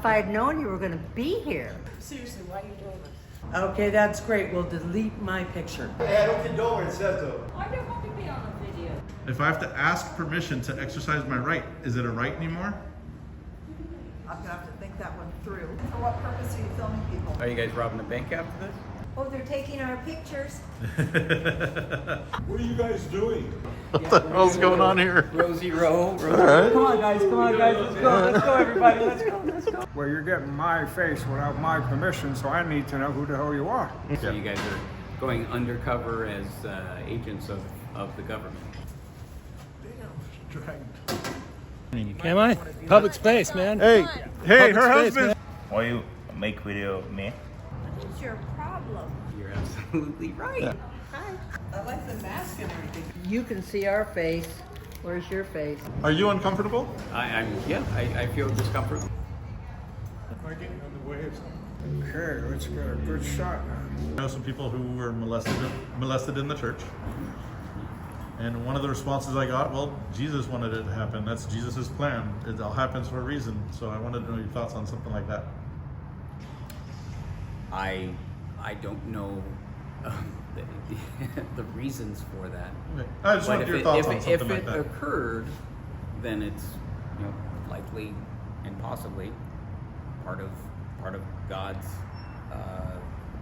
if I had known you were going to be here. Seriously, why are you doing this? Okay, that's great. We'll delete my picture. Hey, I don't condone what it says though. Why do you want to be on the video? If I have to ask permission to exercise my right, is it a right anymore? I'm gonna have to think that one through. For what purpose are you filming people? Are you guys robbing the bank after this? Oh, they're taking our pictures. What are you guys doing? What the hell's going on here? Rosie Row. Come on, guys. Let's go, everybody. Let's go. Well, you're getting my face without my permission, so I need to know who the hell you are. So you guys are going undercover as agents of the government. Am I? Public space, man. Hey, Public her space, husband. man. Why you make video of me? What's your problem? You're absolutely right. I like the mask and everything. You can see our face. Where's your face? Are you uncomfortable? I feel discomfort. Am I getting in the way of something? Okay, let's get a good shot now. I know some people who were molested in the church. And one of the responses I got, well, Jesus wanted it to happen. That's Jesus' plan. It all happens for a reason. So I wanted to know your thoughts on something like that. I don't know the reasons for that. Okay. I just wanted your thoughts on something like that. If it occurred, then it's likely and possibly part of God's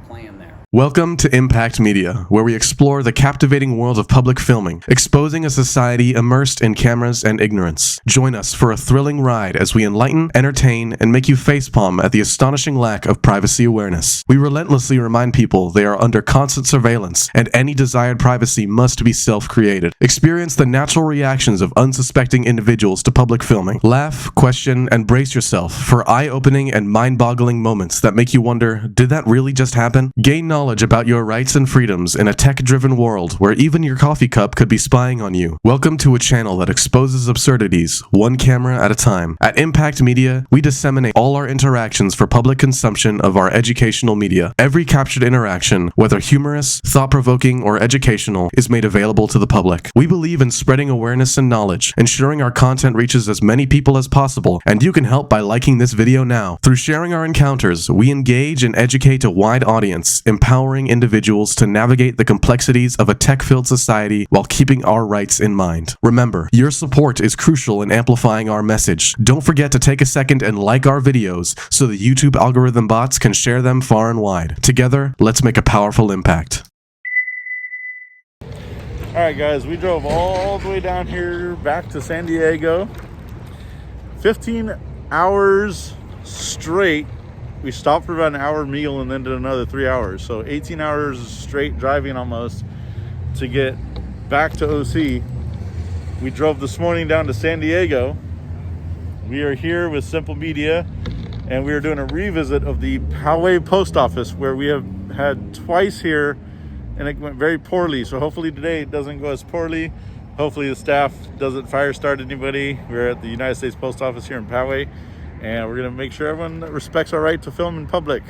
plan there. Welcome to Impact Media, where we explore the captivating world of public filming, exposing a society immersed in cameras and ignorance. Join us for a thrilling ride as we enlighten, entertain, and make you facepalm at the astonishing lack of privacy awareness. We relentlessly remind people they are under constant surveillance, and any desired privacy must be self-created. Experience the natural reactions of unsuspecting individuals to public filming. Laugh, question, and brace yourself for eye-opening and mind-boggling moments that make you wonder, did that really just happen? Gain knowledge about your rights and freedoms in a tech-driven world where even your coffee cup could be spying on you. Welcome to a channel that exposes absurdities, one camera at a time. At Impact Media, we disseminate all our interactions for public consumption of our educational media. Every captured interaction, whether humorous, thought-provoking, or educational, is made available to the public. We believe in spreading awareness and knowledge, ensuring our content reaches as many people as possible, and you can help by liking this video now. Through sharing our encounters, we engage and educate a wide audience, empowering individuals to navigate the complexities of a tech-filled society while keeping our rights in mind. Remember, your support is crucial in amplifying our message. Don't forget to take a second and like our videos so the YouTube algorithm bots can share them far and wide. Together, let's make a powerful impact. All right, guys, we drove all the way down here back to San Diego. 15 hours straight. We stopped for about an hour meal and then did another 3 hours. So 18 hours straight driving almost to get back to OC. We drove this morning down to San Diego. We are here with Simple Media and we are doing a revisit of the Poway post office where we have had twice here and it went very poorly. So hopefully today it doesn't go as poorly. Hopefully the staff doesn't fire start anybody. We're at the United States Post Office here in Poway. And we're going to make sure everyone respects our right to film in public.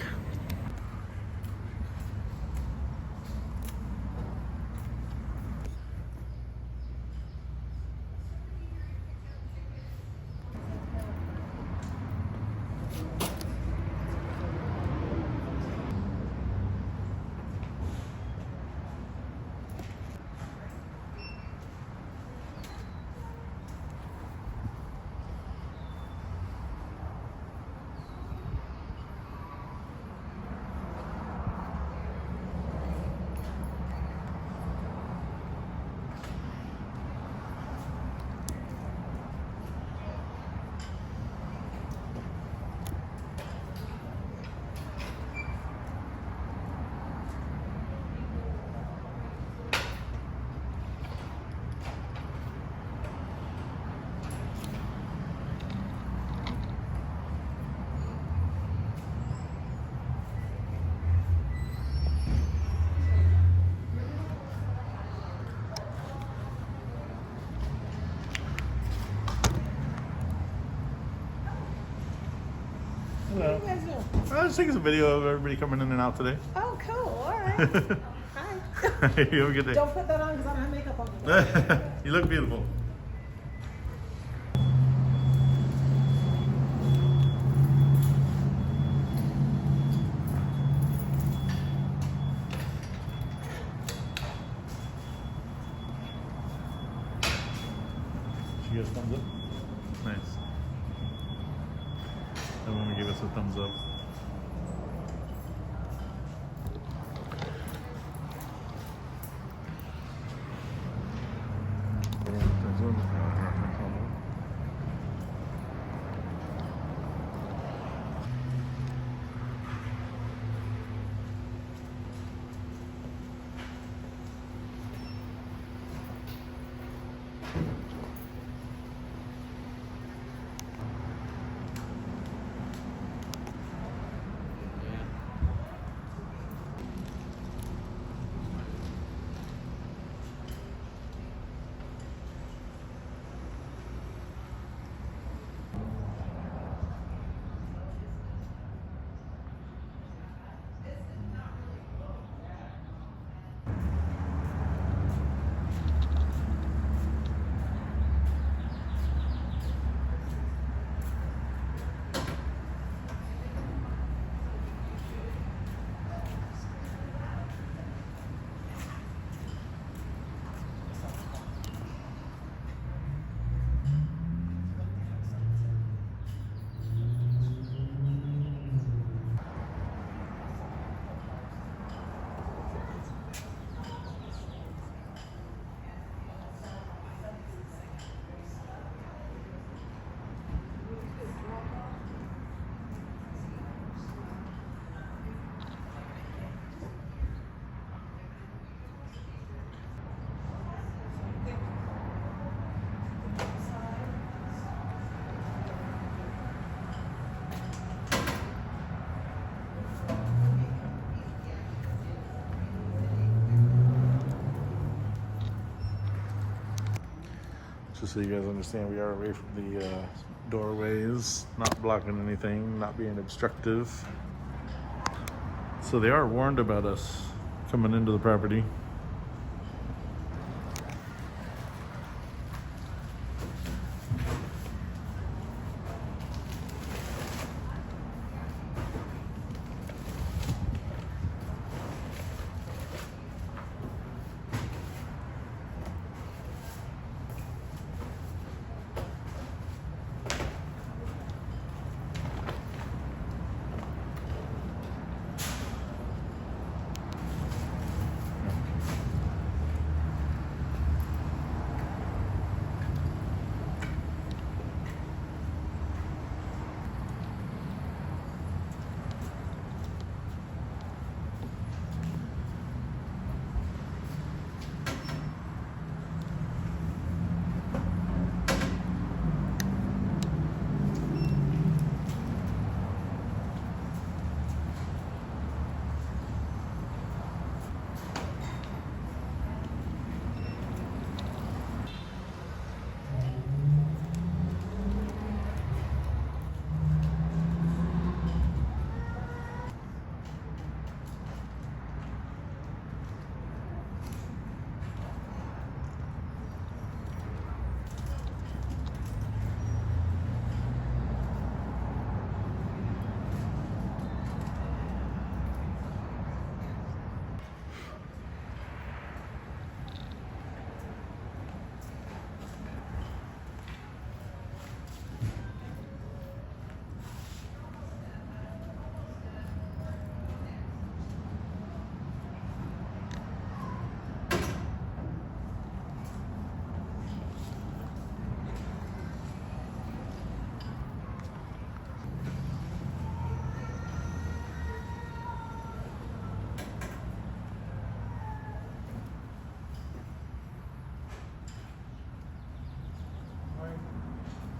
Hello. What are you guys doing? I was taking some video of everybody coming in and out today. Oh, cool. All right. Hi. You have a good day. Don't put that on because I don't have makeup on. You look beautiful. And when we give us a thumbs up. Just so you guys understand, we are away from the doorways, not blocking anything, not being obstructive. So they are warned about us coming into the property.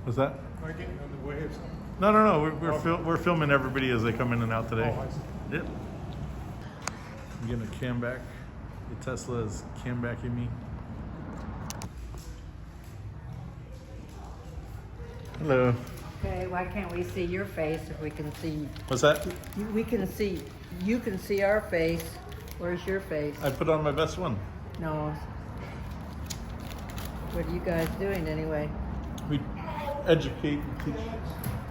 What's that? Am I getting in the way of something? No. We're filming everybody as they come in and out today. Oh, I see. Yep. I'm getting a cam back. The Tesla is cam backing me. Hello. Okay, why can't we see your face if we can see? What's that? We can see. You can see our face. Where's your face? I put on my best one. No. What are you guys doing anyway? We educate and teach.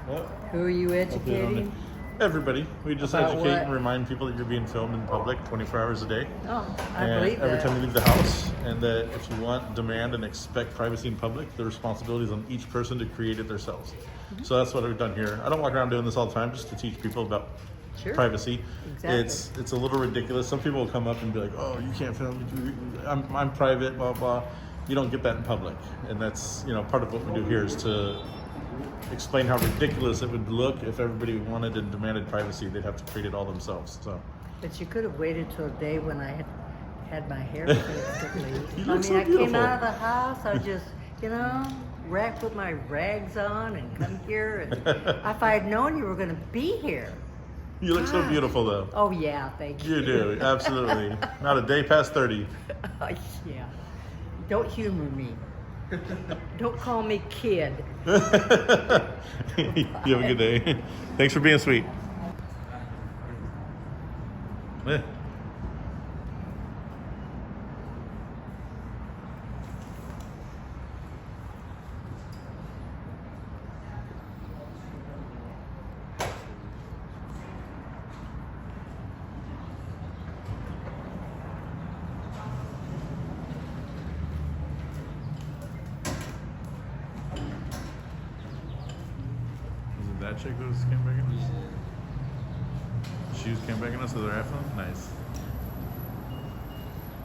What? Who are you educating? Everybody. We just About educate what? and remind people that you're being filmed in public 24 hours a day. Oh, I And believe every that. time you leave the house, and that if you want, demand, and expect privacy in public, the responsibility is on each person to create it themselves. So that's what we've done here. I don't walk around doing this all the time just to teach people about privacy. Exactly. It's a little ridiculous. Some people will come up and be like, "Oh, you can't film. I'm private, blah blah." You don't get that in public, and that's part of what we do here is to explain how ridiculous it would look if everybody wanted and demanded privacy. They'd have to create it all themselves. So. But you could have waited till a day when I had my hair fixed at least. You I look mean, so I beautiful. came out of the house, I just, racked with my rags on and come here. And if I had known you were going to be here. You look so beautiful, though. Oh, yeah, thank you. You do, absolutely. Not a day past 30. Yeah. Don't humor me. Don't call me kid. You have a good day. Thanks for being sweet. Yeah. That chick was camping us? She was camping us with her iPhone? Nice.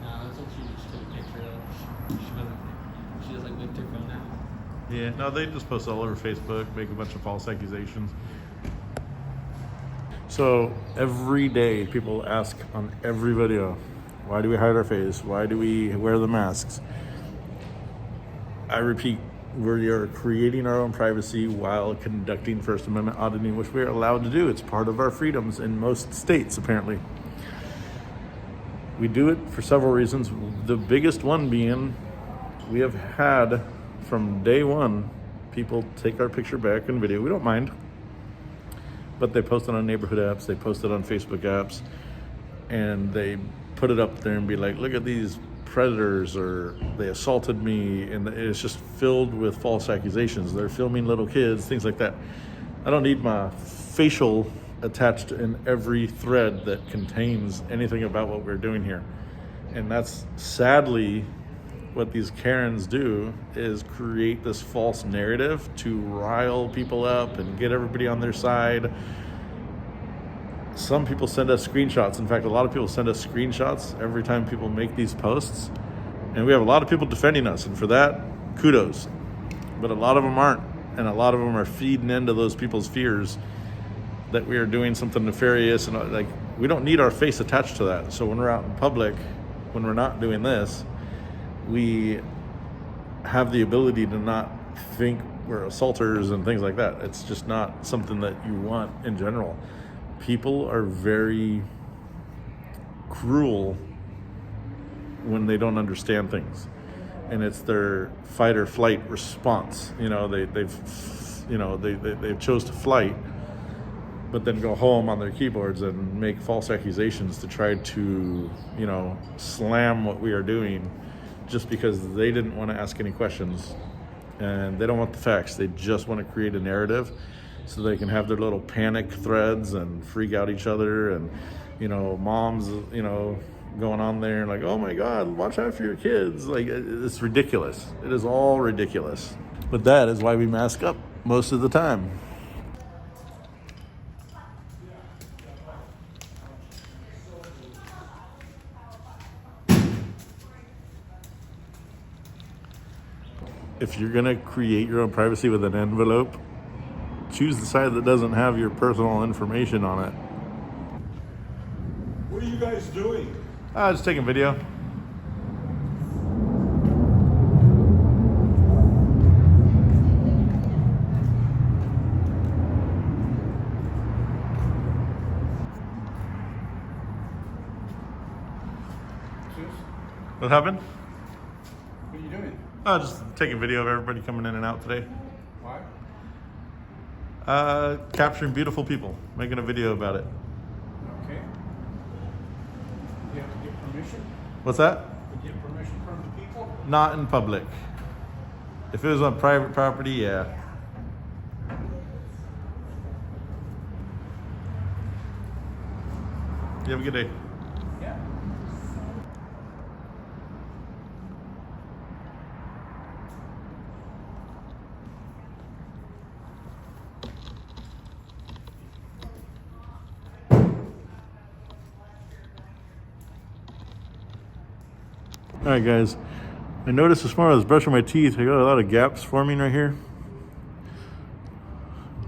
No, that's what she just took a picture of. She doesn't live to film now. Yeah, no, they just post all over Facebook, make a bunch of false accusations. So every day people ask on every video, why do we hide our face? Why do we wear the masks? I repeat, we are creating our own privacy while conducting First Amendment auditing, which we are allowed to do. It's part of our freedoms in most states, apparently. We do it for several reasons. The biggest one being we have had from day one people take our picture back in video. We don't mind, but they post it on neighborhood apps, they post it on Facebook apps, and they put it up there and be like, look at these predators, or they assaulted me, and it's just filled with false accusations. They're filming little kids, things like that. I don't need my facial attached in every thread that contains anything about what we're doing here. And that's sadly what these Karens do, is create this false narrative to rile people up and get everybody on their side. Some people send us screenshots. In fact, a lot of people send us screenshots every time people make these posts. And we have a lot of people defending us, and for that, kudos. But a lot of them aren't, and a lot of them are feeding into those people's fears that we are doing something nefarious, and like, we don't need our face attached to that. So when we're out in public, when we're not doing this, we have the ability to not think we're assaulters and things like that. It's just not something that you want in general. People are very cruel when they don't understand things, and it's their fight or flight response. They've chose to flight, but then go home on their keyboards and make false accusations to try to, slam what we are doing, just because they didn't want to ask any questions, and they don't want the facts. They just want to create a narrative so they can have their little panic threads and freak out each other, and moms going on there like, oh my God, watch out for your kids. Like, it's ridiculous. It is all ridiculous. But that is why we mask up most of the time. If you're gonna create your own privacy with an envelope, choose the side that doesn't have your personal information on it. What are you guys doing? Just taking video. What happened? What are you doing? Just taking video of everybody coming in and out today. Why? Capturing beautiful people, making a video about it. Okay. You have to get permission? What's that? To get permission from the people? Not in public. If it was on private property, yeah. You have a good day. Yeah. Alright guys, I noticed this morning I was brushing my teeth, I got a lot of gaps forming right here.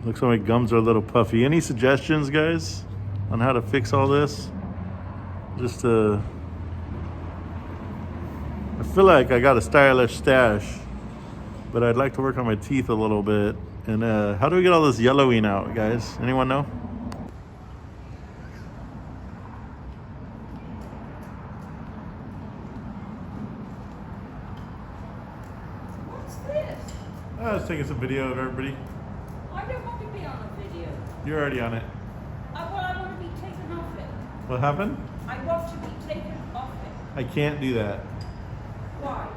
Looks like my gums are a little puffy. Any suggestions, guys, on how to fix all this? Just I feel like I got a stylish stash, but I'd like to work on my teeth a little bit. And how do we get all this yellowing out, guys? Anyone know? What's this? I was taking some video of everybody. I don't want to be on a video. You're already on it. I want to be taken off it. What happened? I want to be taken off it. I can't do that. Why?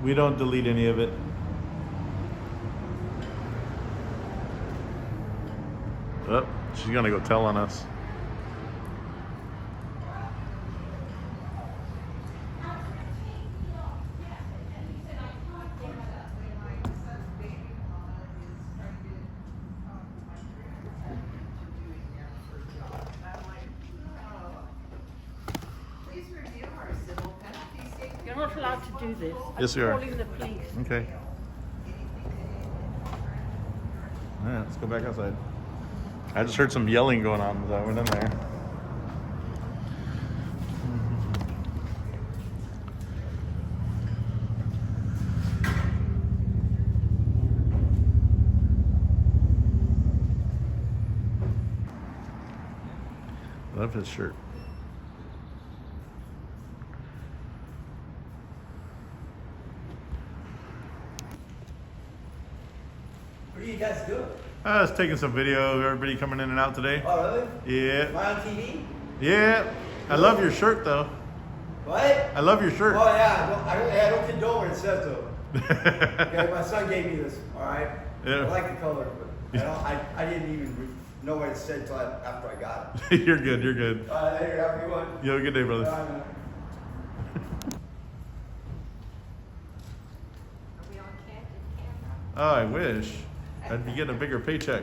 We don't delete any of it. Oh, she's gonna go tell on us. You're not allowed to do this. Yes, you are. I'm calling the police. Okay. All right, let's go back outside. I just heard some yelling going on as I went in there. I love his shirt. What are you guys doing? I was taking some video of everybody coming in and out today. Oh, really? Yeah. Am I on TV? Yeah. I love your shirt though. What? I love your shirt. Oh, yeah. I don't condone what it says, though. Okay, my son gave me this, all right? Yeah. I like the color, but I didn't even know what it said until after I got it. You're good, you're good. Here, have a good one. You have a good day, brother. Bye, man. Oh, I wish. I'd be getting a bigger paycheck.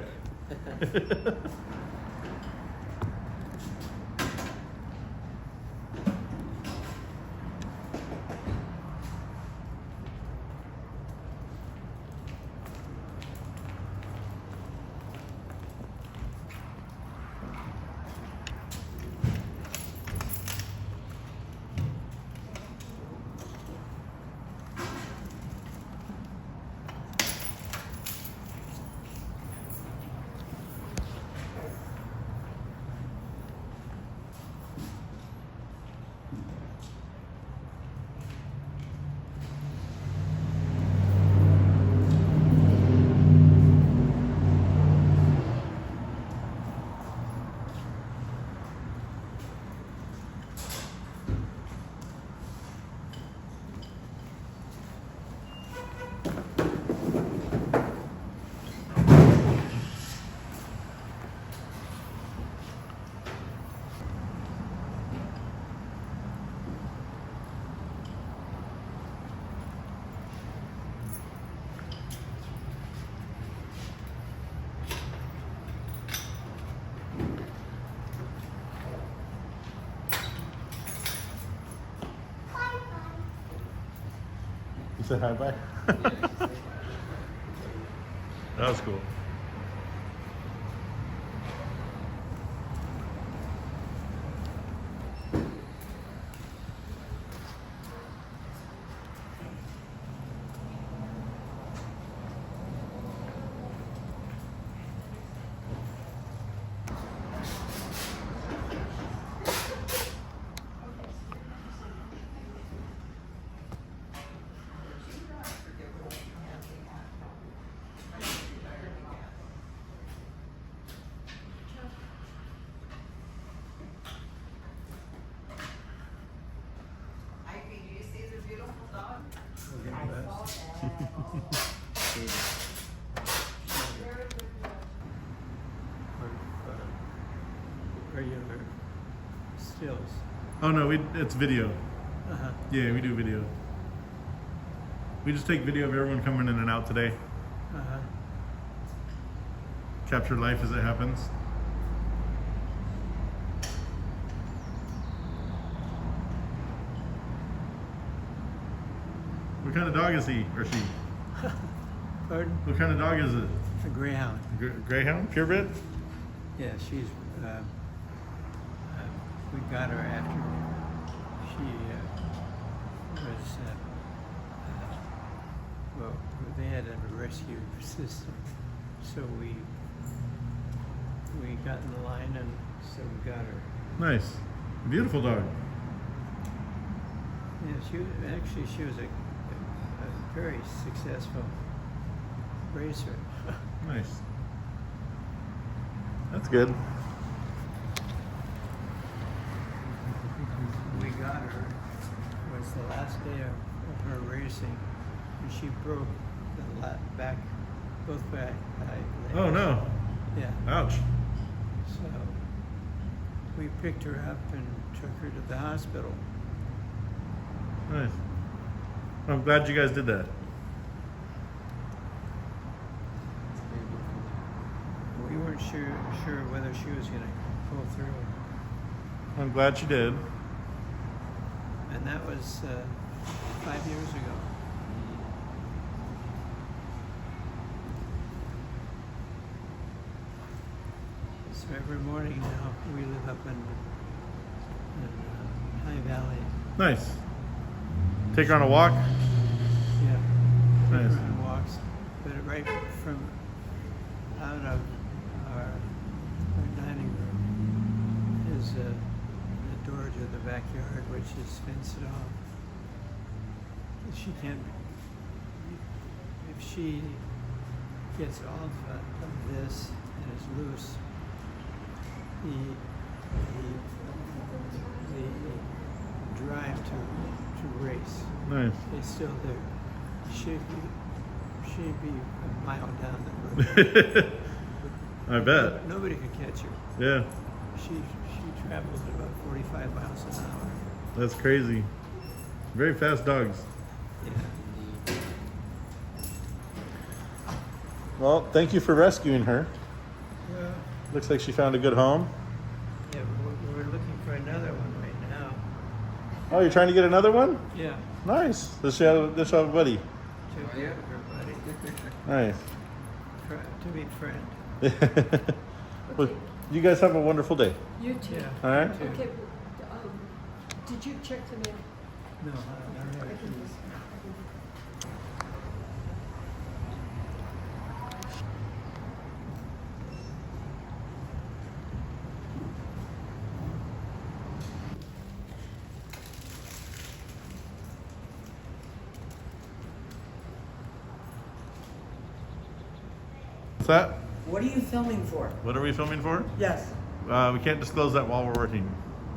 You said hi bye? That was cool. Regular stills. Oh no, it's video. Uh-huh. Yeah, we do video. We just take video of everyone coming in and out today. Uh-huh. Capture life as it happens. kind of dog is he or she? Pardon? What kind of dog is it? A greyhound. Greyhound? Purebred? Yeah, she's. We got her after she was. Well, they had a rescue system, so we got in the line, and so we got her. Nice. Beautiful dog. Yeah, she was a very successful racer. Nice. That's good. We got her. It was the last day of her racing, and she broke the both back legs. Oh no. Yeah. Ouch. So we picked her up and took her to the hospital. Nice. I'm glad you guys did that. We weren't sure whether she was going to pull through, I'm glad you did. and that was 5 years ago. So every morning now we live up in High Valley. Nice. Take her on a walk? Yeah. Nice. Take her on walks, but right from out of our dining room is the door to the backyard, which is fenced off. She can't. If she gets off of this and is loose, the drive to race Nice. is still there. She'd be a mile down the road. I bet. Nobody could catch her. Yeah. She travels at about 45 miles an hour. That's crazy. Very fast dogs. Yeah. Well, thank you for rescuing her. Well, Looks like she found a good home. yeah, we're looking for another one right now. Oh, you're trying to get another one? Yeah. Nice. Does she have a buddy? To be everybody. Nice. To be friend. Well, you guys have a wonderful day. You too. Yeah. All right? Okay, did you check the mail? No, I haven't. What's that? What are you filming for? What are we filming for? Yes. We can't disclose that while we're working.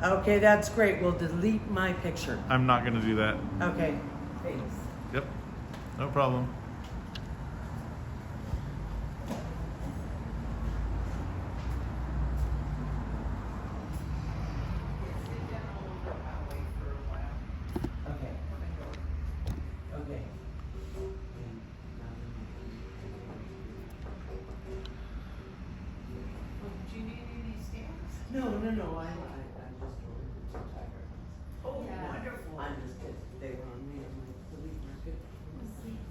Okay, that's great. We'll delete my picture. I'm not going to do that. Okay. Thanks. Yep. No problem. Okay. Okay. Do you need any stamps? No. I just ordered some tiger. Oh, wonderful. I'm just kidding. They were on me. I'm like, delete market.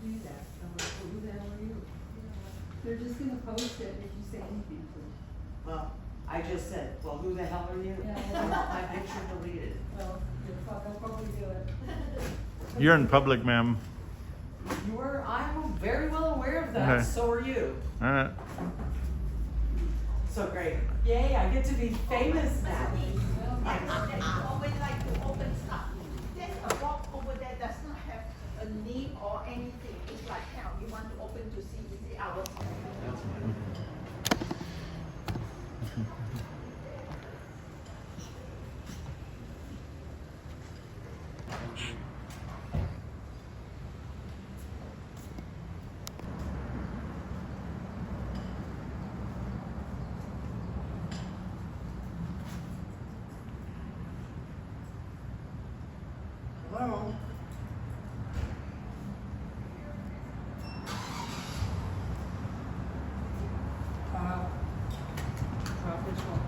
Do that. I'm like, well, who the hell are you? They're just gonna post it if you say anything to them. Well, I just said, well, who the hell are you? Yeah. I want my picture deleted. Well, they'll probably do it. You're in public, ma'am. I'm very well aware of that. Okay. So are you. All right. So great. Yay, I get to be famous now. I always like to open stuff. There's a box over there does not have a name or anything. It's like, you want to open to see is it our. Hello. Fish one.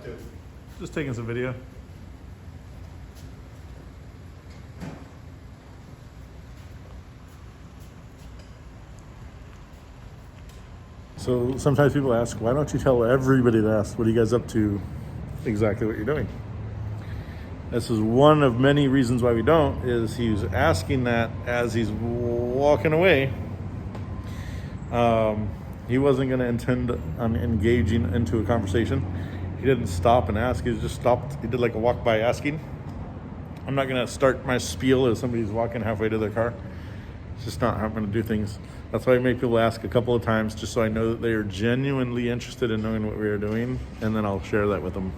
to? Just taking some video. So sometimes people ask, why don't you tell everybody that? What are you guys up to? Exactly what you're doing. This is one of many reasons why we don't, is he's asking that as he's walking away. He wasn't going to intend on engaging into a conversation. He didn't stop and ask. He just stopped. He did like a walk by asking. I'm not going to start my spiel as somebody's walking halfway to their car. It's just not how I'm going to do things. That's why I make people ask a couple of times, just so I know that they are genuinely interested in knowing what we are doing, and then I'll share that with them.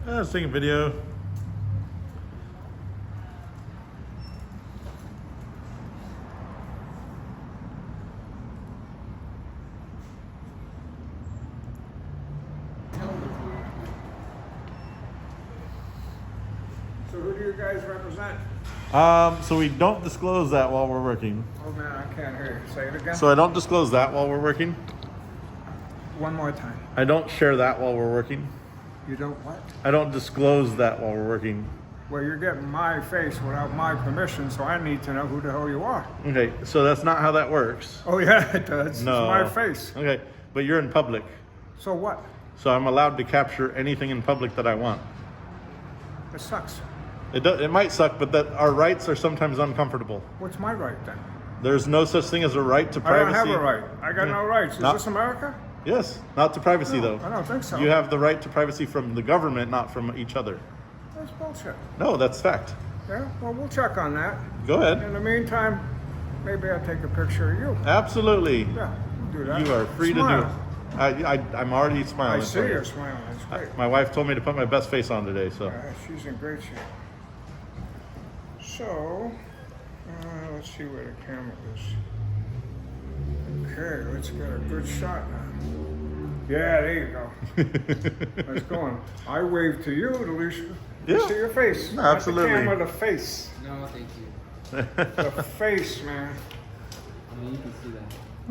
I was taking video. So who do you guys represent? So we don't disclose that while we're working. Oh man, I can't hear you. Say it again. So I don't disclose that while we're working. One more time. I don't share that while we're working. You don't what? I don't disclose that while we're working. Well, you're getting my face without my permission, so I need to know who the hell you are. Okay, so that's not how that works. Oh yeah, it does. No. It's my face. Okay, but you're in public. So what? So I'm allowed to capture anything in public that I want. It sucks. It might suck, but that our rights are sometimes uncomfortable. What's my right then? There's no such thing as a right to I privacy. don't have a right. I got no rights. Is Not- this America? Yes, not to privacy No, though. I don't think so. You have the right to privacy from the government, not from each other. That's bullshit. No, that's fact. Yeah, well, we'll check on that. Go ahead. In the meantime, maybe I'll take a picture of you. Absolutely. Yeah, we'll do that. You are free Smile. to do it. I'm already smiling. I see for you. you're smiling. That's great. My wife told me to put my best face on today, so. She's in great shape. So, let's see where the camera is. Okay, let's get a good shot now. Yeah, there you go. Let's go on. I wave to you, at least Yeah. see your face. No, Not absolutely. the camera, the face. No, thank you. The face, man. I mean, you can see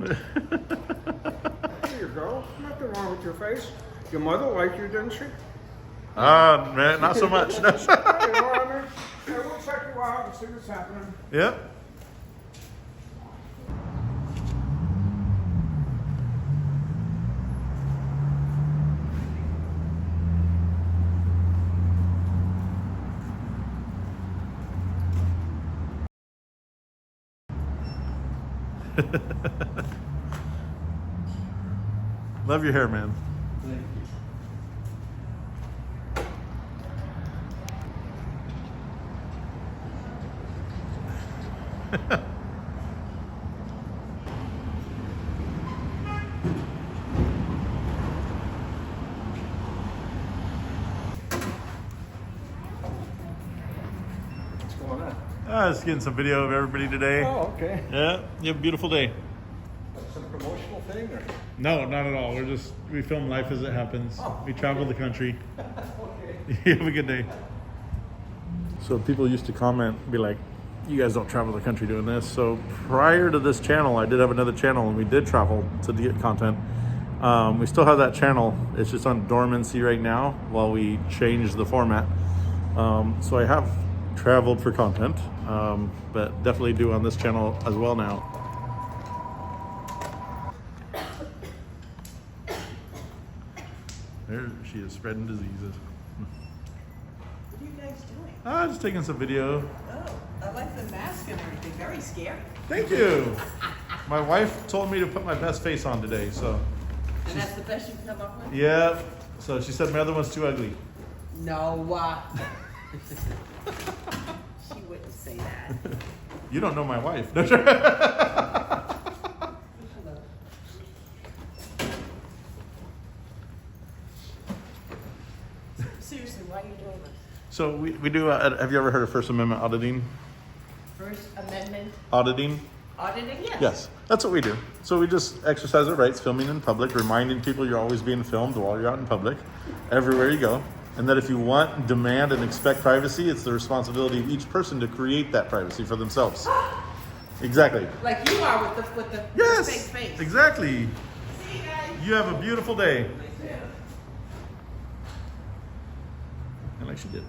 that. There you go. Nothing wrong with your face. Your mother liked you, didn't she? Man, not so much. You know what I mean? Yeah, we'll check you out and see what's happening. Yep. Love your hair, man. Thank you. What's going on? Just getting some video of everybody today. Oh, okay. Yeah, you have a beautiful day. Some promotional thing or? No, not at all. We film life as it happens. Oh, We travel the country. Okay. You have a good day. So people used to comment, be like, you guys don't travel the country doing this. So prior to this channel, I did have another channel and we did travel to get content. We still have that channel. It's just on dormancy right now while we change the format. So I have traveled for content, but definitely do on this channel as well now. There she is, spreading diseases. What are you guys doing? Just taking some video. Oh, I like the mask and everything. Very scary. Thank you. My wife told me to put my best face on today, so. And that's the best you can come up with? Yeah. So she said my other one's too ugly. No. She wouldn't say that. You don't know my wife. Seriously, why are you doing this? So we do, have you ever heard of First Amendment auditing? First Amendment Auditing? auditing? Yes. Yes, that's what we do. So we just exercise our rights, filming in public, reminding people you're always being filmed while you're out in public, everywhere you go. And that if you want, demand, and expect privacy, it's the responsibility of each person to create that privacy for themselves. Exactly. Like you are with the Yes, fake face. exactly. See you guys. You have a beautiful day. And like she did.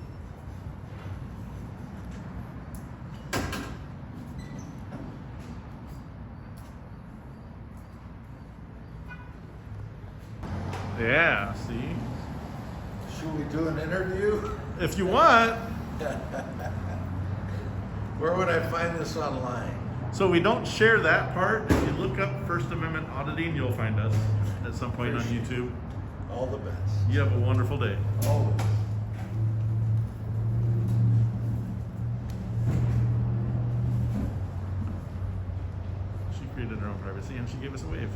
Yeah, see? Should we do an interview? If you want. Where would I find this online? So we don't share that part. If you look up First Amendment auditing, you'll find us at some point on YouTube. All the best. You have a wonderful day. Always. She created her own privacy and she gave us a wave.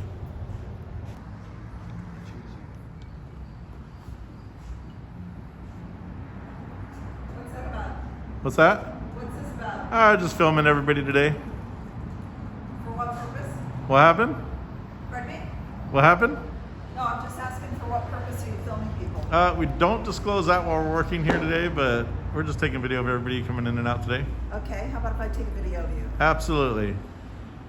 What's that about? What's that? What's this about? Just filming everybody today. For what purpose? What happened? Pardon me? What happened? No, I'm just asking for what purpose are you filming people? We don't disclose that while we're working here today, but we're just taking video of everybody coming in and out today. Okay, how about if I take a video of you? Absolutely.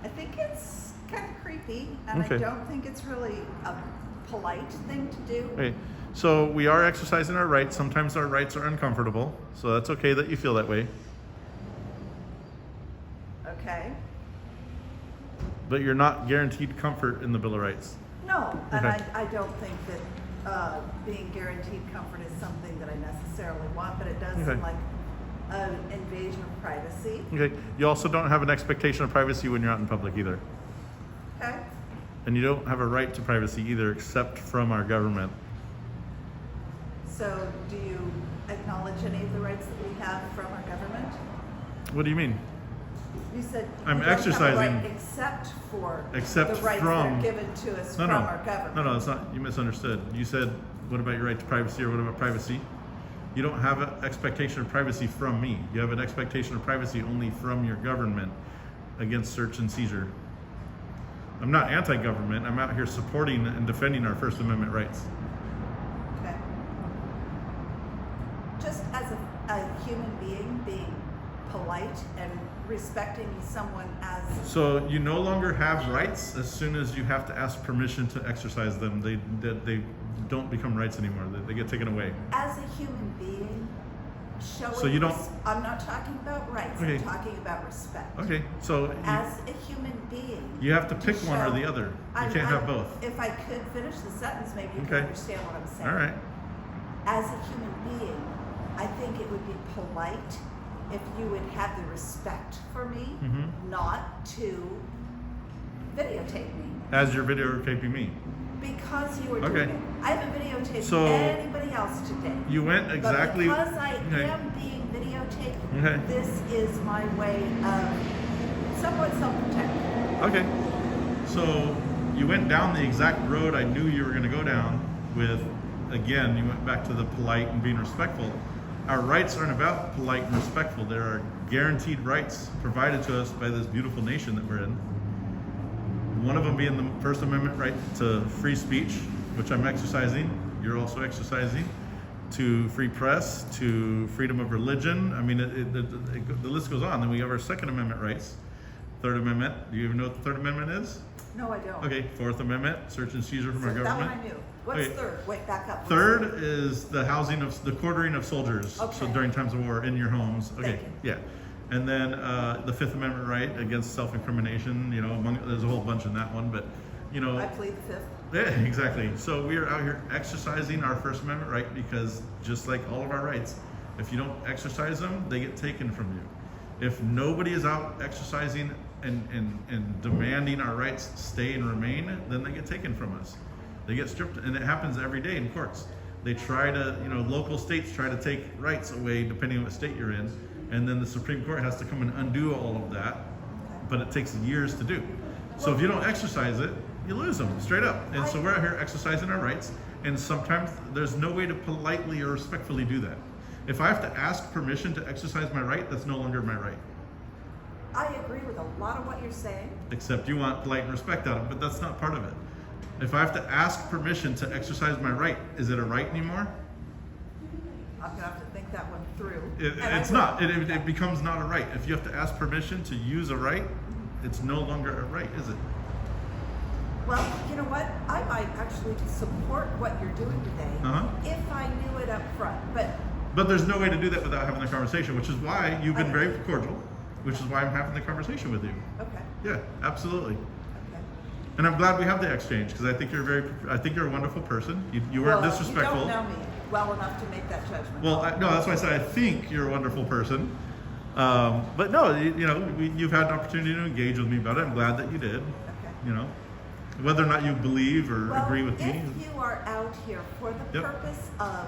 I think it's kind of creepy, and Okay. I don't think it's really a polite thing to do. Okay, so we are exercising our rights. Sometimes our rights are uncomfortable, so that's okay that you feel that way. Okay? But you're not guaranteed comfort in the Bill of Rights. No, and Okay. I don't think that being guaranteed comfort is something that I necessarily want, but it does Okay. seem like an invasion of privacy. Okay, you also don't have an expectation of privacy when you're out in public either. Okay? And you don't have a right to privacy either, except from our government. So do you acknowledge any of the rights that we have from our government? What do you mean? You said I'm we don't have a exercising- right except for Except the rights that from- are given to us No, from no, our government. no, it's not. You misunderstood. You said, "What about your right to privacy?" or "What about privacy?" You don't have an expectation of privacy from me. You have an expectation of privacy only from your government against search and seizure. I'm not anti-government. I'm out here supporting and defending our First Amendment rights. Okay. Just as a human being, being polite and respecting someone as So you no longer have rights as soon as you have to ask permission to exercise them. They don't become rights anymore. They get taken away. as a human being, showing. So you don't- I'm not talking about rights. Okay. I'm talking about respect. Okay, so As a human being. you have to pick one or show- the other. You I'm- can't have I'm- both. If I could finish the sentence, maybe you Okay. can understand what I'm saying. All right. As a human being, I think it would be polite if you would have the respect for me, Mhm. not to videotape me. As you're videotaping me. Because you were Okay. doing it. I haven't videotaped So, anybody else today. You went exactly. But because I Okay. am being videotaped, Okay. this is my way of somewhat self-protection. Okay. So you went down the exact road I knew you were going to go down with. Again, you went back to the polite and being respectful. Our rights aren't about polite and respectful. There are guaranteed rights provided to us by this beautiful nation that we're in. One of them being the First Amendment right to free speech, which I'm exercising. You're also exercising. To free press, to freedom of religion. I mean, the list goes on. Then we have our Second Amendment rights. Third Amendment. Do you even know what the Third Amendment is? No, I don't. Okay. Fourth Amendment, search and seizure from our That government. one I knew. What's Okay. third? Wait, back up. What's Third is the housing of the quartering of soldiers. So Okay. during times of war in your homes. Okay. Thank you. Yeah. And then the Fifth Amendment right against self-incrimination. You know, there's a whole bunch in that one, but you know. I plead the fifth. Yeah, exactly. So we are out here exercising our First Amendment right because just like all of our rights, if you don't exercise them, they get taken from you. If nobody is out exercising and demanding our rights stay and remain, then they get taken from us. They get stripped, and it happens every day in courts. They try to, local states try to take rights away depending on what state you're in, and then the Supreme Court has to come and undo all of that, but it takes years to do. So if you don't exercise it, you lose them, straight up. And so we're out here exercising our rights, and sometimes there's no way to politely or respectfully do that. If I have to ask permission to exercise my right, that's no longer my right. I agree with a lot of what you're saying. Except you want polite and respect out of it, but that's not part of it. If I have to ask permission to exercise my right, is it a right anymore? I'm gonna have to think that one through. It's not. It becomes not a right. If you have to ask permission to use a right, it's no longer a right, is it? Well, you know what? I might actually support what you're doing today if I knew it up front. But there's no way to do that without having the conversation, which is why you've been very cordial, which is why I'm having the conversation with you. Okay. Yeah, absolutely. Okay. And I'm glad we have the exchange because I think you're a wonderful person. You weren't disrespectful. You don't know me well enough to make that judgment. Well, no, that's why I said I think you're a wonderful person. But no, you've had an opportunity to engage with me about it. I'm glad that you did. Okay. Whether or not you believe or agree with me. If you are out here for the purpose of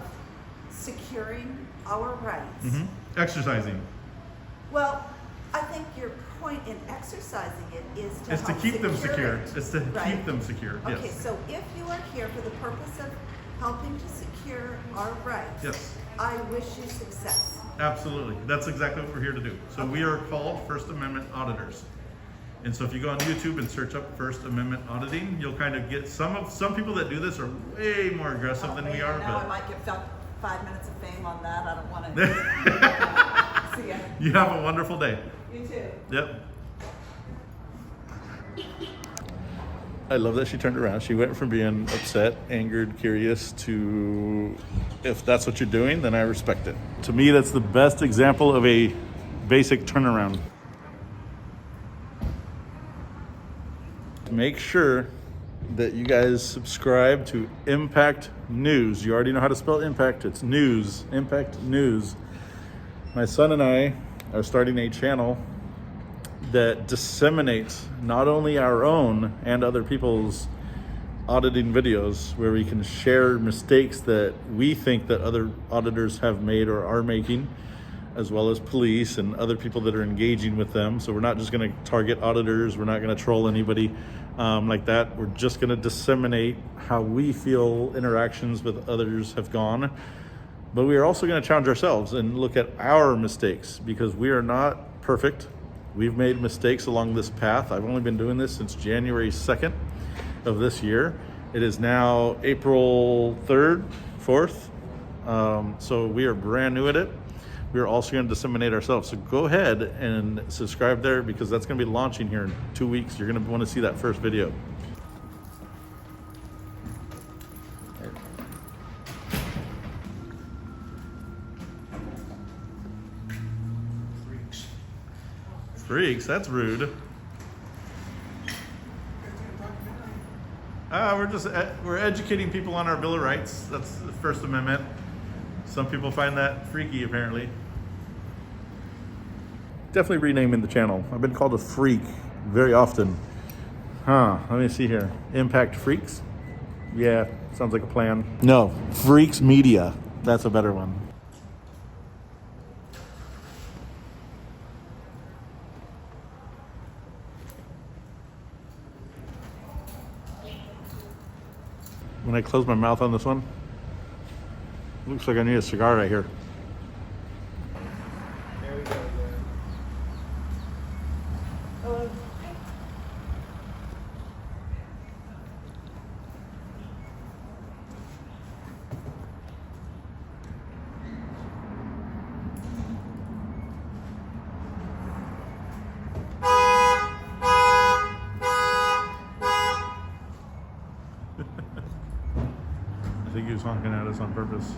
securing our rights, Exercising. well, I think your point in exercising it is to It's to help keep them secure secure. it, It's to right? keep them secure. Okay, Yes. so if you are here for the purpose of helping to secure our rights, Yes. I wish you success. Absolutely. That's exactly what we're here to do. So we are called First Amendment auditors. And so if you go on YouTube and search up First Amendment auditing, you'll kind of get some people that do this are way more aggressive than we are. Now I might get 5 minutes of fame on that. I don't want to. See ya. You have a wonderful day. You too. Yep. I love that she turned around. She went from being upset, angered, curious to, if that's what you're doing, then I respect it. To me, that's the best example of a basic turnaround. Make sure that you guys subscribe to Impact News. You already know how to spell impact. It's news. Impact News. My son and I are starting a channel that disseminates not only our own and other people's auditing videos, where we can share mistakes that we think that other auditors have made or are making, as well as police and other people that are engaging with them. So we're not just going to target auditors. We're not going to troll anybody like that. We're just going to disseminate how we feel interactions with others have gone. But we are also going to challenge ourselves and look at our mistakes, because we are not perfect. We've made mistakes along this path. I've only been doing this since January 2nd of this year. It is now April 3rd, 4th. So we are brand new at it. We're also going to disseminate ourselves. So go ahead and subscribe there, because that's going to be launching here in 2 weeks. You're going to want to see that first video. Freaks, that's rude. We're educating people on our Bill of Rights. That's the First Amendment. Some people find that freaky, apparently. Definitely renaming the channel. I've been called a freak very often. Let me see here. Impact Freaks? Yeah, sounds like a plan. No, Freaks Media. That's a better one. When I close my mouth on this one, looks like I need a cigar right here. There we go. Hello. I think he was honking at us on purpose.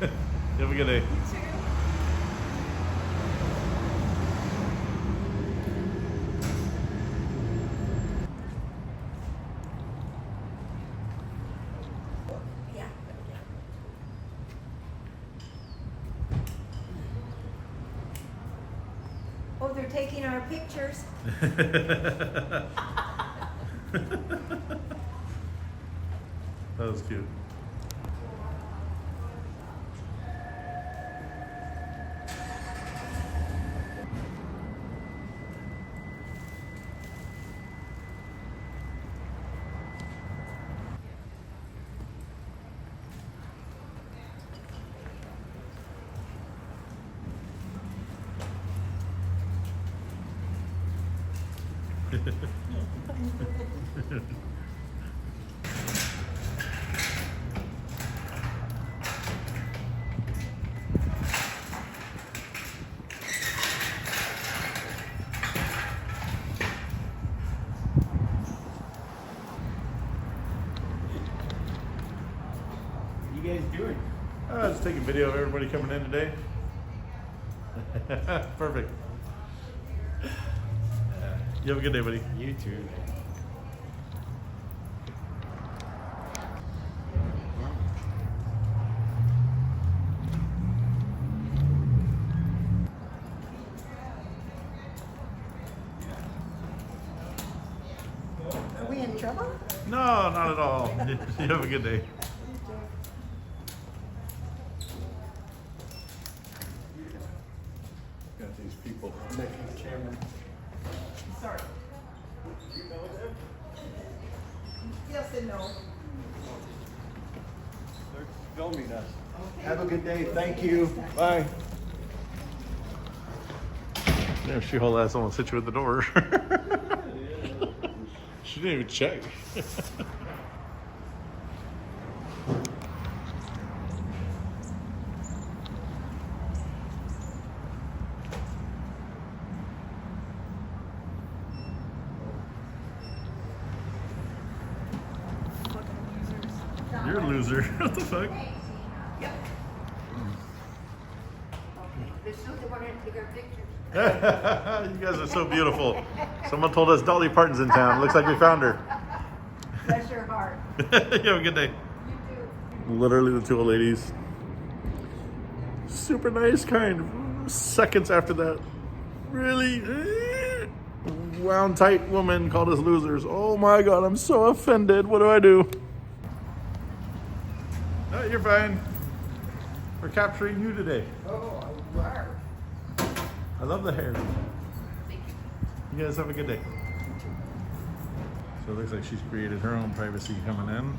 Have a good day. Yeah. Oh, they're taking our pictures. That was cute. What are you guys doing? Just taking video of everybody coming in today. Perfect. You have a good day, buddy. You too. Are we in trouble? No, not at all. You have a good day. Got these people making the camera. Sorry. Yes and no. They're filming us. Have a good day. Thank you. Bye. Yeah, she whole ass almost hit you at the door. She didn't even check. You're a loser. What the fuck? You guys are so beautiful. Someone told us Dolly Parton's in town. Looks like we found her. Bless your heart. You have a good day. Literally the two old ladies. Super nice, kind. Seconds after that, really wound tight woman called us losers. Oh my God, I'm so offended. What do I do? No, you're fine. We're capturing you today. I love the hair. You guys have a good day. So it looks like she's created her own privacy coming in.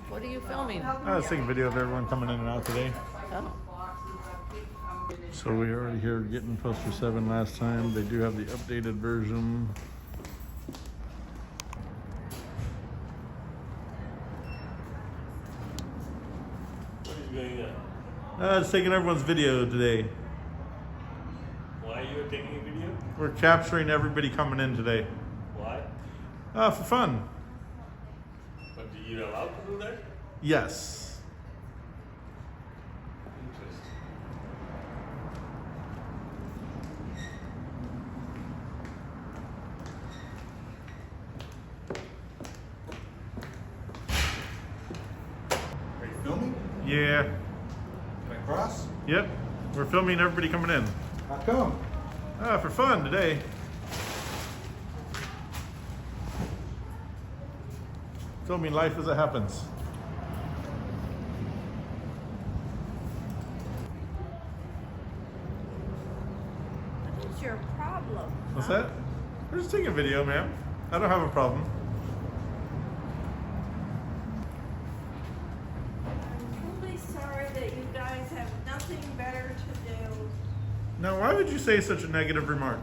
What are you filming? I was taking a video of everyone coming in and out today. Oh. So we were already here getting poster 7 last time. They do have the updated version. What is going on? I was taking everyone's video today. Why you are taking a video? We're capturing everybody coming in today. Why? For fun. But you're allowed to do that? Yes. Interesting. Are you filming? Yeah. Can I cross? Yep. We're filming everybody coming in. How come? For fun today. Filming life as it happens. What is your problem? What's that? We're just taking a video, ma'am. I don't have a problem. I'm truly sorry that you guys have nothing better to do. Now, why would you say such a negative remark?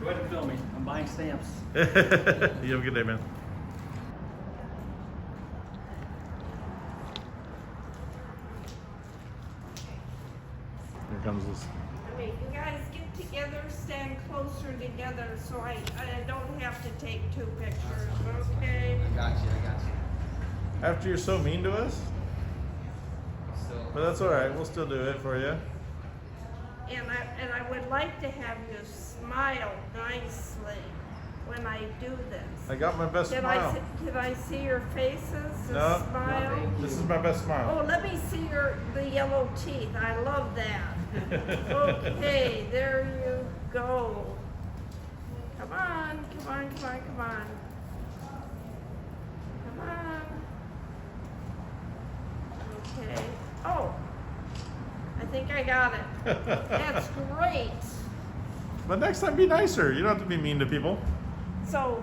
Go ahead and film me. I'm buying stamps. You have a good day, man. Here comes this. Okay, you guys get together, stand closer together so I don't have to take 2 pictures, okay? I got you. After you're so mean to us? Still. But that's all right. We'll still do it for you. And I would like to have you smile nicely when I do this. I got my best smile. Can I see your faces? No. Smile? This is my best smile. Oh, let me see the yellow teeth. I love that. Okay, there you go. Come on. Come on. Okay. Oh, I think I got it. That's great. But next time, be nicer. You don't have to be mean to people. So,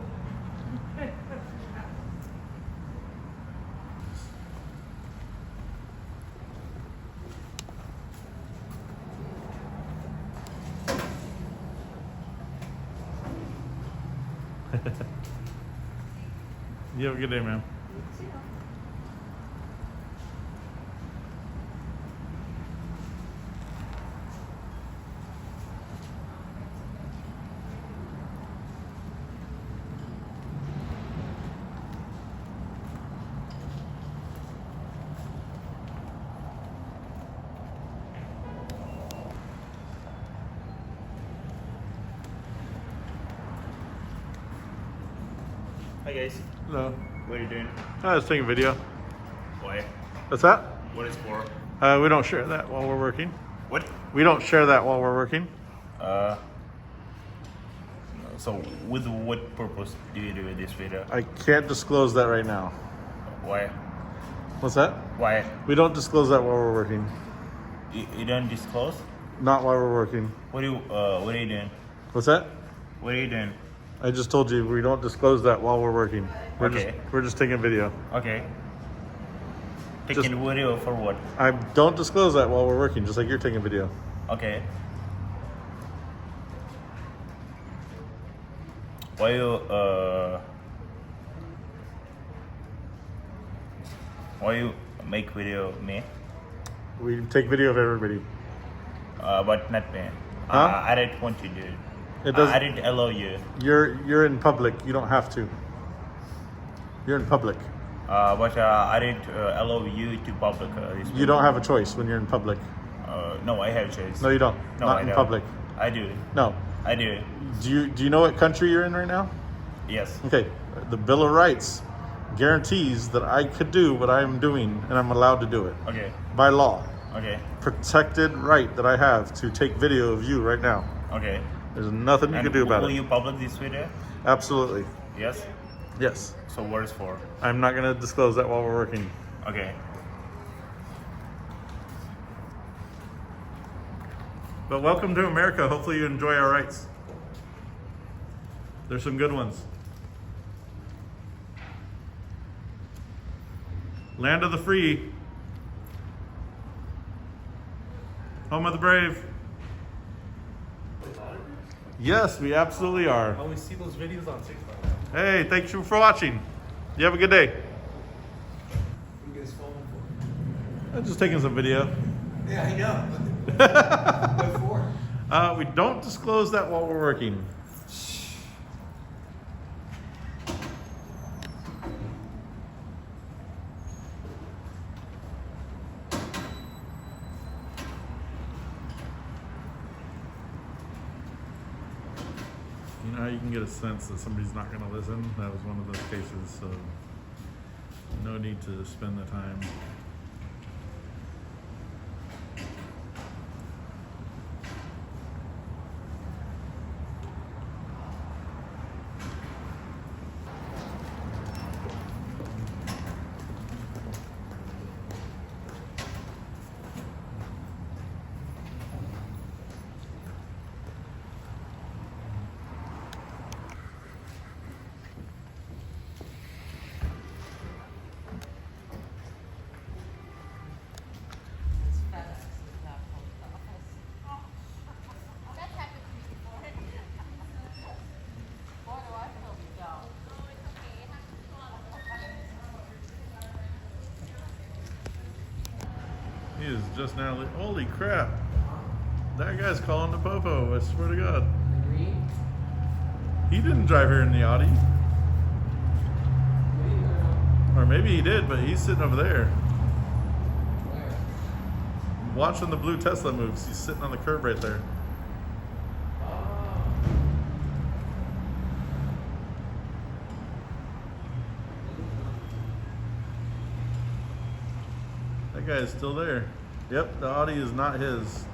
You have a good day, man. Hi guys. Hello. What are you doing? I was taking a video. Why? What's that? What is for? We don't share that while we're working. What? We don't share that while we're working. So with what purpose do you do this video? I can't disclose that right now. Why? What's that? Why? We don't disclose that while we're working. You don't disclose? Not while we're working. What are you doing? What's that? What are you doing? I just told you we don't disclose that while we're working. Okay. We're just taking a video. Okay. Taking video for what? I don't disclose that while we're working, just like you're taking a video. Okay. Why you make video of me? We take video of everybody. But not me. Huh? I didn't want to do it. It doesn't. I didn't allow you. You're in public. You don't have to. You're in public. But I didn't allow you to public this. You don't have a choice when you're in public. No, I have choice. No, you don't. No, Not I in don't. public. I do. No. I do. Do you know what country you're in right now? Yes. Okay. The Bill of Rights guarantees that I could do what I'm doing and I'm allowed to do it. Okay. By law. Okay. Protected right that I have to take video of you right now. Okay. There's nothing you can do about will it. you publish this video? Absolutely. Yes. Yes. So what is for? I'm not going to disclose that while we're working. Okay. But welcome to America. Hopefully you enjoy our rights. There's some good ones. Land of the free. Home of the brave. Yes, we absolutely are. I always see those videos on TikTok. Hey, thank you for watching. You have a good day. What are you guys filming for? I'm just taking some video. Yeah, I know. What for? We don't disclose that while we're working. You know how you can get a sense that somebody's not going to listen? That was one of those cases, so no need to spend the time. just now. Holy crap. That guy's calling the popo, I swear to God. He didn't drive here in the Audi. Or maybe he did, but he's sitting over there. Watching the blue Tesla moves. He's sitting on the curb right there. That guy is still there. Yep, the Audi is not his.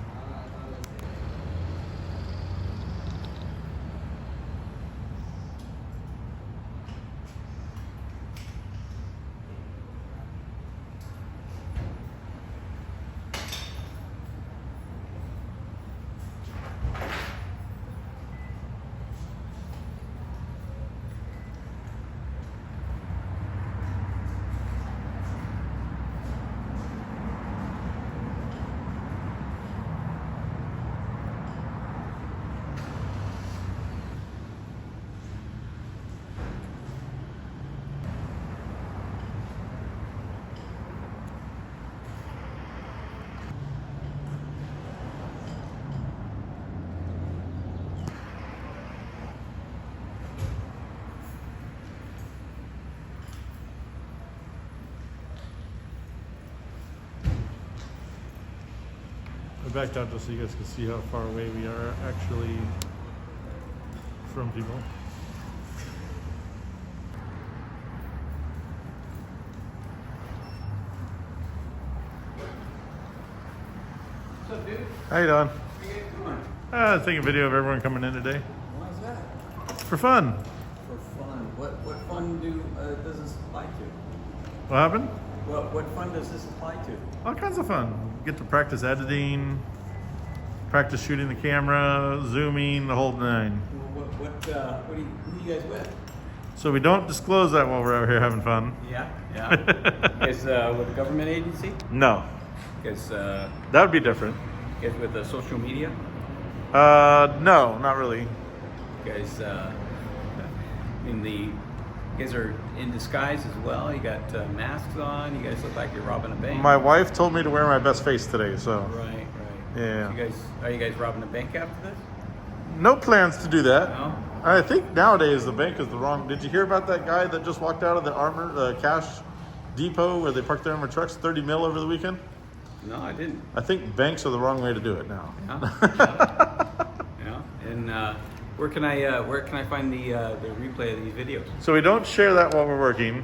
I backed out just so you guys can see how far away we are actually from people. What's up, dude? How you doing? How you guys doing? Taking a video of everyone coming in today. Why is that? For fun. For fun. What fun does this apply to? What happened? What fun does this apply to? All kinds of fun. Get to practice editing, practice shooting the camera, zooming, the whole nine. Who are you guys with? So we don't disclose that while we're out here having fun. Yeah. You guys with a government agency? No. You guys, That would be different. you guys with social media? No, not really. You guys, you guys are in disguise as well. You got masks on. You guys look like you're robbing a bank. My wife told me to wear my best face today, so. Right. Yeah. So are you guys robbing a bank after this? No plans to do that. No? I think nowadays the bank is the wrong. Did you hear about that guy that just walked out of the cash depot where they park their armored trucks, 30 mil over the weekend? No, I didn't. I think banks are the wrong way to do it now. Yeah. And where can I find the replay of these videos? So we don't share that while we're working.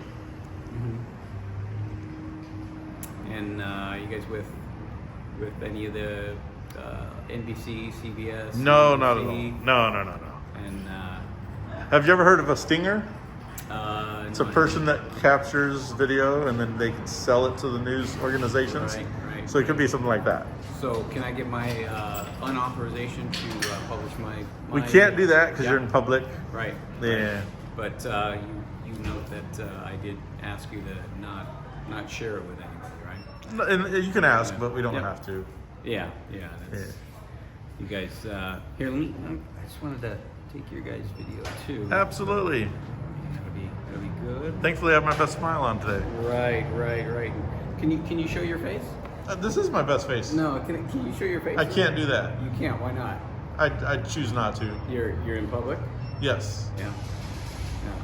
And you guys with any of the NBC, CBS? No, NBC? not at all. No. And Have you ever heard of a stinger? It's a no, person that captures video and then they can sell it to the news organizations. Right. So it could be something like that. So can I get my unauthorization to publish my? We can't do that because you're in public. Right. Yeah. Right. But you note that I did ask you to not share it with anybody, right? And you can ask, but we don't have to. Yeah. That's, you guys, here, I just wanted to take your guys' video too. Absolutely. That'll be good. Thankfully, I have my best smile on today. Right. Can you show your face? This is my best face. No, can you show your face? I can't do that. You can't. Why not? I choose not to. You're in public. Yes. Yeah.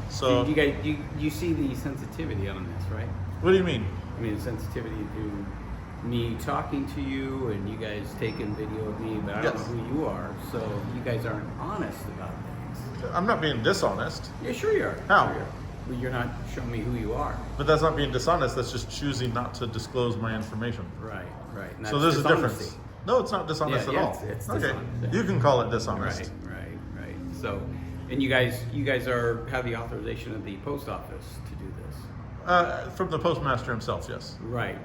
So you guys, you see the sensitivity on this, right? What do you mean? I mean, sensitivity to me talking to you and you guys taking video of me, but I don't know who you are, so you guys aren't honest about things. I'm not being dishonest. Yeah, sure you are. How? Sure you are. Well, you're not showing me who you are. But that's not being dishonest. That's just choosing not to disclose my information. Right. And So that's there's a dishonesty. difference. No, it's not dishonest at all. It's okay. dishonest, yeah. You can call it dishonest. Right. So, and you guys have the authorization of the post office to do this. From the postmaster himself, yes. Right.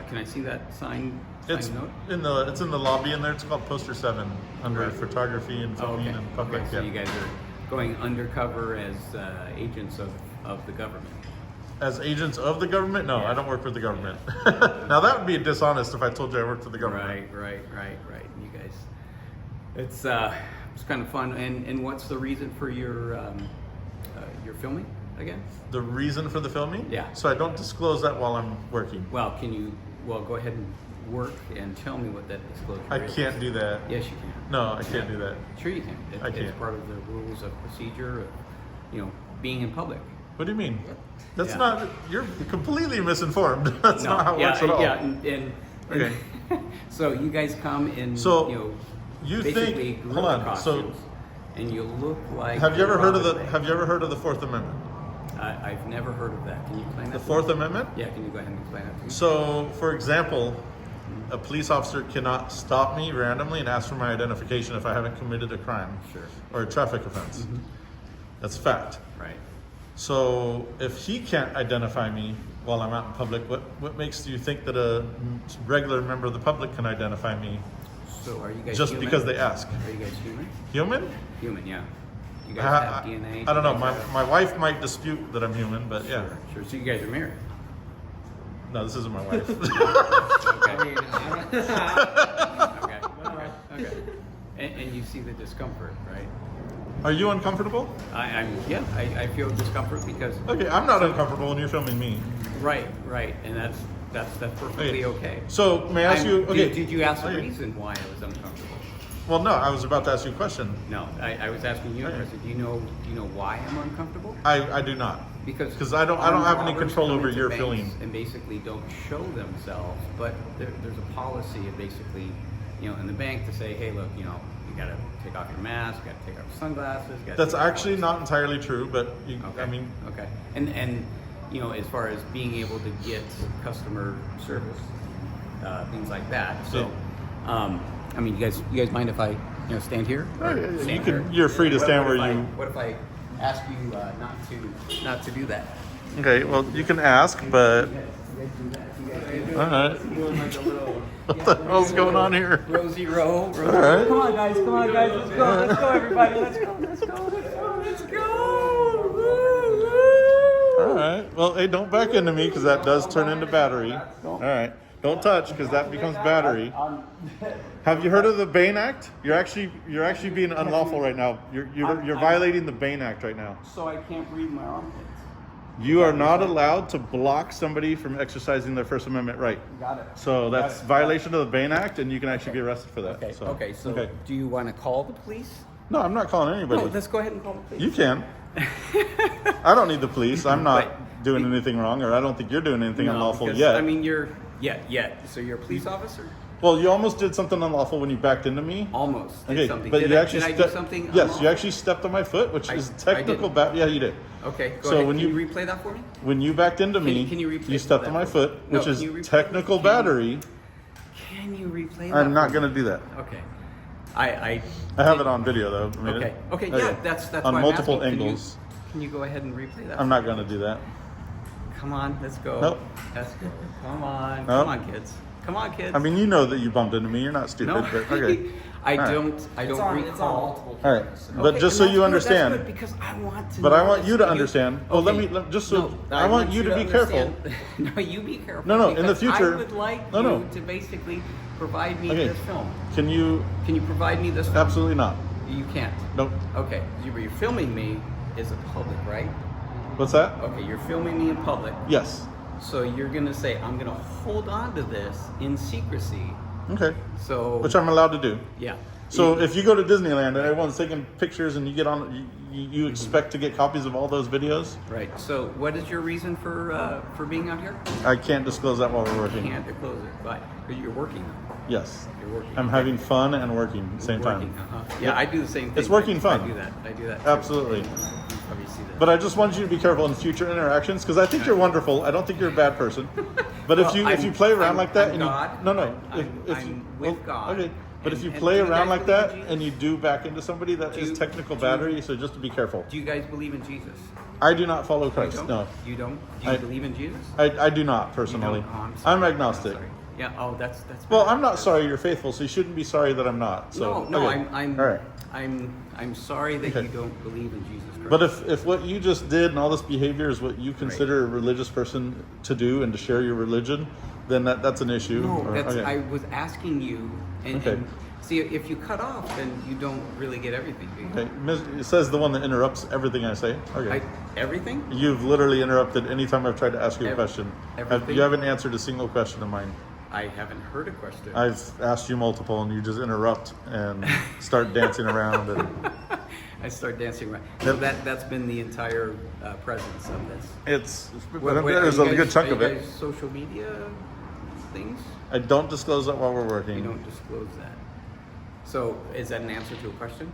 Can I see that sign It's note? it's in the lobby in there. It's called Poster 7 under photography and filming and public. So you guys are going undercover as agents of the government. As agents of the government? No, I don't work for the government. Now that would be dishonest if I told you I worked for the government. Right. You guys, it's kind of fun. And what's the reason for your filming again? The reason for the filming? Yeah. So I don't disclose that while I'm working. Well, go ahead and work and tell me what that disclosure I is. can't do that. Yes, you can. No, I can't do that. Sure you can. I It's can't. part of the rules of procedure of, being in public. What do you mean? That's Yeah. not. You're completely misinformed. That's No, not how it yeah, works at all. Yeah, and Okay. so you guys come in, So, you basically think? gorilla Hold on. So, costumes, and you look like. have you ever heard of the? Robin Hood. Have you ever heard of the Fourth Amendment? I've never heard of that. Can you explain that? The to Fourth me? Amendment? Yeah, can you go ahead and explain that to me? So, for example, a police officer cannot stop me randomly and ask for my identification if I haven't committed a crime Sure. or a traffic offense. That's fact. Right. So, if he can't identify me while I'm out in public, what makes you think that a regular member of the public can identify me So are you guys just human? because they ask? Are you guys human? Human? Human, yeah. You guys have DNA? I don't know. You guys have- My wife might dispute that I'm human, but yeah. Sure. So you guys are married? No, this isn't my wife. Okay. Okay. And you see the discomfort, right? Are you uncomfortable? I feel discomfort because. Okay, I'm not uncomfortable when you're filming me. Right, and that's perfectly okay. So may I ask you? Okay. Did you ask the Okay. reason why I was uncomfortable? Well, no. I was about to ask you a question. No, I was asking you. Okay. I said, do you know why I'm uncomfortable? I do not. Because I don't armed have any robbers control come over into your banks feeling. and basically don't show themselves, but there's a policy of basically, in the bank to say, hey, look, you gotta take off your mask, you gotta take off your sunglasses. That's actually not entirely true, but Okay. I mean, okay, and as far as being able to get customer service, things like that. So, you guys mind if I stand here? Or stand you here? can. You're free to stand where What if you. What if I ask you not to do that? Okay. Well, you can ask, but. All right. What the hell's going on here? Rosie Row. All right. Come on, guys. Let's go, everybody. Let's go. All right. Well, hey, don't back into me because that does turn into battery. All right. Don't touch because that becomes battery. Have you heard of the Bain Act? You're actually being unlawful right now. You're violating the Bain Act right now. So I can't read my armpits. You are not allowed to block somebody from exercising their First Amendment right. Got it. So that's violation of the Bain Act, and you can actually be arrested for that. Okay. So do you want to call the police? No, I'm not calling anybody. No, let's go ahead and call the police. You can. I don't need the police. I'm not doing anything wrong, or I don't think you're doing anything unlawful because, yet. you're So you're a police officer? Well, you almost did something unlawful when you backed into me. Almost. Did Okay, something. but Did you I- actually did I do something Yes, unlawful? you actually stepped on my foot, which is technical. didn't. Yeah, you did. Okay, go So ahead. when Can you you replay that for me? When you backed into me, can you replay you stepped that on my for me? foot, No, which is can you replay- technical can you- battery. Can you replay that? I'm not for me? going to do that. Okay. I have it on video though. I mean, Okay, yeah, that's on why I'm multiple asking. angles. Can you go ahead and replay that? I'm not going to do that. Come on, let's go. Nope. Let's go. Come on. Nope. Come on, kids. Come on, kids. I mean, you know that you bumped into me. You're not stupid, No. but okay. I All right. don't recall. All right, but Okay, just so and you that's good, understand. that's good, because I want to. But I know want this. you to Can understand. Well, just so I want you to be careful. understand- No, you be careful. No, in the because future- I would like No, no. you to basically provide me Okay. this film. Can you? Can you provide me this film? Absolutely not. You can't. Nope. Okay, you're filming me is a public, right? What's that? Okay, you're filming me in public. Yes. So you're gonna say I'm gonna hold on to this in secrecy. Okay. So. Which I'm allowed to do. Yeah. So if you go to Disneyland and everyone's taking pictures and you get on, you expect to get copies of all those videos? Right. So what is your reason for being out here? I can't disclose that while we're working. You can't disclose it, but you're working. Yes. You're working. I'm having fun and working at the same Working, time. Yeah, I do the same thing. It's working fun. I do that. Too. Absolutely. You probably see that. But I just want you to be careful in future interactions because I think you're wonderful. I don't think you're a bad person. But Well, if you play around like that I'm and you, God. no, I'm with God. Okay. But if you And play do you around guys like believe that in Jesus? and you do back into somebody, that Do is you- technical do you- battery. So just to be careful. Do you guys believe in Jesus? I do not follow You Christ. don't? No, You don't? Do you I- believe in Jesus? I do not You personally. don't? Oh, I'm sorry. I'm agnostic. Sorry. Yeah. Oh, that's. Well, I'm not sorry you're faithful, so you shouldn't be sorry that I'm not. So No, okay. I'm. All right. I'm sorry that Okay. you don't believe in Jesus Christ. But if what you just did and all this behavior is what you consider a religious person to do and to share your religion, then that's an issue. No, Or- that's. okay. I was asking you, and, Okay. and see if you cut off, then you don't really get everything. Do you? Okay. It says the one that interrupts everything I say. Okay. Everything? You've literally interrupted any time I've tried to ask you a question. Everything? You haven't answered a single question of mine. I haven't heard a question. I've asked you multiple, and you just interrupt and start dancing around. And I start dancing around. So that's been the entire presence of this. There's a good chunk of Are it. you guys social media things? I don't disclose that while we're You working. don't disclose that. So is that an answer to a question?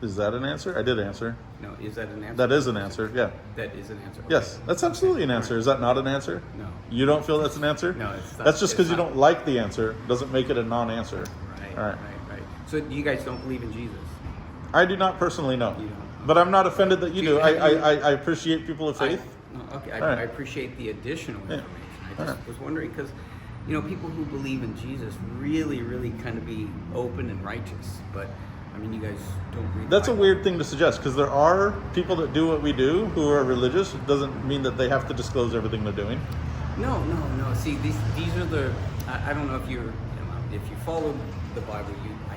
Is that an answer? I did answer. No, is that an answer? That is an answer, yeah. That is an answer. Okay. Yes, that's absolutely an answer. Is that not an answer? No. You don't feel that's an answer? No, it's not. That's just because it's you not. don't like the answer, doesn't make it a non-answer. Right, All right. right. So you guys don't believe in Jesus? I do not personally know. You don't. But I'm not offended that you Do do. you- I appreciate people of faith. Okay, All right. I appreciate the additional Yeah. information. I All just right. was wondering because, people who believe in Jesus really, really kind of be open and righteous. But, I mean, you guys don't read the That's a Bible. weird thing to suggest because there are people that do what we do who are religious. It doesn't mean that they have to disclose everything they're doing. No. See, these are the. I don't know if if you follow the Bible,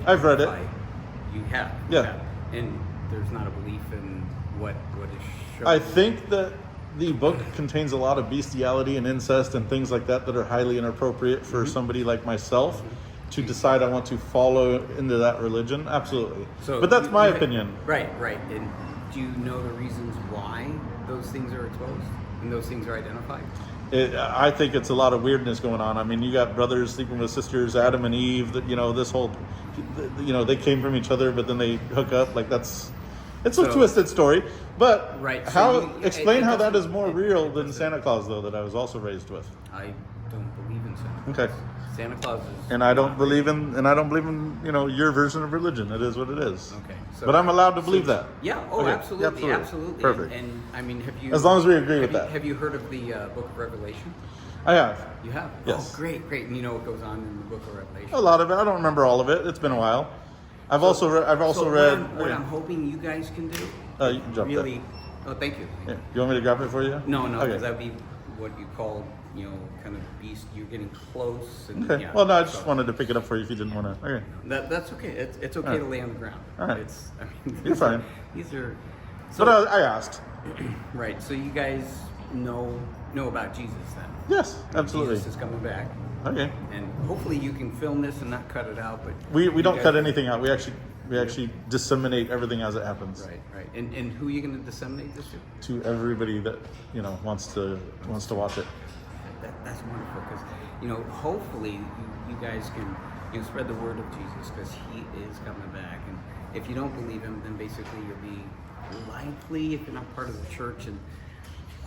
I've read it. You have. you Yeah. have. And there's not a belief in what is shown. I think that the book contains a lot of bestiality and incest and things like that are highly inappropriate for somebody like myself to decide I want to follow into that religion. Absolutely. But that's my opinion. Right. And do you know the reasons why those things are exposed and those things are identified? I think it's a lot of weirdness going on. I mean, you got brothers sleeping with sisters, Adam and Eve, that, this whole, they came from each other, but then they hook up. Like it's a twisted story. But Right, so explain it how that is doesn't- more real than Santa Claus, though, that I was also raised with. I don't believe in Santa Claus. Okay. Santa Claus is. And I don't believe in your version of religion. It is what it is. Okay. But I'm allowed to believe that. Yeah. Okay. Absolutely. Perfect. And I mean, have you? As long as we agree with that. Have you heard of the Book of Revelation? I have. You have. Yes. Oh, great. And you know what goes on in the Book of Revelation? A lot of it. I don't remember all of it. It's been a while. I've also So read. What I'm hoping you guys can do. You can drop really. that. Oh, thank you. Yeah. You want me to grab it for you? No, because Okay. that'd be what you call, kind of beast. You're getting close. And, Okay. yeah, Well, no, I just so- wanted to pick it up for you if you didn't want to. Okay. That's okay. It's okay All right. to lay on the ground. All right. It's. I mean, You're fine. These are. But I asked. Right. So you guys know about Jesus then? Yes, absolutely. Jesus is coming back, Okay. and hopefully you can film this and not cut it out. But We you don't guys- cut anything out. We actually disseminate everything as it happens. Right. And who are you going to disseminate this to? To everybody that wants to watch it. That's wonderful because hopefully you guys can spread the word of Jesus because he is coming back, and if you don't believe him, then basically you'll be likely, if you're not part of the church, and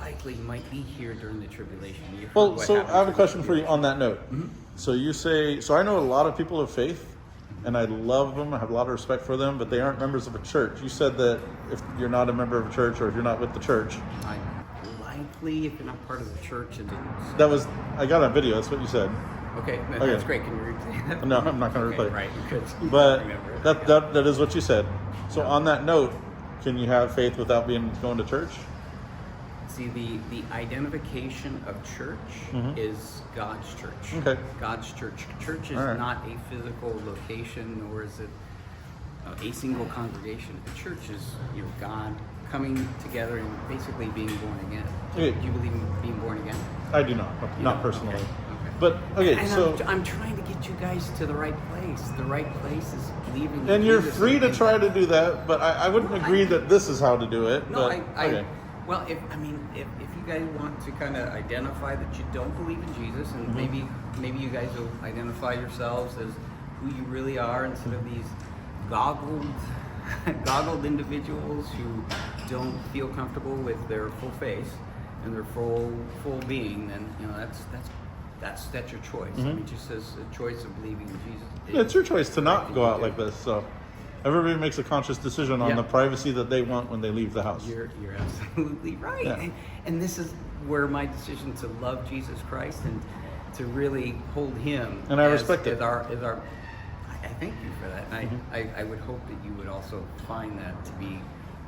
likely you might be here during the tribulation. You heard Well, what so happened I have a to question the for you on that note. Mhm. So you say, so I know a lot of people of faith, and I love them. I have a lot of respect for them, but they aren't members of a church. You said that if you're not a member of a church or if you're not with the church, Likely, if you're not part of the church, and I got on video. That's what you said. okay, Okay. that's great. Can you repeat that? No, I'm not going to Okay, replay. right, good. But Remember it, that, yeah. that is what you said. So on that note, can you have faith without going to church? See, the identification of church Mhm. is God's church. Okay. God's church. Church is All right. not a physical location, nor is it a single congregation. The church is God coming together and basically being born again. Okay. Do you believe in being born again? I do not, You not don't? personally. Okay. But okay, And so I'm trying to get you guys to the right place. The right place is believing in and you're Jesus free to and- try to do that, but I wouldn't agree that this is how to do it. No, but, okay. Well, if you guys want to kind of identify that you don't believe in Jesus, and Mhm. maybe you guys will identify yourselves as who you really are instead of these goggled individuals who don't feel comfortable with their full face and their full being, then that's your choice. I Mhm. mean, just as a choice of believing in Jesus. Yeah, it's your choice to I not think go you out do. like this. So everybody makes a conscious decision on Yeah. the privacy that they want when they leave the house. You're absolutely right. Yeah. And this is where my decision to love Jesus Christ and to really hold him And I respect it. as our I thank you for that. And Mm-hmm. I would hope that you would also find that to be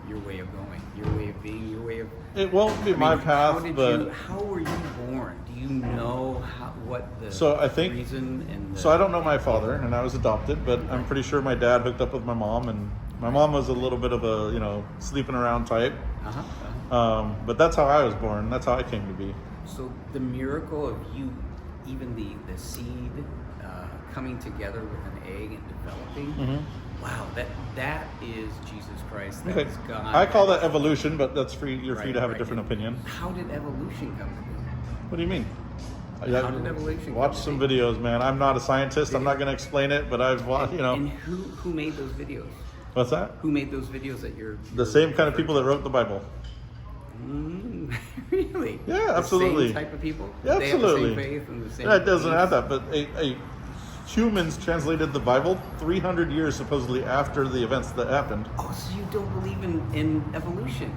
your way of going, your way of being, your way of It won't be I mean, my path, but how were you born? Do you know what the So I think- reason and the, so I don't know my father, and I was adopted, but I'm pretty sure my dad hooked up with my mom, and my mom was a little bit of a sleeping around type. Uh-huh. But that's how I was born. That's how I came to be. So the miracle of you even the seed coming together with an egg and developing. Mm-hmm. Wow, that is Jesus Christ. Okay. That's God. I call that evolution, but that's free. You're free Right, to have a right. different opinion. How did evolution come to be? What do you mean? How did evolution come Watch to some be? videos, man. I'm not a scientist. I'm not going to explain it, but I've watched. And who made those videos? What's that? Who made those videos that you're The same kind of people that wrote the Bible. Really? Yeah, The absolutely. same type of people? Yeah, They absolutely. have the same faith and the same Yeah, it doesn't beliefs? have that, but humans translated the Bible 300 years supposedly after the events that happened. Oh, so you don't believe in evolution?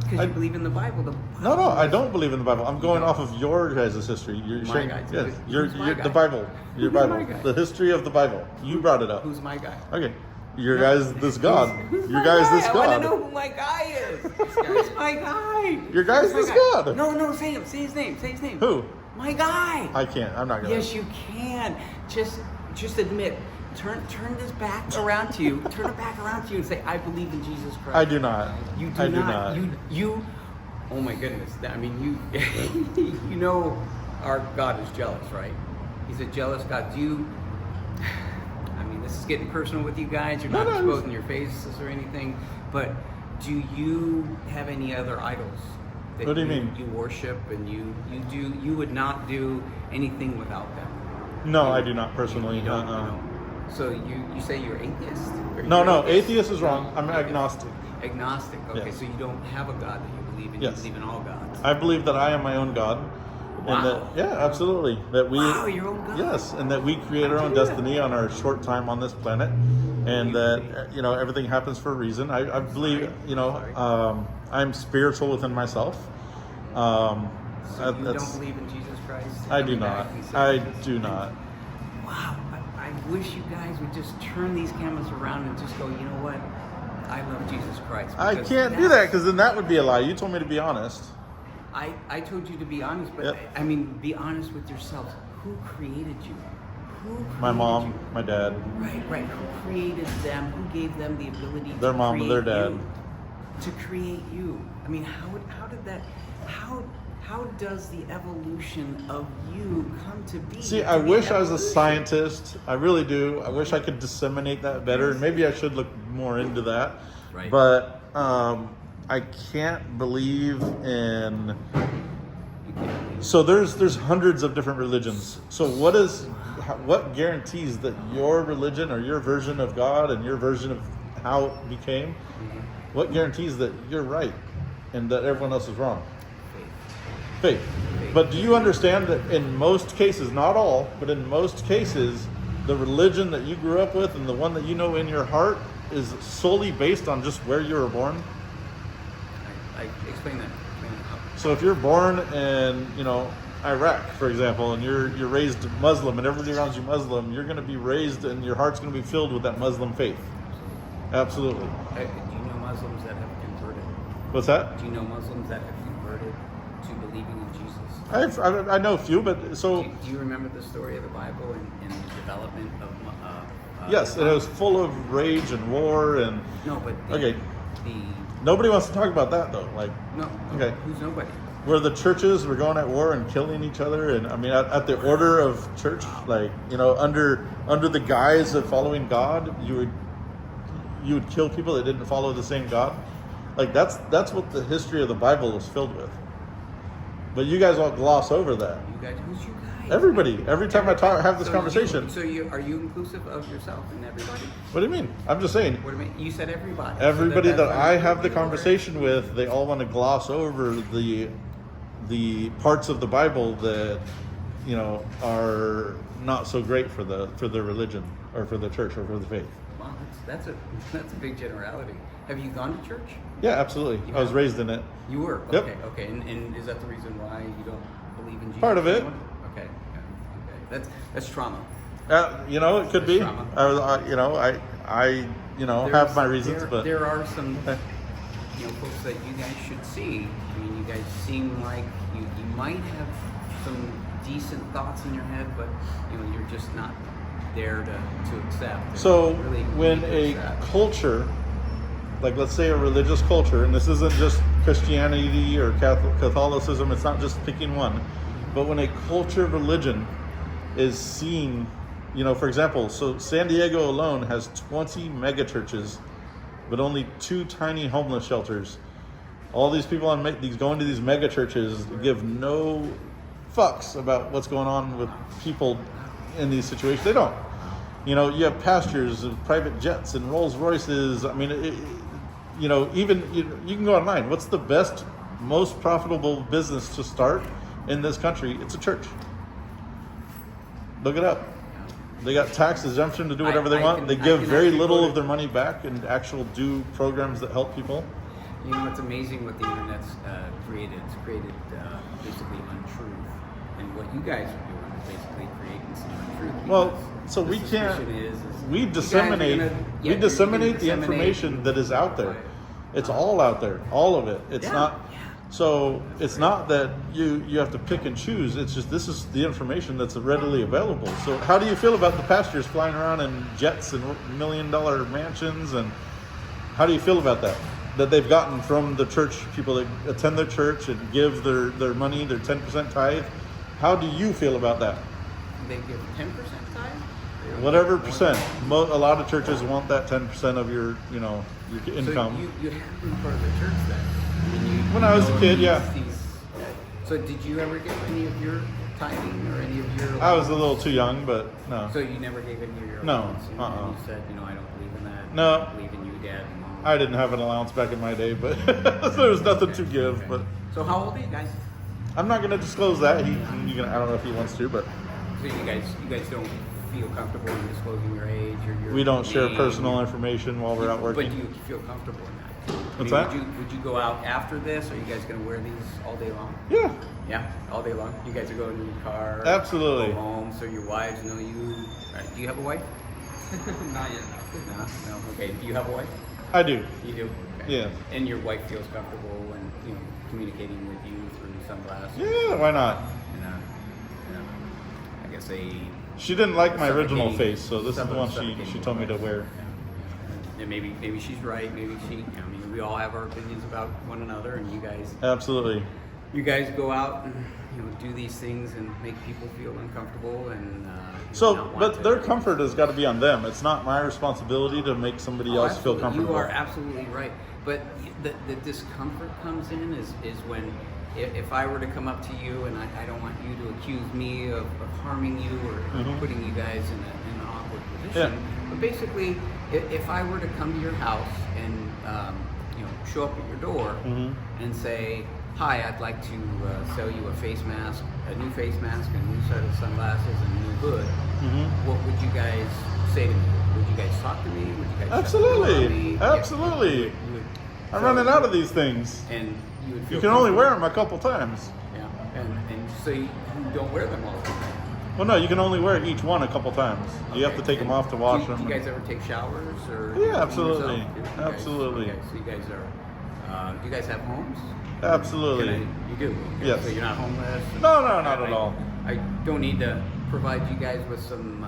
Because you believe in the Bible. No, I don't believe in the Bible. I'm going off of your guys' history. You're My saying, guy, too. yes, Who's my guy? the Bible. Your Who's Bible. my guy? The history of the Bible. You brought it up. Who's my guy? Okay. Your guy's this God. Who's Your my guy's guy? this I want to God. know who my guy is. Who's my guy? Your guy's Who's this my guy? God. No, say him. Say his name. Say his name. Who? My guy. I can't. I'm not gonna. Yes, you can. Just admit. Turn this back around to you. Turn it back around to you and say, "I believe in Jesus Christ." I do not. You do I not. do not. You. Oh my goodness. I mean, you. You know, our God is jealous, right? He's a jealous God. Do you? I mean, this is getting personal with you guys. You're not exposing your faces or anything, but do you have any other idols? That What do you mean? You worship and you would not do anything without them. No, I do not personally. You don't. So you say you're atheist? Or No, you're atheist is wrong. I'm agnostic. Agnostic. Okay, Yes. so you don't have a God that you believe in. Yes. You believe in all gods. I believe that I am my own God. Wow. And that, yeah, absolutely. That we, Wow, your own God. Yes, and that we create our own destiny on our short time on this planet, and that everything happens for a reason. I believe I'm spiritual within myself. So you don't believe in Jesus Christ? I do not. I do not. Wow, I wish you guys would just turn these cameras around and just go, you know what? I love Jesus Christ. I because can't do that because then that would be a lie. You told me to be honest. I told you to be honest, but Yep. I mean, be honest with yourselves. Who created you? Who created My mom, you? my dad, Right. Who created them? Who gave them the ability their to mom, create their dad. you? To create you. I mean, how did that? How does the evolution of you come to be? See, to I be wish I was a evolution? scientist. I really do. I wish I could disseminate that better. And maybe I should look more into that. Right. But I can't believe in. So there's hundreds of different religions. So what guarantees that your religion or your version of God and your version of how it became, what guarantees that you're right and that everyone else is wrong? Faith. But do you understand that in most cases, not all, but in most cases, the religion that you grew up with and the one that you know in your heart is solely based on just where you were born? I explain that. So if you're born in, Iraq, for example, and you're raised Muslim and everybody around you Muslim, you're going to be raised and your heart's going to be filled with that Muslim faith. Absolutely. Do you know Muslims that have converted? What's that? Do you know Muslims that have converted to believing in Jesus? I know a few, but so... Do you remember the story of the Bible and the development of yes, and it was full of rage and war and... No, but... Nobody wants to talk about that, though. No. Okay. Who's nobody? Where the churches were going at war and killing each other, and I mean, at the order of church, under the guise of following God, you would kill people that didn't follow the same God. That's what the history of the Bible is filled with. But you guys all gloss over that. You guys, who's you guys? Everybody. Every time I have this conversation. Are you inclusive of yourself and everybody? What do you mean? I'm just saying. What do you mean? You said everybody. Everybody So that I have the conversation with, they all want to gloss over the parts of the Bible that are not so great for the religion or for the church or for the faith. Wow, that's a big generality. Have you gone to church? Yeah, absolutely. I was raised in it. You were? Yep. Okay. And is that the reason why you don't believe in Jesus? Part of it. anymore? Okay. That's trauma. It could be. Trauma. I have my reasons, but there are some folks that you guys should see. I mean, you guys seem like you might have some decent thoughts in your head, but you're just not there to accept. So really when need to a accept. culture, like let's say a religious culture, and this isn't just Christianity or Catholicism, it's not just picking one. But when a culture of religion is seeing, for example, so San Diego alone has 20 mega churches, but only 2 tiny homeless shelters. All these people going to these mega churches give no fucks about what's going on with people in these situations. They don't. You have pastures of private jets and Rolls Royces. I mean, even you can go online. What's the best, most profitable business to start in this country? It's a church. Look it up. They got tax exemption to do whatever they want. They give very little of their money back and do programs that help people. It's amazing what the internet's created. It's created basically untruth. And what you guys are doing is basically creating some untruth. Well, so we can't. We disseminate the information that is out there. It's all out there, all of it. It's not. So it's not that you have to pick and choose. It's just this is the information that's readily available. So how do you feel about the pastors flying around in jets and $1 million mansions? And how do you feel about that? That they've gotten from the church people that attend their church and give their money, their 10% tithe. How do you feel about that? They give 10% tithe? Whatever percent. A lot of churches want that 10% of your income. So you have been part of the church then? When I was a kid, yeah. So did you ever give any of your tithing or any of your... I was a little too young, but no. So you never gave any of your... No. And you said, I don't believe in that. No. I don't believe in you, Dad and Mom. I didn't have an allowance back in my day, but there was nothing to give. Okay. But so how old are you guys? I'm not going to disclose that. I don't know if he wants to, but... So you guys don't feel comfortable in disclosing your age or your... We don't share name, personal information while we're out working. But do you feel comfortable in that? What's that? Would you go out after this? Are you guys going to wear these all day long? Yeah. Yeah, all day long. You guys are going in your car. Absolutely. Go home, so your wives know you. Do you have a wife? Not yet. No. Okay. Do you have a wife? I do. You do. Okay. Yeah. And your wife feels comfortable when communicating with you through sunglasses. Yeah. Why not? I guess She didn't like my original face, so this is the one suffocating she told me to wear. And maybe she's right. Maybe we all have our opinions about one another, and you guys. Absolutely. You guys go out and do these things and make people feel uncomfortable and. But their comfort has got to be on them. It's not my responsibility to make somebody else feel comfortable. You are absolutely right. But the discomfort comes in is when if I were to come up to you and I don't want you to accuse me of harming you or putting you guys in an awkward position. Yeah. But basically, if I were to come to your house and show up at your door and say, "Hi, I'd like to sell you a face mask, a new face mask, a new set of sunglasses, and a new hood," what would you guys say to me? Would you guys talk to me? Would you guys Absolutely. Absolutely. I'm running out of these things. And you would feel you can only wear them a couple times. Yeah. And so you don't wear them all the time. Well, no, you can only wear each one a couple times. You have to take them off to wash them. Do you guys ever take showers or? Yeah, absolutely. Absolutely. Okay, so you guys are. Do you guys have homes? Absolutely. You do. Okay, yes. So you're not homeless. No, not at all. I don't need to provide you guys with some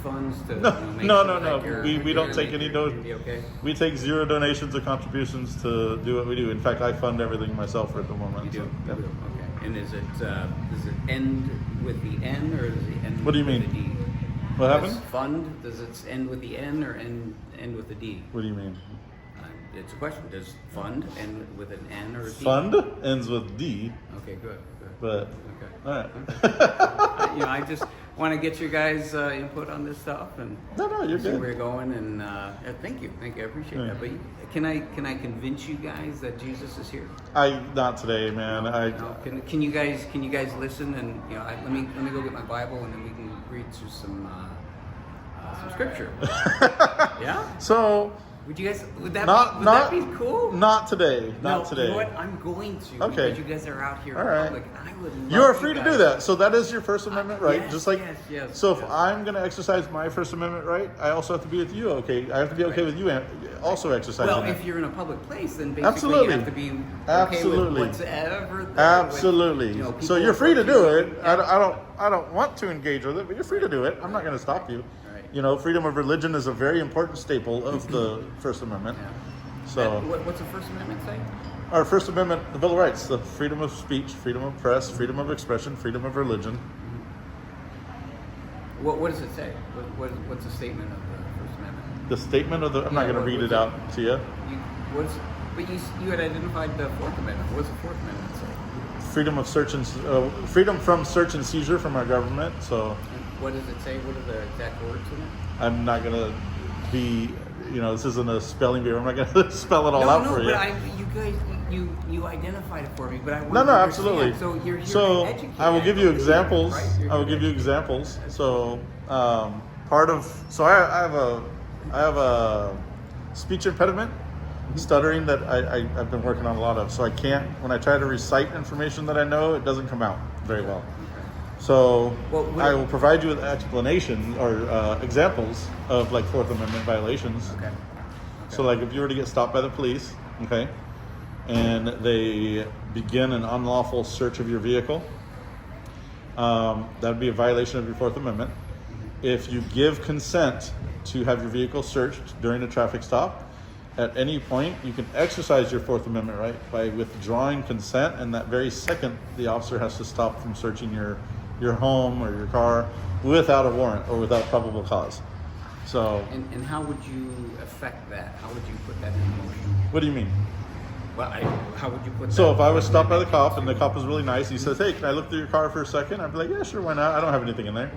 funds to. No. We don't take any donations. Okay. We take zero donations or contributions to do what we do. In fact, I fund everything myself at the moment. You do. So, Okay. And does it end with the N or does it end? What do you mean? With the D? What happened? Fund, does it end with the N or end with the D? What do you mean? It's a question. Does fund end with an N or a D? Fund ends with D. Okay, good. But okay. All right. I just want to get your guys' input on this stuff and you're see good. where you're going. And thank you. I appreciate that. But can I convince you guys that Jesus is here? Not today, man. Can you guys listen and let me go get my Bible and then we can read through some scripture. Yeah. So. Would that be cool? Not today. Not today. You know what? I'm going to. Okay. Because you guys are out here all in right. public. I would love you are free to do that. So that is your First Amendment right. Yes, just like yes, so if I'm going to exercise my First Amendment right, I also have to be with you. Okay. I have to be okay with you also exercising. Well, that. If you're in a public place, then basically you have to be okay with whatever. Absolutely. So you're free to do it. Yeah. I don't want to engage with it, but you're free to do it. I'm not going to stop you. Freedom of religion is a very important staple of the First Amendment. Yeah. So, what's the First Amendment say? Our First Amendment, the Bill of Rights, the freedom of speech, freedom of press, freedom of expression, freedom of religion. What does it say? What's the statement of the First Amendment? The statement of the, I'm not going to read it out to you. But you had identified the Fourth Amendment. What does the Fourth Amendment say? Freedom of freedom from search and seizure from our government. So, And what does it say? What are the exact words in it? I'm not going to be, this isn't a spelling bee. I'm not going to spell it all out for you. But you guys, you identified it for me, but I want No, to absolutely. understand. So you're so here to educate. I will give you examples. Right? I will give you examples. So I have a speech impediment, stuttering that I've been working on a lot of. So I can't, when I try to recite information that I know, it doesn't come out very well. So I will provide you with explanation or examples of like Fourth Amendment violations. Okay. So like if you were to get stopped by the police, okay, and they begin an unlawful search of your vehicle, that would be a violation of your Fourth Amendment. If you give consent to have your vehicle searched during a traffic stop, at any point you can exercise your Fourth Amendment right by withdrawing consent, and that very second the officer has to stop from searching your home or your car without a warrant or without probable cause. So And how would you affect that? How would you put that in motion? what do you mean? Well, how would you put that? So if I was stopped by the cop and the cop was really nice, he says, "Hey, can I look through your car for a second?" I'd be like, "Yeah, sure, why not? I don't have anything in there."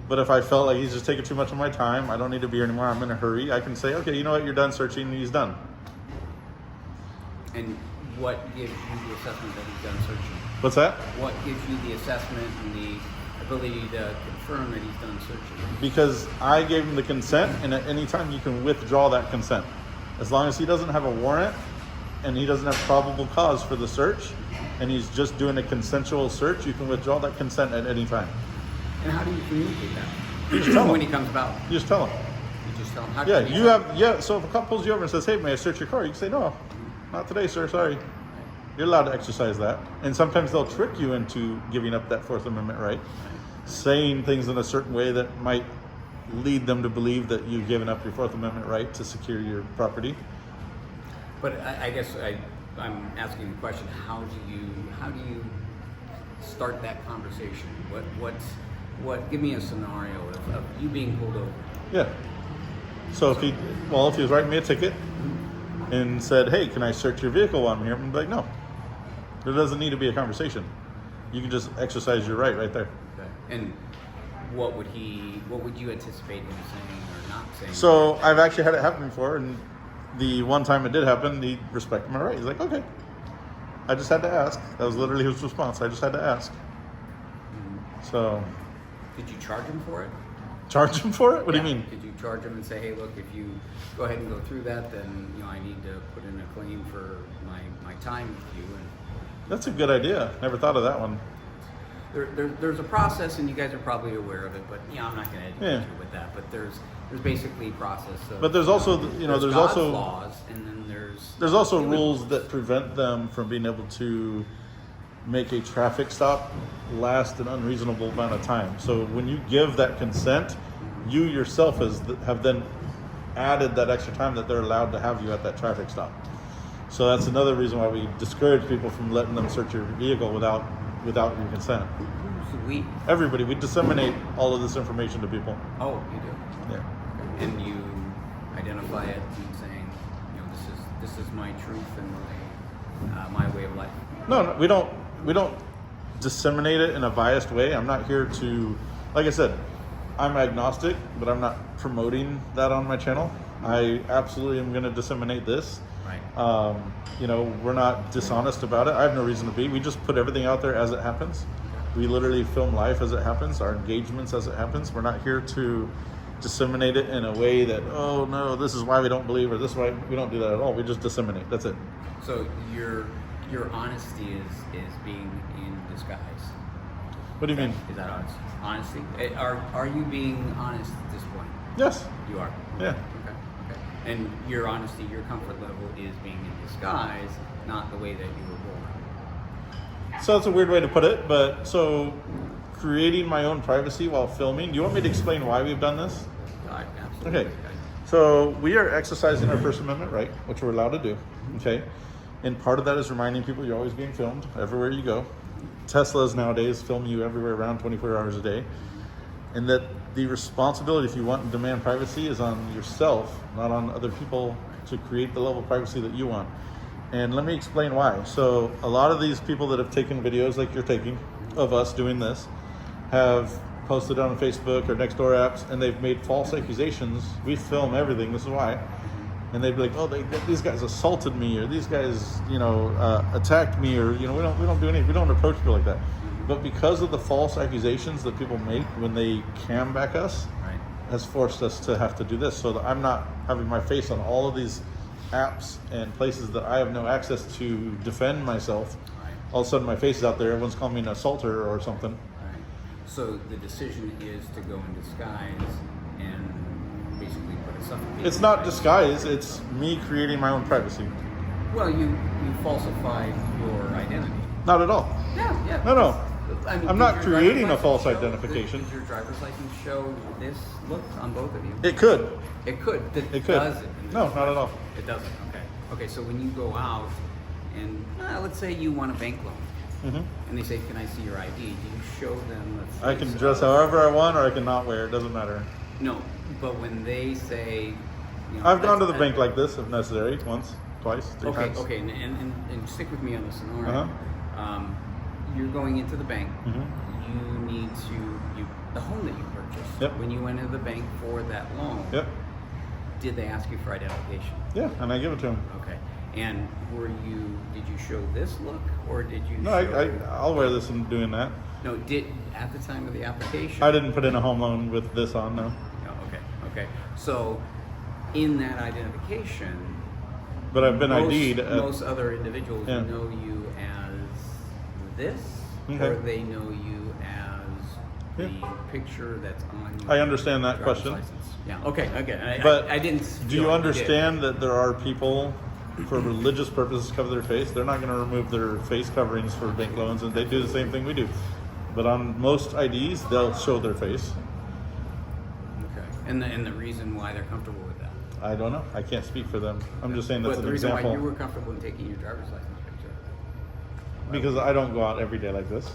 But if I felt like he's just taking too much of my time, I don't need to be here anymore, I'm in a hurry, I can say, "Okay, you know what, you're done searching," and he's done. And what gives you the assessment that he's done searching? What's that? What gives you the assessment and the ability to confirm that he's done searching? Because I gave him the consent, and at any time you can withdraw that consent. As long as he doesn't have a warrant and he doesn't have probable cause for the search, and he's just doing a consensual search, you can withdraw that consent at any time. And how do you communicate that? You just tell him. When he comes about? You just tell him. You just tell him. How Yeah, can you have, so if a cop pulls you over and says, "Hey, may I search your car?" You can say, "No, not today, sir, sorry." You're allowed to exercise that. And sometimes they'll trick you into giving up that Fourth Amendment right, saying things in a certain way that might lead them to believe that you've given up your Fourth Amendment right to secure your property. But I guess I'm asking the question: How do you start that conversation? Give me a scenario of you being pulled over. Yeah. So if he was writing me a ticket and said, "Hey, can I search your vehicle while I'm here?" I'm like, "No." There doesn't need to be a conversation. You can just exercise your right there. Okay. And what would you anticipate him saying or not saying? So I've actually had it happen before, and the one time it did happen, he respected my right. He's like, "Okay." I just had to ask. That was literally his response. I just had to ask. So. Did you charge him for it? Charge him for it? What do you mean? Did you charge him and say, "Hey, look, if you go ahead and go through that, then I need to put in a claim for my time with you"? And that's a good idea. Never thought of that one. There's a process, and you guys are probably aware of it, but I'm not going to educate you with that. But there's basically a process. But there's also there's God's also laws, and then there's also rules that prevent them from being able to make a traffic stop last an unreasonable amount of time. So when you give that consent, you yourself have then added that extra time that they're allowed to have you at that traffic stop. So that's another reason why we discourage people from letting them search your vehicle without your consent. So everybody, we disseminate all of this information to people. Oh, you do? Yeah. And you identify it and saying, this is my truth and my way of life. No, we don't disseminate it in a biased way. I'm not here to, like I said, I'm agnostic, but I'm not promoting that on my channel. I absolutely am going to disseminate this. Right. We're not dishonest about it. I have no reason to be. We just put everything out there as it happens. We literally film life as it happens, our engagements as it happens. We're not here to disseminate it in a way that, "Oh no, this is why we don't believe," or "This is why we don't do that at all." We just disseminate. That's it. So your honesty is being in disguise. What do you mean? Is that honest? Honesty? Are you being honest at this point? Yes. You are? Yeah. Okay. And your honesty, your comfort level is being in disguise, not the way that you were born. So that's a weird way to put it, but so creating my own privacy while filming. Do you want me to explain why we've done this? Absolutely. Okay. So we are exercising our First Amendment right, which we're allowed to do. Okay. And part of that is reminding people you're always being filmed everywhere you go. Teslas nowadays film you everywhere around 24 hours a day. And that the responsibility, if you want and demand privacy, is on yourself, not on other people, to create the level of privacy that you want. And let me explain why. So a lot of these people that have taken videos like you're taking of us doing this have posted on Facebook or Nextdoor apps, and they've made false accusations. We film everything, this is why. And they'd be like, oh, these guys assaulted me, or these guys, attacked me, or, we don't do anything. We don't approach people like that. But because of the false accusations that people make when they cam back us, has forced us to have to do this. So that I'm not having my face on all of these apps and places that I have no access to defend myself. All of a sudden my face is out there, everyone's calling me an assaulter or something. So the decision is to go in disguise and basically put a suffocation. It's not disguise, it's me creating my own privacy. Well, you falsified your identity. Not at all. Yeah. No. I mean, I'm not does your creating a driver's false license show- identification. Does your driver's license show this look on both of you? It could. It could. It could. Does it? No, not at all. It doesn't. Okay. So when you go out and let's say you want a bank loan, and they say, "Can I see your ID?" Do you show them? I can dress however I want, or I can not wear. It doesn't matter. No, but when they say, I've gone to the bank like this if necessary, once, twice, three times. Okay, and stick with me on the scenario. You're going into the bank. You need the home that you purchased. Yep. When you went into the bank for that loan. Yep. Did they ask you for identification? Yeah, and I give it to them. Okay. And did you show this look, or did you? No, I'll wear this and doing that. No, at the time of the application. I didn't put in a home loan with this on, no. No, okay. So, in that identification. But I've been ID'd. Most other individuals know you as this, or they know you as the picture that's on your I understand that driver's question. license. Yeah. Okay. But I didn't. Do you understand that there are people, for religious purposes, cover their face? They're not going to remove their face coverings for bank loans, and they do the same thing we do. But on most IDs, they'll show their face. Okay. And the reason why they're comfortable with that? I don't know. I can't speak for them. I'm just saying that's an the reason example. why you were comfortable in taking your driver's license picture? Because I don't go out every day like this.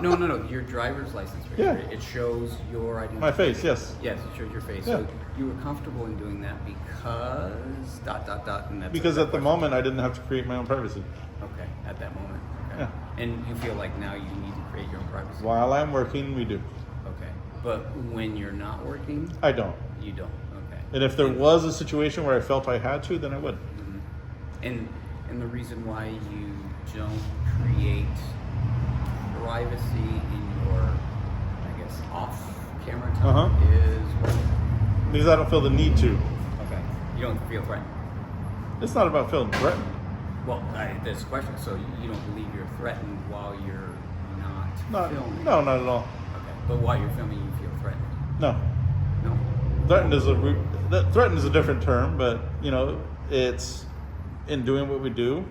No. Your driver's license picture. Yeah. It shows your identity. My face, yes. Yes, it shows your face. Yeah. So you were comfortable in doing that because ... and that's Because at the moment I didn't have to create my own privacy. Okay, at that moment. Okay. Yeah. And you feel like now you need to create your own privacy? While I'm working, we do. Okay. But when you're not working? I don't. You don't. Okay. And if there was a situation where I felt I had to, then I would. And the reason why you don't create privacy in your, I guess, off-camera time is what? Because I don't feel the need to. Okay. You don't feel threatened? It's not about feeling threatened. Well, there's a question. So you don't believe you're threatened while you're not filming? No, not at all. Okay. But while you're filming, you feel threatened? No. No. Threatened is a different term, but it's in doing what we do.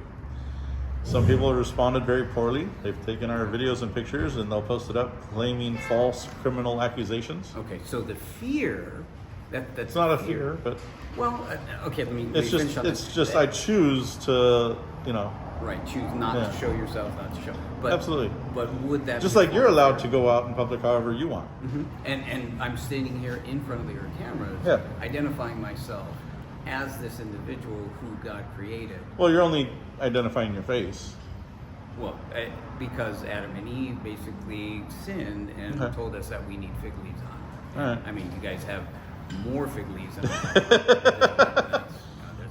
Some people have responded very poorly. They've taken our videos and pictures and they'll post it up claiming false criminal accusations. Okay, so the fear that's it's not a fear, but well, okay. Let me. It's just I choose to Right, choose not to show yourself, not to show. But absolutely. But would that just like you're allowed to go out in public however you want? And I'm standing here in front of your cameras, identifying myself as this individual who God created. Well, you're only identifying your face. Well, because Adam and Eve basically sinned and told us that we need fig leaves on. All right. I mean, you guys have more fig leaves than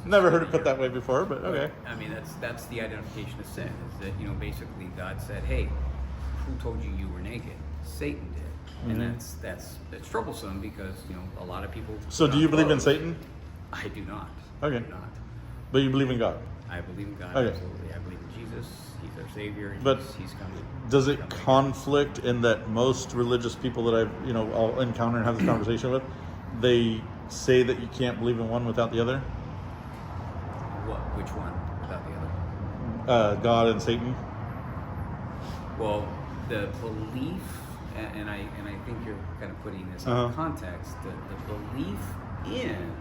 Never heard it put that way before, but okay. I mean, that's the identification of sin. Is that basically God said, "Hey, who told you you were naked?" Satan did, and that's troublesome because a lot of people. So, do you believe in Satan? I do not. Okay. I do not. But you believe in God? I believe in God. Okay. Absolutely. I believe in Jesus. He's our Savior. But he's coming. Does it conflict in that most religious people that I'll encounter and have this conversation with, they say that you can't believe in one without the other? Which one without the other? God and Satan. Well, the belief, and I think you're kind of putting this in context. The belief in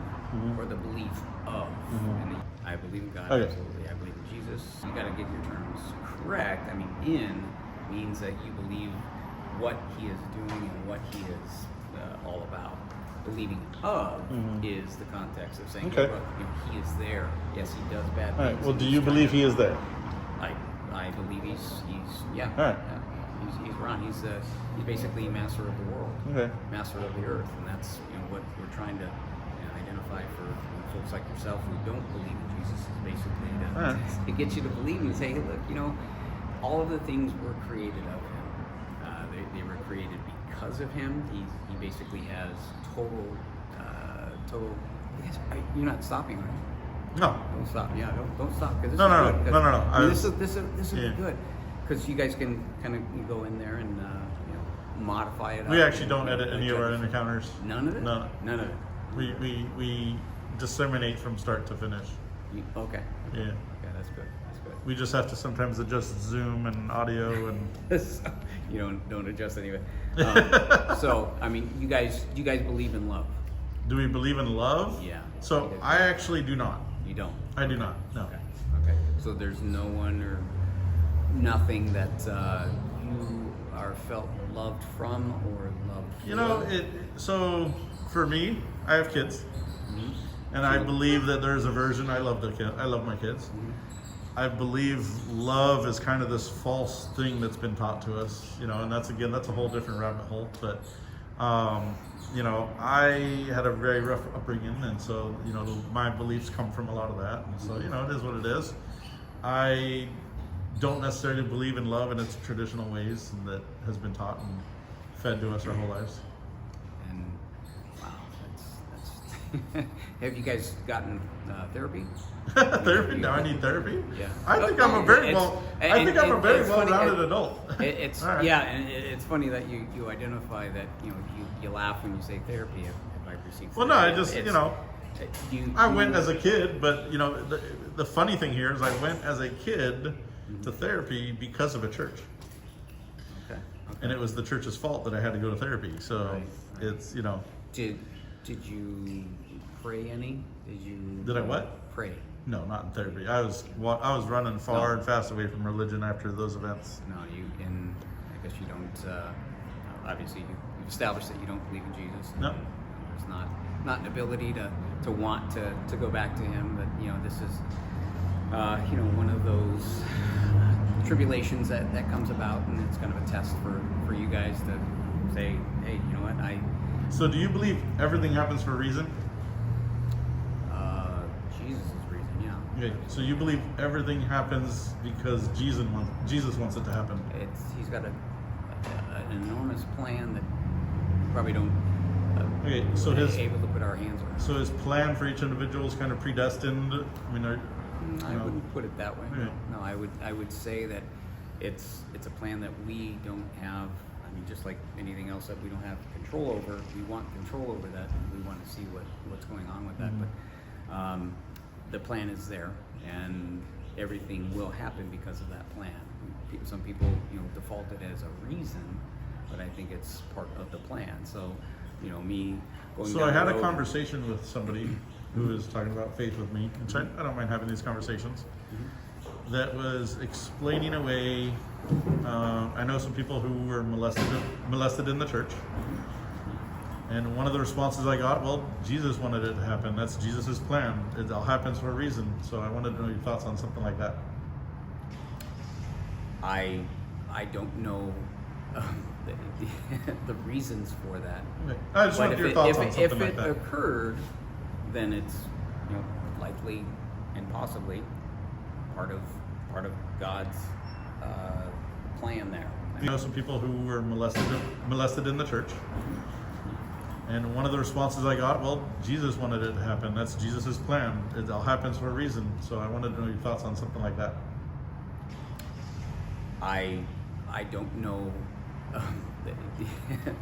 or the belief of. And I I believe in God. Okay. Absolutely, I believe in Jesus. You got to get your terms correct. I mean, in means that you believe what He is doing and what He is all about. Believing of is the context of saying, Okay. look, He is there. Yes, He does bad All right. things. Well, and do he's you trying believe to- He is there? I believe he's yeah. All right. Yeah. He's around. He's basically master of the world, Okay. master of the earth, and that's what we're trying to identify for folks like yourself who don't believe in Jesus. Is basically to get you to believe and say, hey, look, all of the things were created of Him. They were created because of Him. He basically has total. You're not stopping, right? No. Don't stop. Yeah, don't stop because this No, is no, good. no, no, no. I mean, this will yeah. be good because you guys can kind of go in there and modify it. We up actually and, don't edit any of our encounters. None of it. No. None of it. We disseminate from start to finish. Okay. Yeah. Okay, that's good. That's good. We just have to sometimes adjust zoom and audio and. You don't adjust any of it. So I mean, you guys believe in love? Do we believe in love? Yeah. So I actually do not. You don't. I do not. No. Okay. So there's no one or nothing that you are felt loved from or loved for? So for me, I have kids, and I believe that there's a version. I love my kids. I believe love is kind of this false thing that's been taught to us, and that's a whole different rabbit hole. But I had a very rough upbringing, and so my beliefs come from a lot of that, and so it is what it is. I don't necessarily believe in love in its traditional ways that has been taught and fed to us our whole lives. And wow, that's have you guys gotten therapy? Therapy? Now I need therapy? Yeah. I think I'm a very well-rounded adult. It's All right. Yeah, and it's funny that you identify that you laugh when you say therapy. If I've received. Well, no, I therapy. just I went as a kid, but the funny thing here is I went as a kid to therapy because of a church. Okay. And it was the church's fault that I had to go to therapy. So Right. it's Did you pray any? Did I what? Pray. No, not in therapy. I was running far and fast away from religion after those events. No, I guess you don't. Obviously, you've established that you don't believe in Jesus. No. There's not an ability to want to go back to Him. But this is one of those tribulations that comes about, and it's kind of a test for you guys to say, hey, you know what, So do you believe everything happens for a reason? Jesus is reason, yeah. Okay, so you believe everything happens because Jesus wants it to happen. He's got an enormous plan that we probably don't able to put our hands around. So his plan for each individual is kind of predestined. I mean, I wouldn't put it that way. Okay. No, I would say that it's a plan that we don't have. I mean, just like anything else that we don't have control over, we want control over that, and we want to see what's going on with that. But the plan is there, and everything will happen because of that plan. Some people, default it as a reason, but I think it's part of the plan. So, me going. So down I had the a road, conversation with somebody who was talking about faith with me, which I don't mind having these conversations. That was explaining away. I know some people who were molested in the church, and one of the responses I got, well, Jesus wanted it to happen. That's Jesus's plan. It all happens for a reason. So I wanted to know your thoughts on something like that. I don't know the reasons for that. Okay. I just But wanted your thoughts on something if like it that. occurred, then it's likely and possibly part of God's plan there. I know some people who were molested in the church, and one of the responses I got, well, Jesus wanted it to happen. That's Jesus's plan. It all happens for a reason. So I wanted to know your thoughts on something like that. I don't know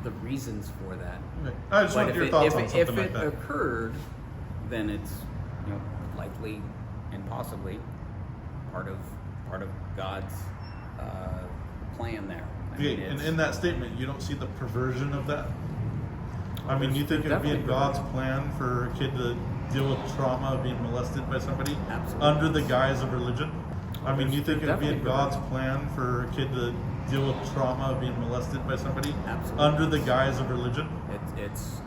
the reasons for that. Okay. I just But wanted your thoughts on something if like it that. occurred, then it's likely and possibly part of God's plan there. I mean, Okay, and it's- in that statement, you don't see the perversion of that? I mean, you think it would be in God's plan for a kid to deal with trauma of being molested by somebody Absolutely. under the guise of religion? I mean, there's- you think it there's would be in definitely God's plan for a kid to deal with trauma of being molested by somebody Absolutely. under the guise of religion? It's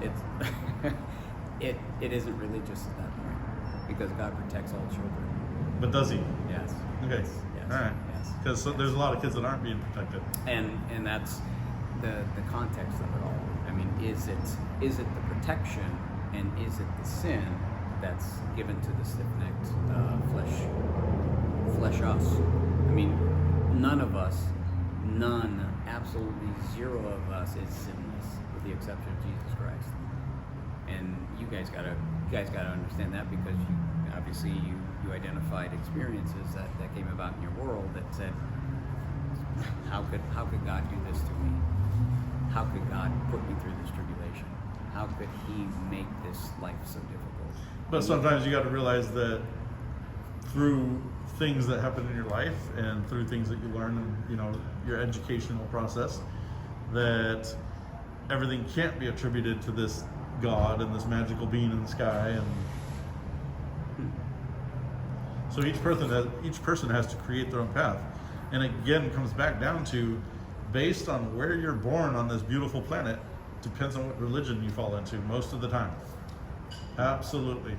it isn't religious at that point because God protects all children. But does he? Yes. Okay. Yes. All right. Yes. Because there's a lot of kids that aren't being protected. And that's the context of it all. I mean, is it the protection and is it the sin that's given to the stiff-necked flesh us? I mean, none of us, absolutely zero of us is sinless, with the exception of Jesus Christ. And you guys gotta understand that because you identified experiences that came about in your world that said, how could God do this to me? How could God put me through this tribulation? How could He make this life so difficult? But sometimes you got to realize that through things that happen in your life and through things that you learn in, your educational process, that everything can't be attributed to this God and this magical being in the sky. And so each person has to create their own path. And again, it comes back down to, based on where you're born on this beautiful planet, depends on what religion you fall into most of the time. Absolutely.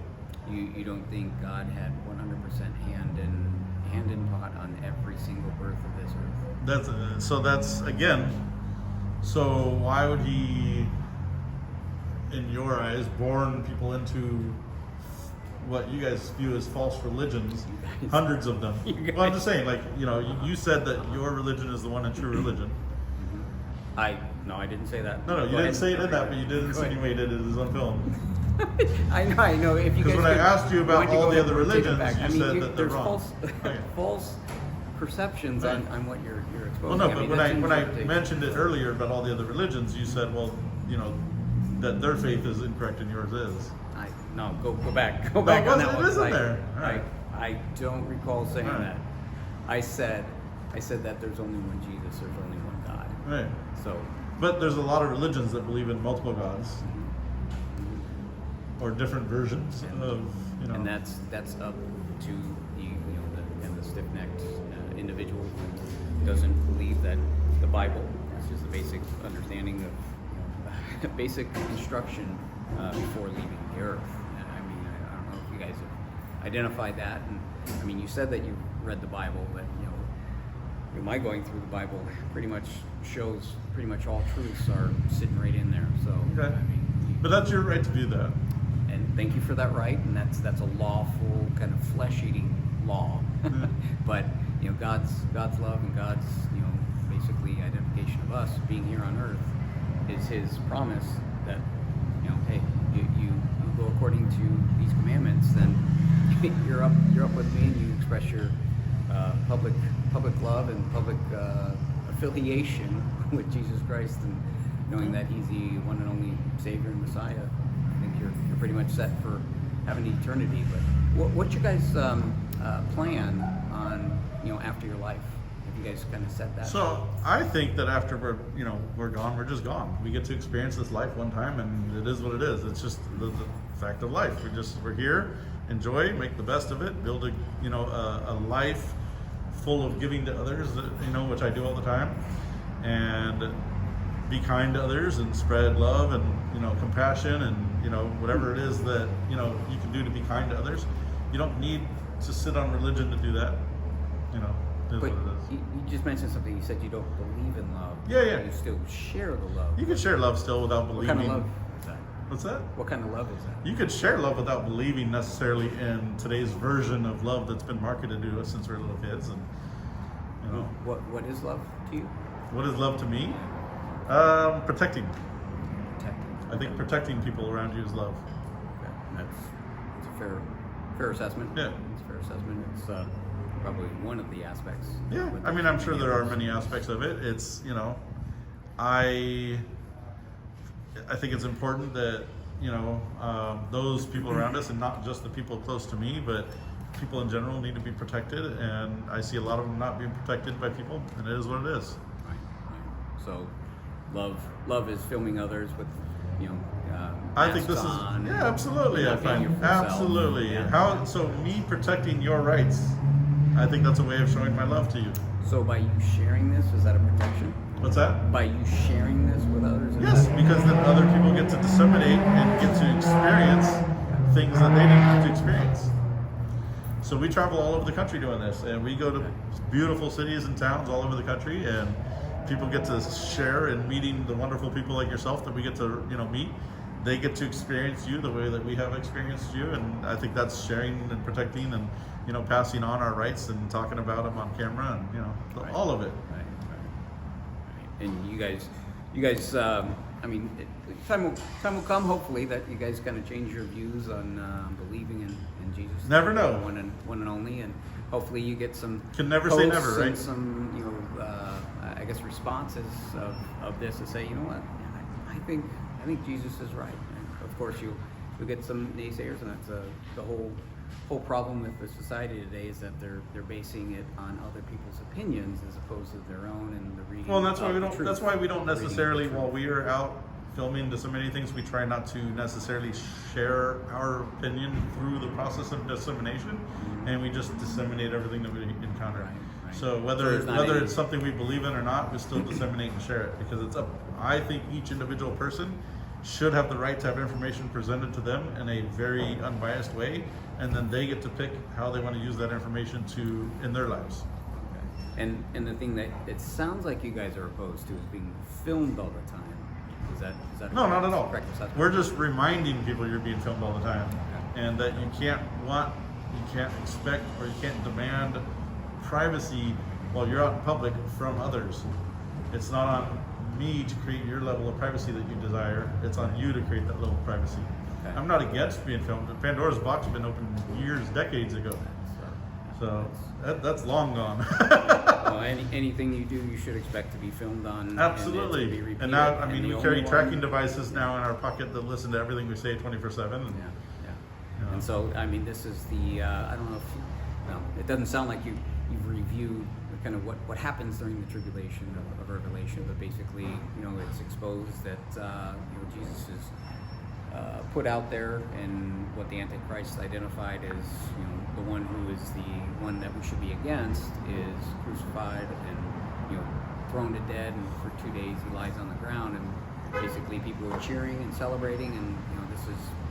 You don't think God had 100% hand in pot on every single birth of this earth? So why would He, in your eyes, born people into what you guys view as false religions, hundreds of them? Well, I'm just saying, you said that your religion is the one and true religion. No, I didn't say that. No, you didn't say it in that, but you did insinuate it as on film. I know. If you Because guys when I asked you about why don't you all go the ahead other and take it religions, back? you I mean, said that they're there's wrong. false perceptions Right. on what you're Well, exposing. no, but that's when I interpretation. mentioned it earlier about all the other religions, you said, well, that their faith is incorrect and yours is. No, go back. Go back on that one. It isn't there. All right. I don't recall saying All right. that. I said that there's only one Jesus, there's only one God. Right. So, But there's a lot of religions that believe in multiple gods or different versions of, and that's up to the stiff-necked individual who doesn't believe that the Bible is just the basic understanding of basic instruction before leaving the earth. I mean, I don't know if you guys have identified that, and I mean, you said that you read the Bible, but my going through the Bible pretty much shows pretty much all truths are sitting right in there. So, Okay. I mean, But that's your right to do that. and thank you for that right, and that's a lawful kind of flesh-eating law. But God's love and God's basically identification of us being here on earth is His promise that hey, you go according to these commandments, then you're up with me, and you express your public love and public affiliation with Jesus Christ, and knowing that He's the one and only Savior and Messiah. I think you're pretty much set for having eternity. But what's your guys' plan on after your life? Have you guys kind of set that? So I think that after we're gone, we're just gone. We get to experience this life one time, and it is what it is. It's just the fact of life. We're here, enjoy, make the best of it, build a life full of giving to others, which I do all the time, and be kind to others and spread love and compassion and whatever it is that you can do to be kind to others. You don't need to sit on religion to do that. Is But what it is. you just mentioned something. You said you don't believe in love. Yeah. You still share the love. You can share love still without What believing. kind of love is that? What's that? What kind of love is that? You could share love without believing necessarily in today's version of love that's been marketed to us since we're little kids. And What is love to you? what is love to me? Protecting. I think protecting people around you is love. Okay. That's a fair assessment. Yeah. It's a fair assessment. It's probably one of the aspects. Yeah, I mean, I'm sure there are many aspects of it. It's I think it's important that those people around us, and not just the people close to me, but people in general, need to be protected. And I see a lot of them not being protected by people, and it is what it is. Right. So, love is filming others with I think this is on, absolutely. I not being find your full self. absolutely. Yeah. So me protecting your rights, I think that's a way of showing my love to you. So by you sharing this, is that a protection? What's that? By you sharing this with others? Yes, because then other people get to disseminate and get to experience things that they didn't get to experience. So we travel all over the country doing this, and we go to beautiful cities and towns all over the country, and people get to share in meeting the wonderful people like yourself that we get to meet. They get to experience you the way that we have experienced you, and I think that's sharing and protecting and passing on our rights and talking about them on camera and all of it. Right. And you guys. I mean, time will come, hopefully, that you guys kind of change your views on believing in Jesus. Never know. One and only, and hopefully you get some. Can never say posts never, right? And some, I guess responses of this to say, you know what, I think Jesus is right. And of course, you'll get some naysayers, and that's the whole problem with the society today is that they're basing it on other people's opinions as opposed to their own and the reading. Well, that's why we don't. truth. That's why we don't Reading necessarily, the truth. while we are out filming disseminating things, we try not to necessarily share our opinion through the process of dissemination, and we just disseminate everything that we encounter. Right. So whether it's something we believe in or not, we still disseminate and share it because it's up. I think each individual person should have the right to have information presented to them in a very unbiased way, and then they get to pick how they want to use that information in their lives. Okay. And the thing that it sounds like you guys are opposed to is being filmed all the time. Is that No, not at all. correct assessment? We're just reminding people you're being filmed all the time, and that you can't expect, or you can't demand privacy while you're out in public from others. It's not on me to create your level of privacy that you desire. It's on you to create that level of privacy. Okay. I'm not against being filmed. Pandora's box has been opened decades ago. So that's long gone. Well, anything you do, you should expect to be filmed on. Absolutely. And now, we carry tracking devices now in our pocket that listen to everything we say 24/7. Yeah. And so, this is the, I don't know if, it doesn't sound like you've reviewed kind of what happens during the tribulation of Revelation, but basically, it's exposed that, Jesus is put out there, and what the Antichrist identified as, the one who is the one that we should be against is crucified and, thrown to dead, and for 2 days he lies on the ground, and basically people are cheering and celebrating, and,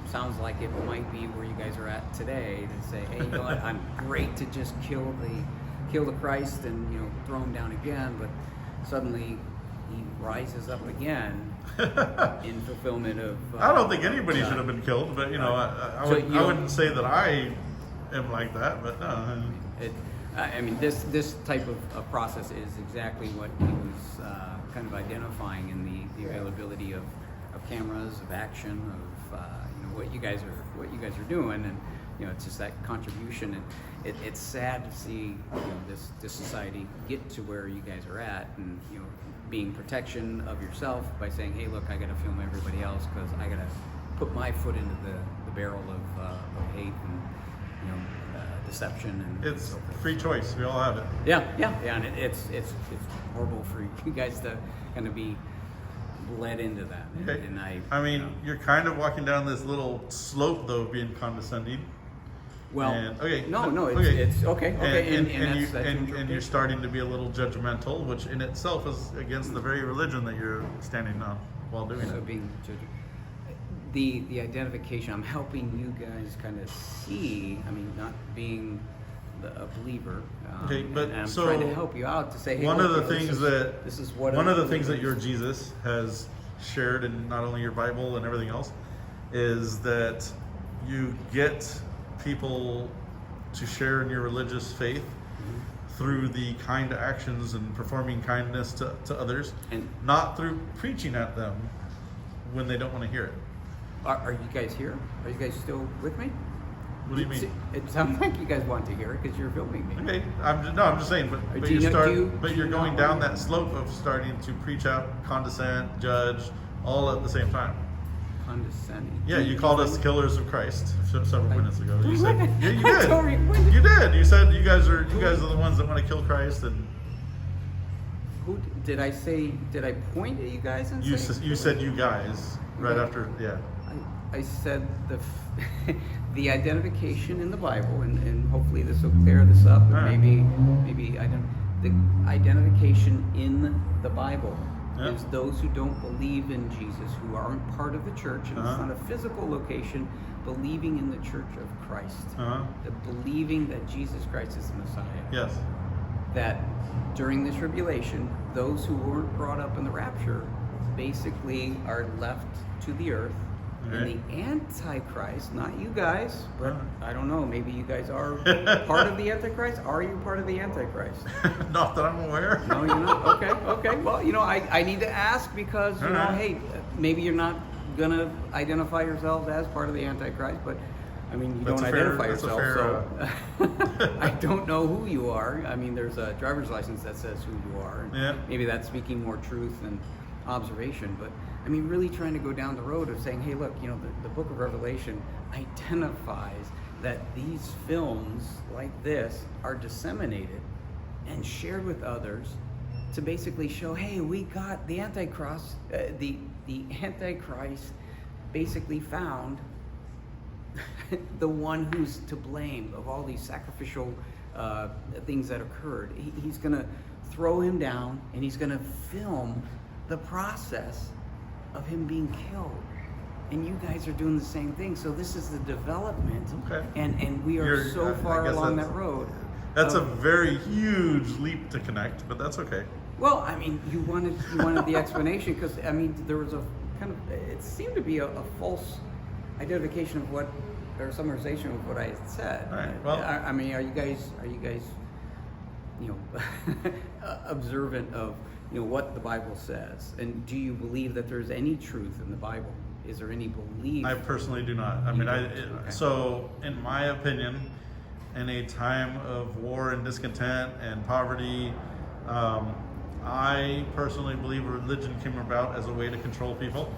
sounds like it might be where you guys are at today to say, hey, what, I'm great to just kill the Christ and throw him down again, but suddenly he rises up again in fulfillment of. I don't think anybody should have been killed, but I wouldn't say that I am like that, but no. This type of process is exactly what he was kind of identifying in the availability of cameras, of action, of what you guys are doing, and it's just that contribution, and it's sad to see this society get to where you guys are at, and being protection of yourself by saying, hey, look, I got to film everybody else because I got to put my foot into the barrel of hate and deception, and it's free choice. We all have it. Yeah, and it's horrible for you guys to kind of be led into that. Okay. And you're kind of walking down this little slope, though, of being condescending. Well, okay. It's okay. And you're starting to be a little judgmental, which in itself is against the very religion that you're standing on while doing so it. Being the identification, I'm helping you guys kind of see. Not being a believer. Okay, but and I'm so trying to help you out to say, hey, one of the things that your Jesus has shared in not only your Bible and everything else is that you get people to share in your religious faith through the kind actions and performing kindness to others, and not through preaching at them when they don't want to hear it. Are you guys here? Are you guys still with me? What do you mean? It sounds like you guys want to hear it because you're filming me. Okay, I'm just saying, but you're going down that slope of starting to preach out, condescend, judge, all at the same time. Condescending. Yeah, you called us killers of Christ several minutes ago. You said, yeah, you did. You did. You said you guys are the ones that want to kill Christ, and who did I say? Did I point at you guys and you said you guys? right after, yeah. I said the identification in the Bible, and hopefully this will clear this up, and All right. maybe the identification in the Bible Yeah. is those who don't believe in Jesus, who aren't part of the church, and it's not a physical location, believing in the church of Christ, the believing that Jesus Christ is the Messiah. Yes. That during the tribulation, those who weren't brought up in the rapture basically are left to the earth. Right. And the Antichrist, not you guys, but I don't know, maybe you guys are part of the Antichrist? Are you part of the Antichrist? Not that I'm aware. No, you're not? Okay. Well, I need to ask because, hey, maybe you're not going to identify yourselves as part of the Antichrist, but I mean, you don't identify yourself, so I don't know who you are. I mean, there's a driver's license that says who you are. And maybe that's speaking more truth than observation, but I mean, really trying to go down the road of saying, hey, look, the book of Revelation identifies that these films like this are disseminated and shared with others to basically show, hey, we got the Antichrist, the Antichrist basically found the one who's to blame of all these sacrificial things that occurred. He's going to throw him down, and he's going to film the process of him being killed. And you guys are doing the same thing. So this is the development, and we are so far along that road. That's a very huge leap to connect, but that's okay. Well, I mean, you wanted the explanation because I mean there was a kind of, it seemed to be a false identification of what, or summarization of what I had said. All right. Well, I mean, are you guys observant of what the Bible says, and do you believe that there's any truth in the Bible? Is there any belief? I personally do not. I mean, so in my opinion, in a time of war and discontent and poverty, I personally believe religion came about as a way to control people.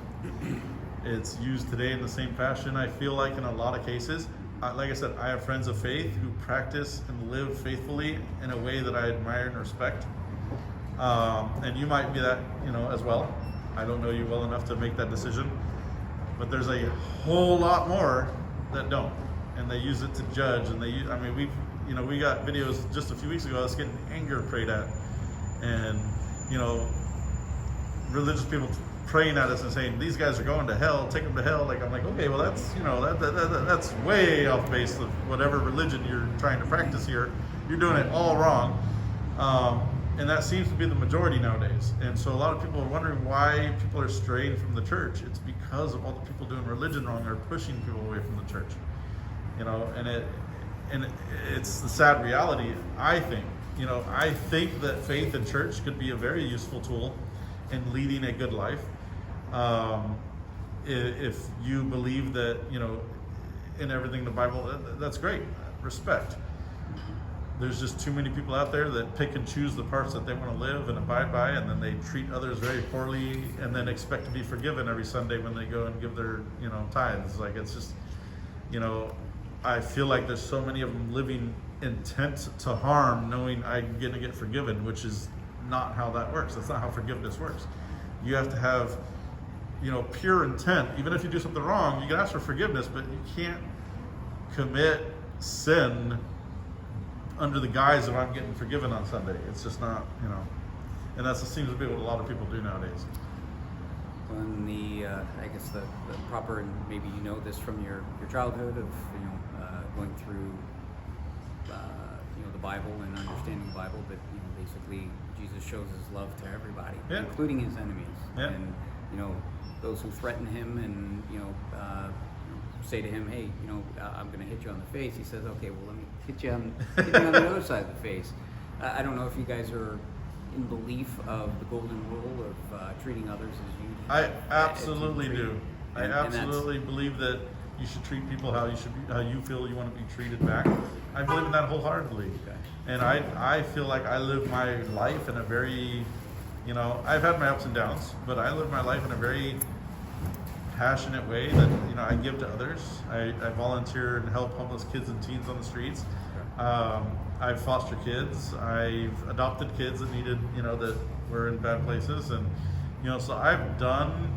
It's used today in the same fashion, I feel like, in a lot of cases. Like I said, I have friends of faith who practice and live faithfully in a way that I admire and respect. And you might be that, as well. I don't know you well enough to make that decision. But there's a whole lot more that don't. And they use it to judge. And we got videos just a few weeks ago, us getting anger prayed at. And, religious people praying at us and saying, these guys are going to hell, take them to hell. Like, I'm like, okay, well, that's, that's way off base of whatever religion you're trying to practice here. You're doing it all wrong. And that seems to be the majority nowadays. And so a lot of people are wondering why people are straying from the church. It's because of all the people doing religion wrong are pushing people away from the church. And it's the sad reality, I think. I think that faith in church could be a very useful tool in leading a good life. If you believe that, in everything in the Bible, that's great. Respect. There's just too many people out there that pick and choose the parts that they want to live and abide by, and then they treat others very poorly and then expect to be forgiven every Sunday when they go and give their, tithes. Like, it's just, I feel like there's so many of them living intent to harm, knowing I'm going to get forgiven, which is not how that works. That's not how forgiveness works. You have to have, pure intent. Even if you do something wrong, you can ask for forgiveness, but you can't commit sin under the guise of I'm getting forgiven on Sunday. It's just not, and that seems to be what a lot of people do nowadays. When I guess the proper, and maybe you know this from your childhood of going through the Bible and understanding the Bible, but basically Jesus shows his love to everybody, including his enemies, and those who threaten him and say to him, hey, I'm going to hit you on the face. He says, okay, well, let me hit you on the other side of the face. I don't know if you guys are in belief of the golden rule of treating others as you. I absolutely do. I absolutely believe that you should treat people how you feel you want to be treated back. I believe in that wholeheartedly. Okay. And I feel like I live my life in a very, I've had my ups and downs, but I live my life in a very passionate way that I give to others. I volunteer and help homeless kids and teens on the streets. I've foster kids. I've adopted kids that needed, that were in bad places, and so I've done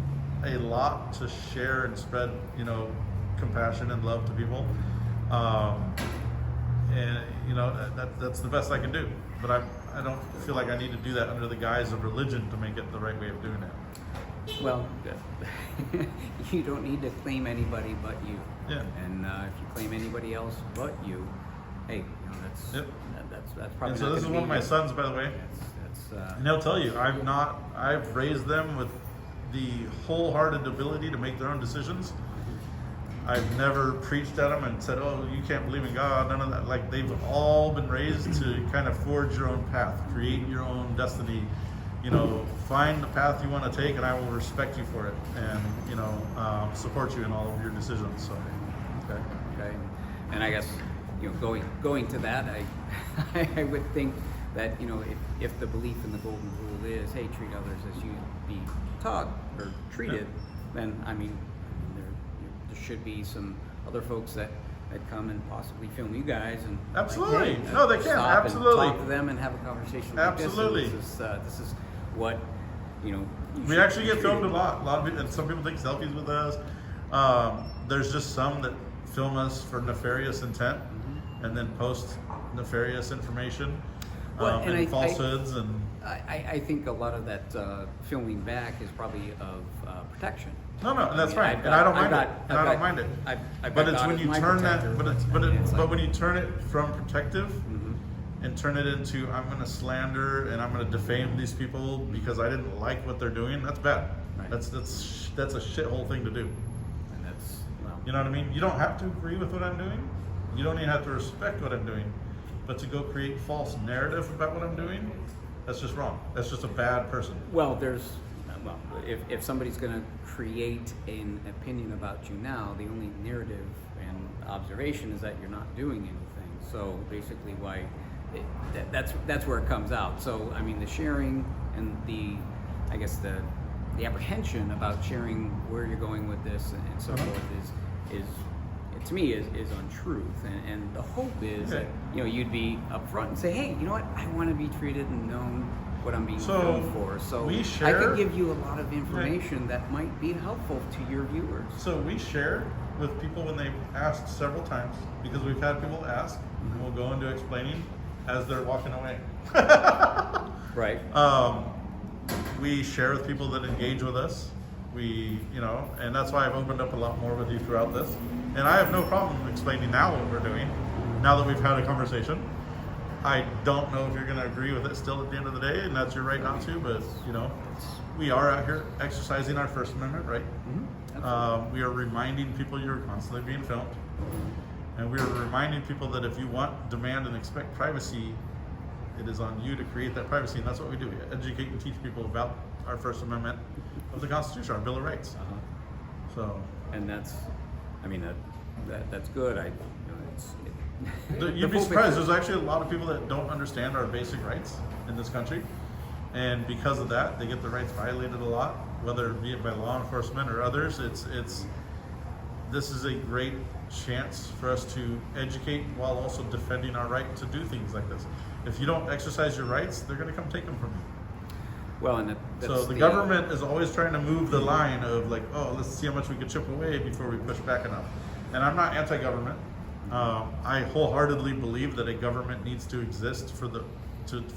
a lot to share and spread, you know, compassion and love to people. And you know, that's the best I can do. But I don't feel like I need to do that under the guise of religion to make it the right way of doing it. Well, you don't need to claim anybody but you. Yeah. And if you claim anybody else but you, hey, you know, that's probably. And so not this is gonna one of be my good. sons, by the way. And they'll tell you, I've raised them with the wholehearted ability to make their own decisions. I've never preached at them and said, oh, you can't believe in God, none of that. Like, they've all been raised to kind of forge your own path, create your own destiny, you know, find the path you want to take, and I will respect you for it, and, you know, support you in all of your decisions. So, Okay. And I guess, you know, going to that, I would think that, you know, if the belief in the golden rule is, hey, treat others as you be taught or treated, then I mean, there should be some other folks that come and possibly film you guys and absolutely, like, hey, no, they can stop absolutely and talk to them and have a conversation. Absolutely, like this is what, you know. We actually get filmed a lot of people, and some people take selfies with us. There's just some that film us for nefarious intent, and then post nefarious information, and falsehoods. I think a lot of that filming back is probably of protection. No, and that's fine, and I don't mind it. And I don't mind it. But it's when you turn that, but when you turn it from protective and turn it into, I'm going to slander and I'm going to defame these people because I didn't like what they're doing. That's bad. Right. That's a shithole thing to do. And that's, well, you know what I mean? You don't have to agree with what I'm doing. You don't even have to respect what I'm doing. But to go create false narrative about what I'm doing, that's just wrong. That's just a bad person. Well, if somebody's going to create an opinion about you now, the only narrative and observation is that you're not doing anything. So basically, that's where it comes out. So I mean, the sharing and the apprehension about sharing where you're going with this and so forth is to me is untruth. And the hope is that, you know, you'd be upfront and say, hey, you know what, I want to be treated and known what I'm being known for. So I could give you a lot of information that might be helpful to your viewers. So we share with people when they've asked several times, because we've had people ask, and we'll go into explaining as they're walking away. Right. We share with people that engage with us. We, you know, and that's why I've opened up a lot more with you throughout this. And I have no problem explaining now what we're doing, now that we've had a conversation. I don't know if you're going to agree with it still at the end of the day, and that's your right not to, but, you know, we are out here exercising our First Amendment right. We are reminding people you're constantly being filmed. And we are reminding people that if you want, demand, and expect privacy, it is on you to create that privacy, and that's what we do. We educate and teach people about our First Amendment of the Constitution, our Bill of Rights. So, and that's good. You'd be surprised. There's actually a lot of people that don't understand our basic rights in this country, and because of that, they get their rights violated a lot, whether it be by law enforcement or others. This is a great chance for us to educate while also defending our right to do things like this. If you don't exercise your rights, they're going to come take them from you. Well, and so the government is always trying to move the line of like, oh, let's see how much we can chip away before we push back enough. And I'm not anti-government. I wholeheartedly believe that a government needs to exist for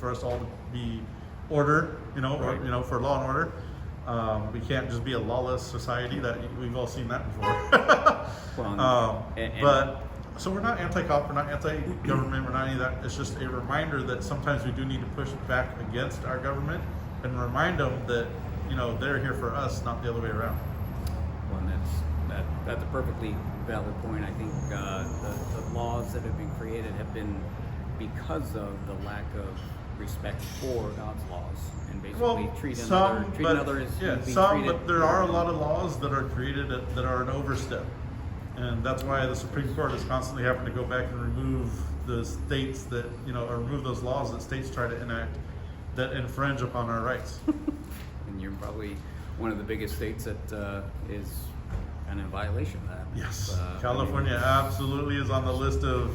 us all to be order, you know, or, you know, for law and order. We can't just be a lawless society. That we've all seen that before. But so we're not anti-cop, we're not anti-government, we're not any of that. It's just a reminder that sometimes we do need to push back against our government and remind them that, you know, they're here for us, not the other way around. Well, and that's a perfectly valid point. I think the laws that have been created have been because of the lack of respect for God's laws, and basically treating others. Yeah, but there are a lot of laws that are created that are an overstep, and that's why the Supreme Court is constantly having to go back and remove the states that, you know, or remove those laws that states try to enact that infringe upon our rights. And you're probably one of the biggest states that is kind of in violation of that. Yes, California absolutely is on the list of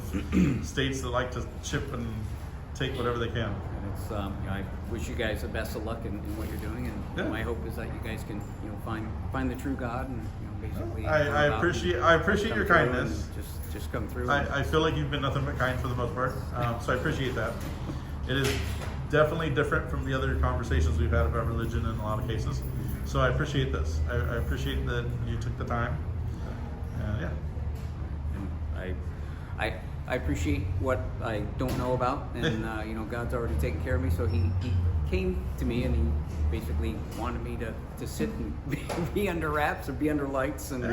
states that like to chip and take whatever they can. And it's I wish you guys the best of luck in what you're doing, and my hope is that you guys can find the true God and basically. I appreciate your kindness. Just come through. I feel like you've been nothing but kind for the most part, so I appreciate that. It is definitely different from the other conversations we've had about religion in a lot of cases. So I appreciate this. I appreciate that you took the time. Yeah. And I appreciate what I don't know about, and God's already taken care of me. So He came to me and He basically wanted me to sit and be under wraps or be under lights and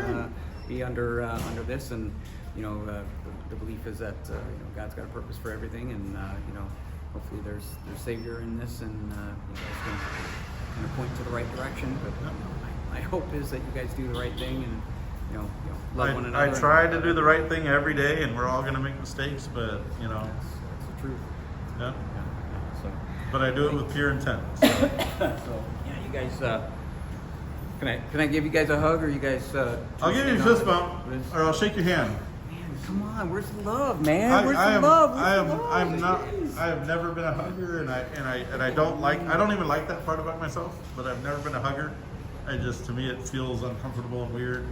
be under this. And the belief is that God's got a purpose for everything, and hopefully there's Savior in this, and you guys can kind of point to the right direction. But my hope is that you guys do the right thing and love one another. I try to do the right thing every day, and we're all going to make mistakes, but that's the truth. Yeah. So, but I do it with pure intent. So, you guys. Can I give you guys a hug, or you guys? I'll give you a fist bump, or I'll shake your hand. Come on, where's the love, man? Where's the love? I have never been a hugger, and I don't even like that part about myself. But I've never been a hugger. To me, it feels uncomfortable and weird.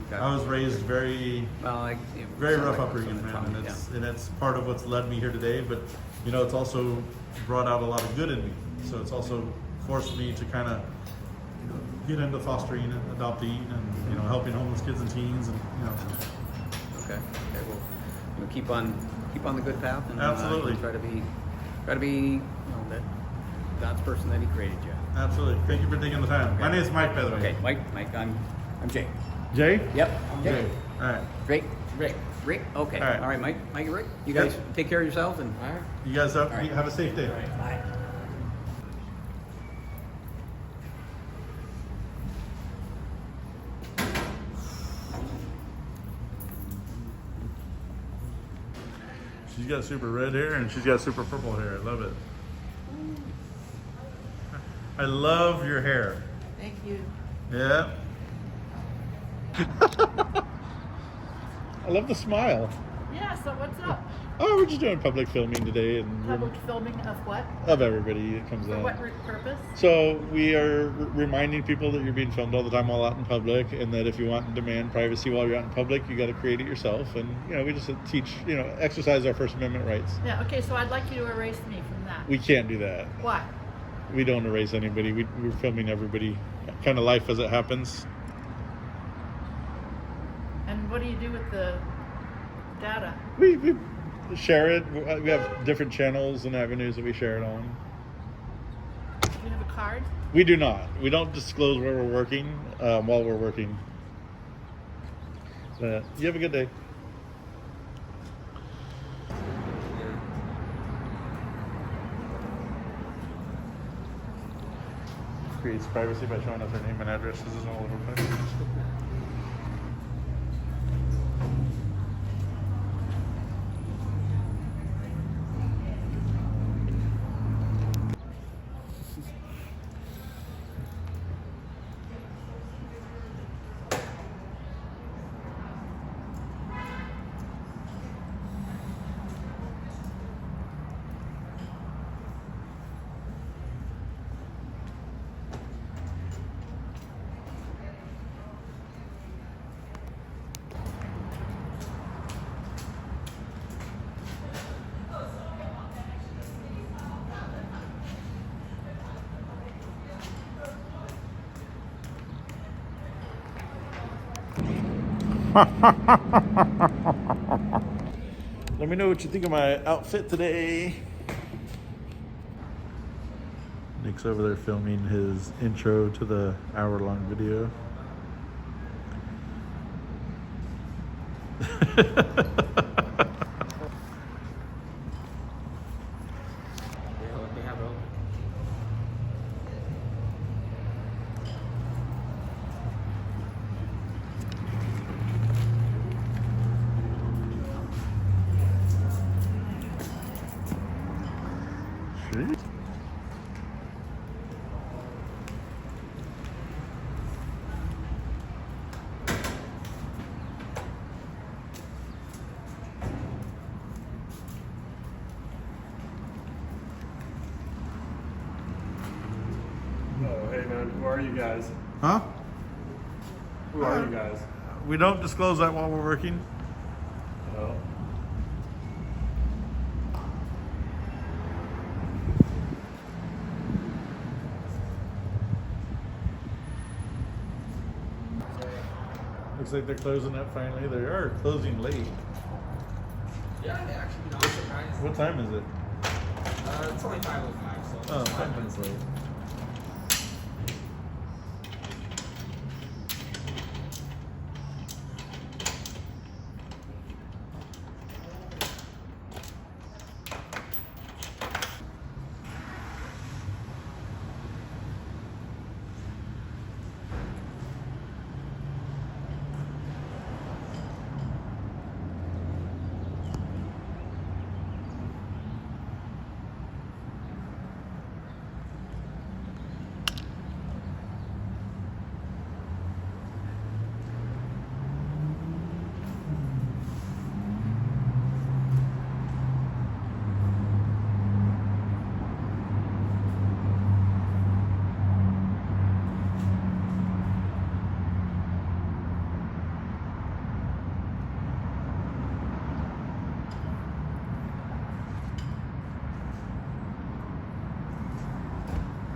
Okay. I was raised very rough upbringing, man, and it's part of what's led me here today. But it's also brought out a lot of good in me. So it's also forced me to kind of get into fostering and adopting, and helping homeless kids and teens, and Okay. Well, keep on the good path, and absolutely try to be that God's person that He created you. Absolutely. Thank you for taking the time. Okay. My name is Mike, by the way. Okay, Mike. I'm Jay. Jay? Yep. Jay. All right. Rick. Okay. All right, Mike and Rick. You guys take care of yourselves, and all right. You guys have a safe day. All right. Bye. She's got super red hair and she's got super purple hair. I love it. I love your hair. Thank you. Yeah. I love the smile. Yeah, so what's up? Oh, we're just doing public filming today, and Public filming of what? of everybody that comes For out. what purpose? So we are reminding people that you're being filmed all the time while out in public, and that if you want and demand privacy while you're out in public, you got to create it yourself. And we just teach, exercise our First Amendment rights. Yeah, okay, so I'd like you to erase me from that. We can't do that. Why? We don't erase anybody. We're filming everybody, kind of life as it happens. And what do you do with the data? We share it. We have different channels and avenues that we share it on. Do you have a card? We do not. We don't disclose where we're working while we're working. But you have a good day. Creates privacy by showing us her name and addresses and all over the place. Let me know what you think of my outfit today. Nick's over there filming his intro to the hour-long video. Sweet. Hey man, who are you guys? Huh? Who are you guys? We don't disclose that while we're working. Oh. Looks like they're closing up finally. They are closing late. Yeah, they actually, I'm surprised. What time is it? It's only 5:05, so. Oh, 5 minutes late.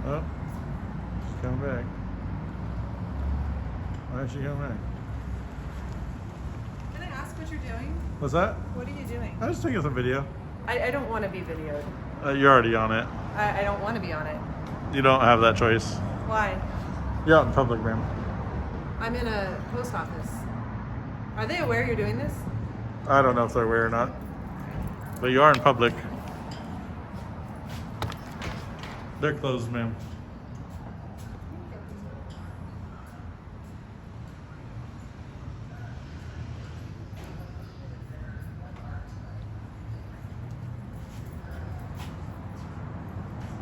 Oh, she's coming back. Why is she coming back? Can I ask what you're doing? What's that? What are you doing? I was taking some video. I don't want to be videoed. You're already on it. I don't want to be on it. You don't have that choice. Why? You're out in public, ma'am. I'm in a post office. Are they aware you're doing this? I don't know if they're aware or not. But you are in public. They're closed, ma'am.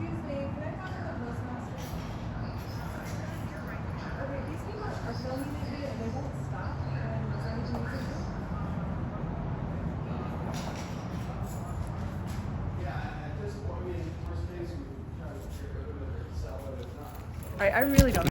Excuse me, can I talk to the postmaster? Okay, these people are filming me and they won't stop. And is there anything you can do? I really don't.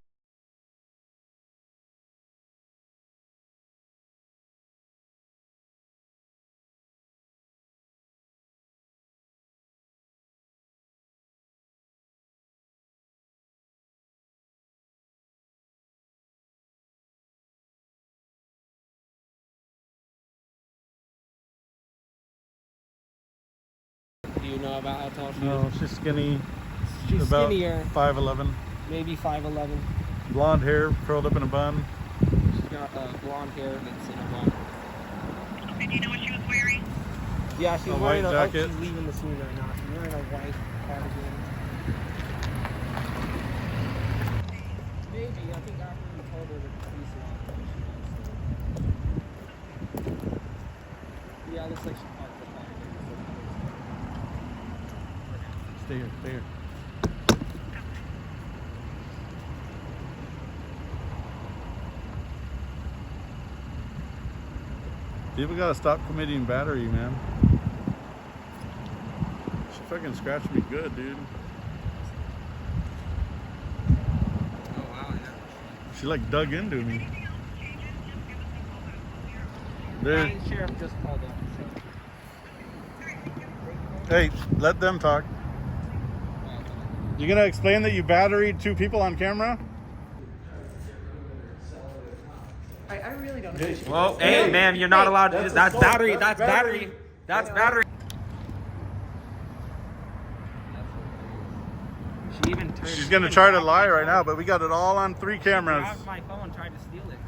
Do you know about how tall she No, is? she's skinny. She's about skinnier. 5'11". Maybe 5'11". Blonde hair, curled up in a bun. She's got blonde hair that's in a bun. Okay, do you know what she was wearing? Yeah, she's A wearing white a jacket. Oh, she's leaving the scene right now. She's wearing a white cardigan. Maybe. I think after we told her the police are. Yeah, it looks like she parked the car. Stay here, stay here. People gotta stop committing battery, man. She fucking scratched me good, dude. Oh, wow, yeah. She like dug into me. There. The sheriff just called up. Hey, let them talk. You gonna explain that you batteried 2 people on camera? I really don't appreciate Well, this. hey, ma'am, you're not allowed to. That's battery. That's battery. That's battery. She even turned. She's gonna try to lie right now, but we got it all on 3 cameras. Grabbed my phone and tried to steal it.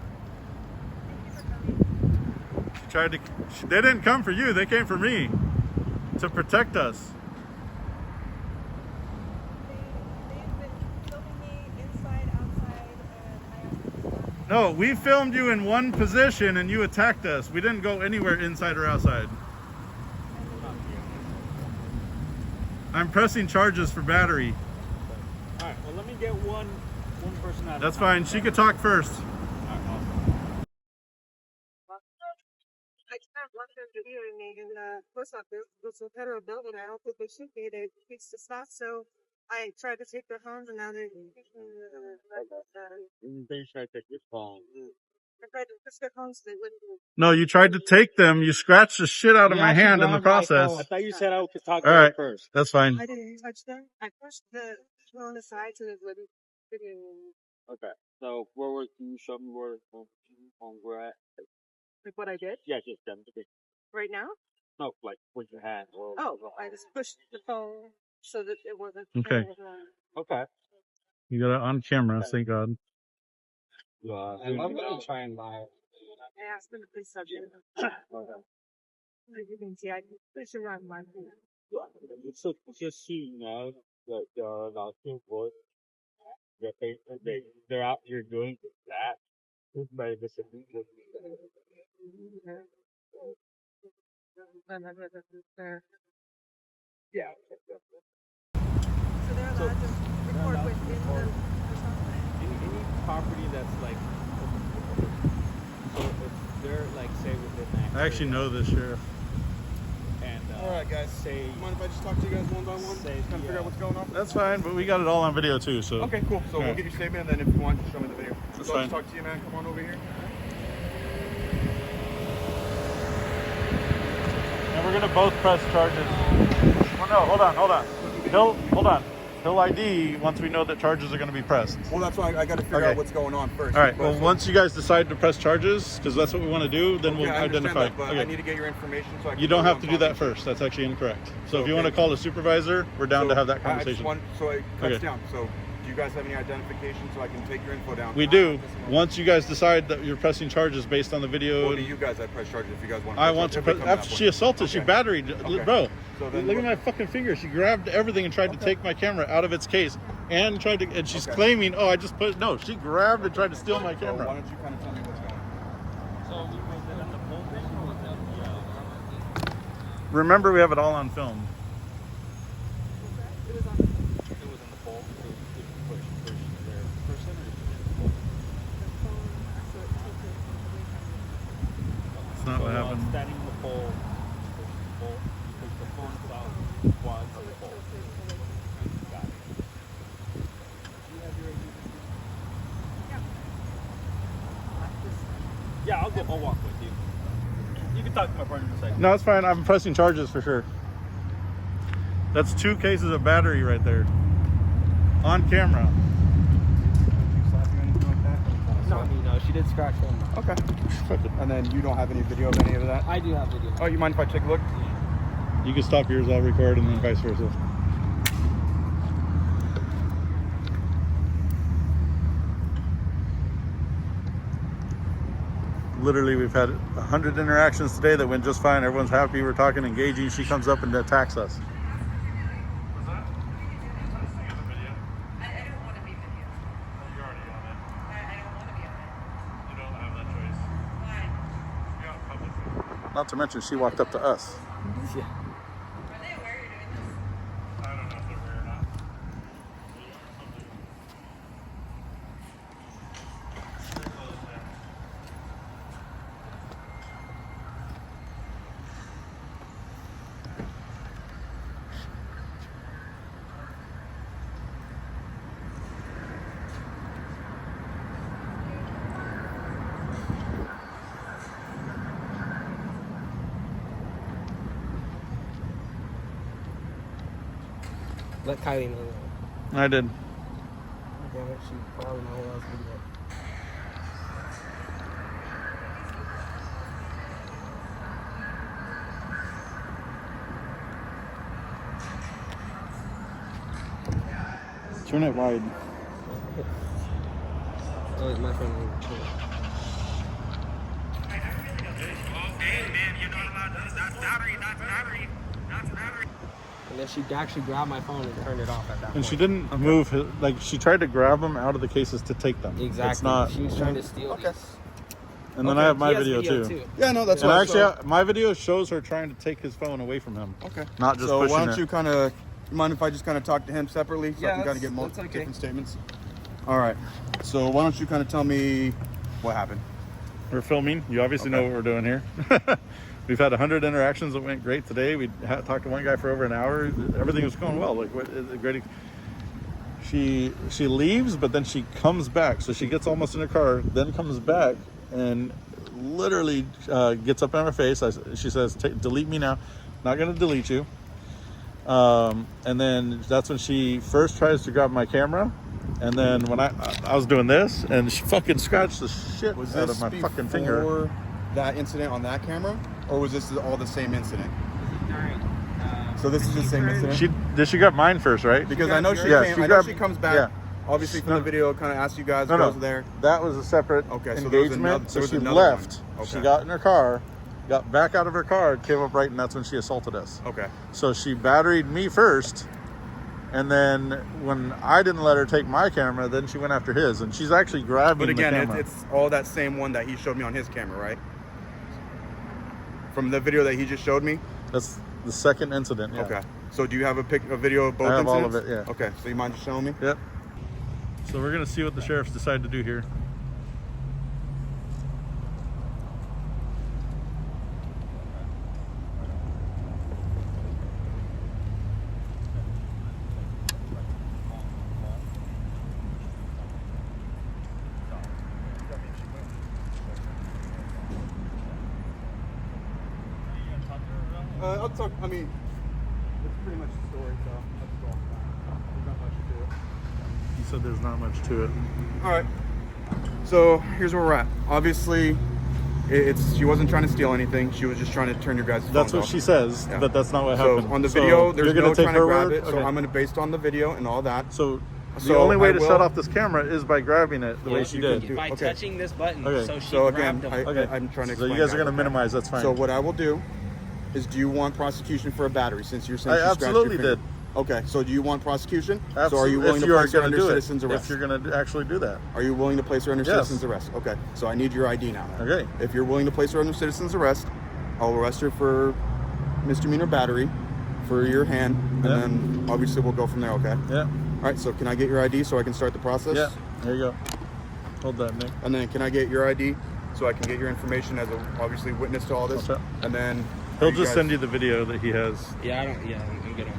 She tried to. They didn't come for you. They came for me to protect us. No, we filmed you in one position and you attacked us. We didn't go anywhere inside or outside. I'm pressing charges for battery. All right. Well, let me get one person out. That's fine. She could talk first. I can't want them to hear me in the post office. It's a federal building. I don't think they should be. They fixed the stuff. So I tried to take their phones and now they're. They tried to take your phone. I tried to push their phones, they wouldn't. No, you tried to take them. You scratched the shit out of my hand in the process. I thought you said I could talk All to right, you first. that's fine. I didn't touch them. I pushed the phone aside so they wouldn't. Okay. So where can you show me where we're at? Like what I did Yeah, just demonstrate. right now? No, like with your hand. Or, Oh, I just pushed the phone so that it wasn't. Okay. Okay. You got it on camera, thank God. I'm gonna try and buy it. I asked them to please subject. Okay. As you can see, I push around my phone. So just so you know that not too good. That they're out here doing that. This may be Yeah. So they're allowed to record within the. Any property that's like, so if they're like, say within that. I actually know this sheriff. And Alright guys, say, mind if I just talk to you guys one by one? Say, Just kind of figure out what's going on? That's fine, but we got it all on video too, so. Okay, cool. So we'll get your statement, and then if you want, just show me the video. That's So I'll fine. just talk to you, man. Come on over here. And we're gonna both press charges. Well, no, hold on. Hold on. He'll ID once we know that charges are gonna be pressed. Well, that's why I got to figure out what's going on first. All right. Well, once you guys decide to press charges, because that's what we want to do, then we'll I understand identify. that, but I need to get your information so I can. You don't know have who to I'm do that talking to. first. That's actually incorrect. So if you Okay. want to call the supervisor, we're down to have that I just conversation. want, so it cuts Okay. down. So do you guys have any identification so I can take your info down? We do. Once you guys decide that you're pressing charges based on the video. Well, do you guys press charges if you guys want to? I want to press. After she assaulted, she battered. Okay. Bro, So then look at my fucking finger. She grabbed everything and tried to take my camera out of its case, and tried to. And she's claiming, "Oh, I just put." No, she grabbed and tried to steal my So camera. why don't you kind of tell me what's going on? so was it on the pole thing or was it on the, Remember, we have it all on film. it was on the pole, so did you push their person or did you pull? That's not what happened. Standing on the pole, push the pole, push the phone out, quad on the pole. Got it. Do you have your ID? Yeah, I'll walk with you. You can talk to my partner in a second. No, it's fine. I'm pressing charges for sure. That's 2 cases of battery right there. On camera. No, she did scratch one. Okay. And then you don't have any video of any of that? I do have video. Oh, you mind if I take a look? You can stop yours, I'll record, and then vice versa. Literally, we've had 100 interactions today that went just fine. Everyone's happy. We're talking, engaging. She comes up and attacks us. Not to mention, she walked up to us. Yeah. I don't know if they're aware or not. Let Kylie know that. I did. Damn it, she probably know who else would do it. Turn it wide. Oh, it's my phone. And then she actually grabbed my phone and turned it off at that point. And she didn't move. Like, she tried to grab them out of the cases to take them. Exactly. It's not. She was trying to steal these. And then I have my He has video video too. Yeah, no, that's and fine. actually, my video shows her trying to take his phone away from him. Okay. Not just so pushing why don't it. you kind of, mind if I just kind of talk to him separately so I can kind of get multiple different statements? All right. So why don't you kind of tell me what happened? We're filming. You obviously know what we're doing here. We've had 100 interactions that went great today. We talked to one guy for over an hour. Everything was going well. Like, what is a great. she leaves, but then she comes back. So she gets almost in her car, then comes back and literally gets up in her face. She says, delete me now. Not going to delete you. And then that's when she first tries to grab my camera. And then when I was doing this, and she fucking scratched the shit out of my fucking finger. Was this before that incident on that camera? Or was this all the same incident? So this is the same incident? She got mine first, right? Because I know she comes back. Yeah. Obviously from the video, kind of asked you guys, goes there. That was a separate engagement. So she left. Okay. She got in her car, got back out of her car, came up right, and that's when she assaulted us. Okay. So she batteried me first, and then when I didn't let her take my camera, then she went after his, and she's actually grabbing the camera. But again, it's all that same one that he showed me on his camera, right? From the video that he just showed me? That's the second incident, yeah. Okay. So do you have a video of both I have incidents? all of it, yeah. Okay, so you mind just showing me? Yep. So we're going to see what the sheriffs decide to do here. I'll talk, I mean, it's pretty much the story, so that's all. There's not much to it. He said there's not much to it. All right. So here's where we're at. Obviously, she wasn't trying to steal anything. She was just trying to turn your guys' phones off. That's what she says, but that's not what happened. So on the video, there's no trying to grab it. Okay. So I'm going to, based on the video and all that. So the only way to shut off this camera is by grabbing it the way she did. By touching this button. Okay. So again, I'm trying to explain. So you guys are going to minimize. That's fine. So what I will do is, do you want prosecution for a battery, since you're saying I absolutely did. Okay, so do you want prosecution? Absolutely. So are you willing to place her under citizen's arrest? If you're going to actually do that. Are you willing to place her under citizen's arrest? Okay, so I need your ID now. Okay. If you're willing to place her under citizen's arrest, I'll arrest her for misdemeanor battery for your hand, and then obviously we'll go from there, okay? Yeah. All right, so can I get your ID so I can start the process? Yeah, there you go. Hold that, Nick. And then can I get your ID so I can get your information as a, obviously, witness to all this? Okay. And then he'll just send you the video that he has. Yeah, I'm good on that.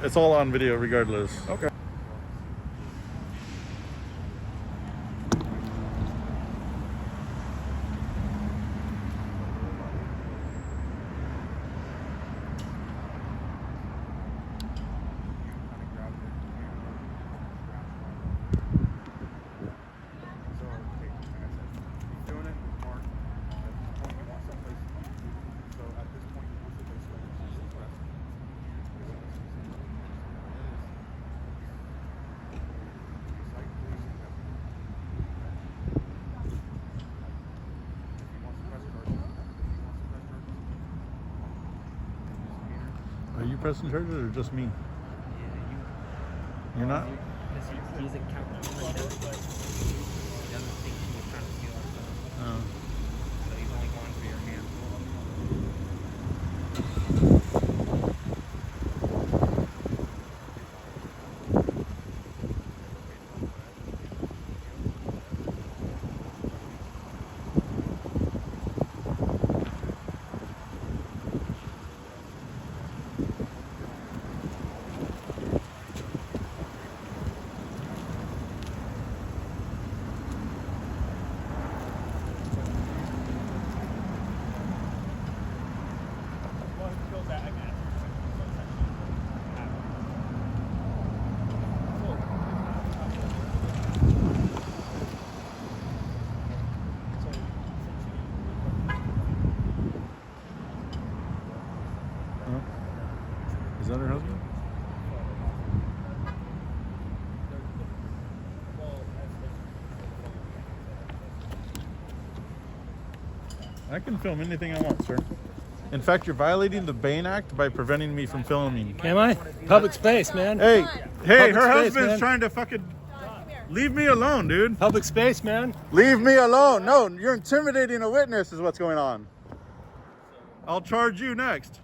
It's all on video regardless. Okay. Are you pressing charges or just me? You're not? He's accounting. He doesn't think she was trying to steal our stuff. Oh. So he's only going for your hand. Is that her husband? I can film anything I want, sir. In fact, you're violating the Bain Act by preventing me from filming. Am I? Public space, man. Hey, Public her space, husband's man. trying to fucking... Leave me alone, dude. Public space, man. Leave me alone. No, you're intimidating a witness is what's going on. I'll charge you next.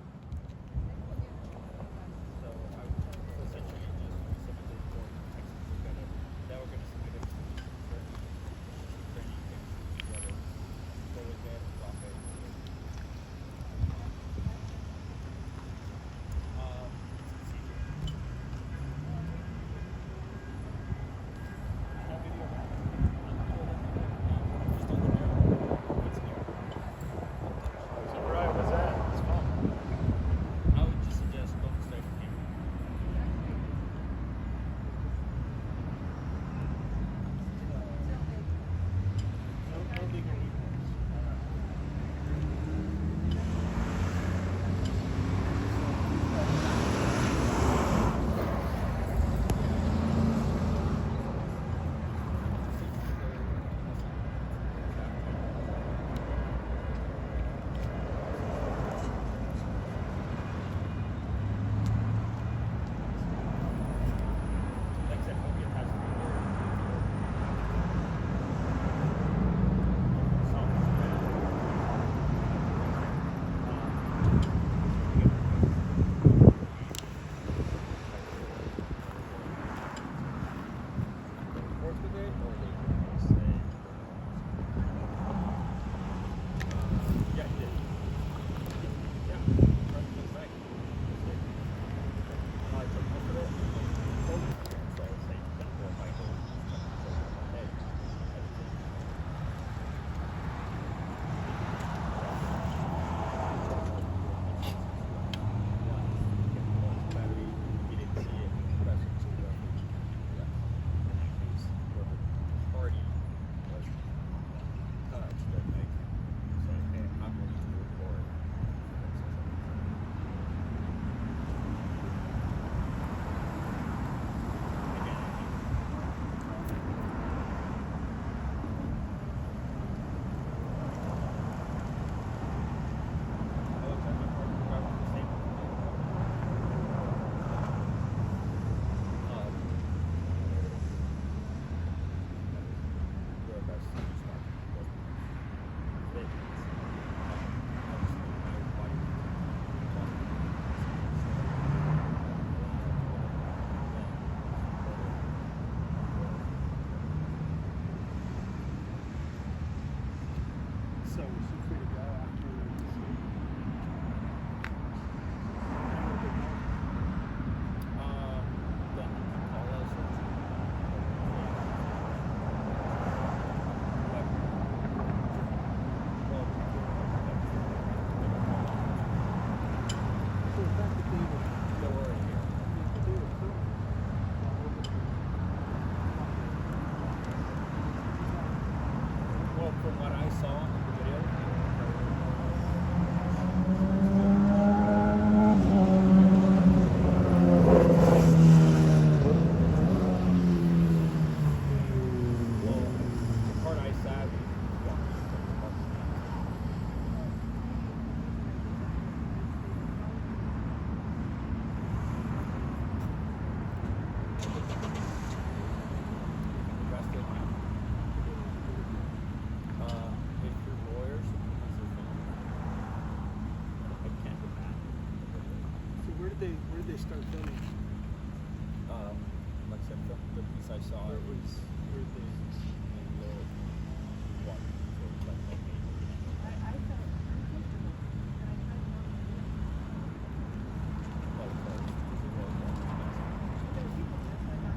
Where did they start filming? Like I said, the piece I saw. Where was where they? In the water. So it's like, okay. I felt uncomfortable, and I tried not to do it. Like, But there were people there, so I got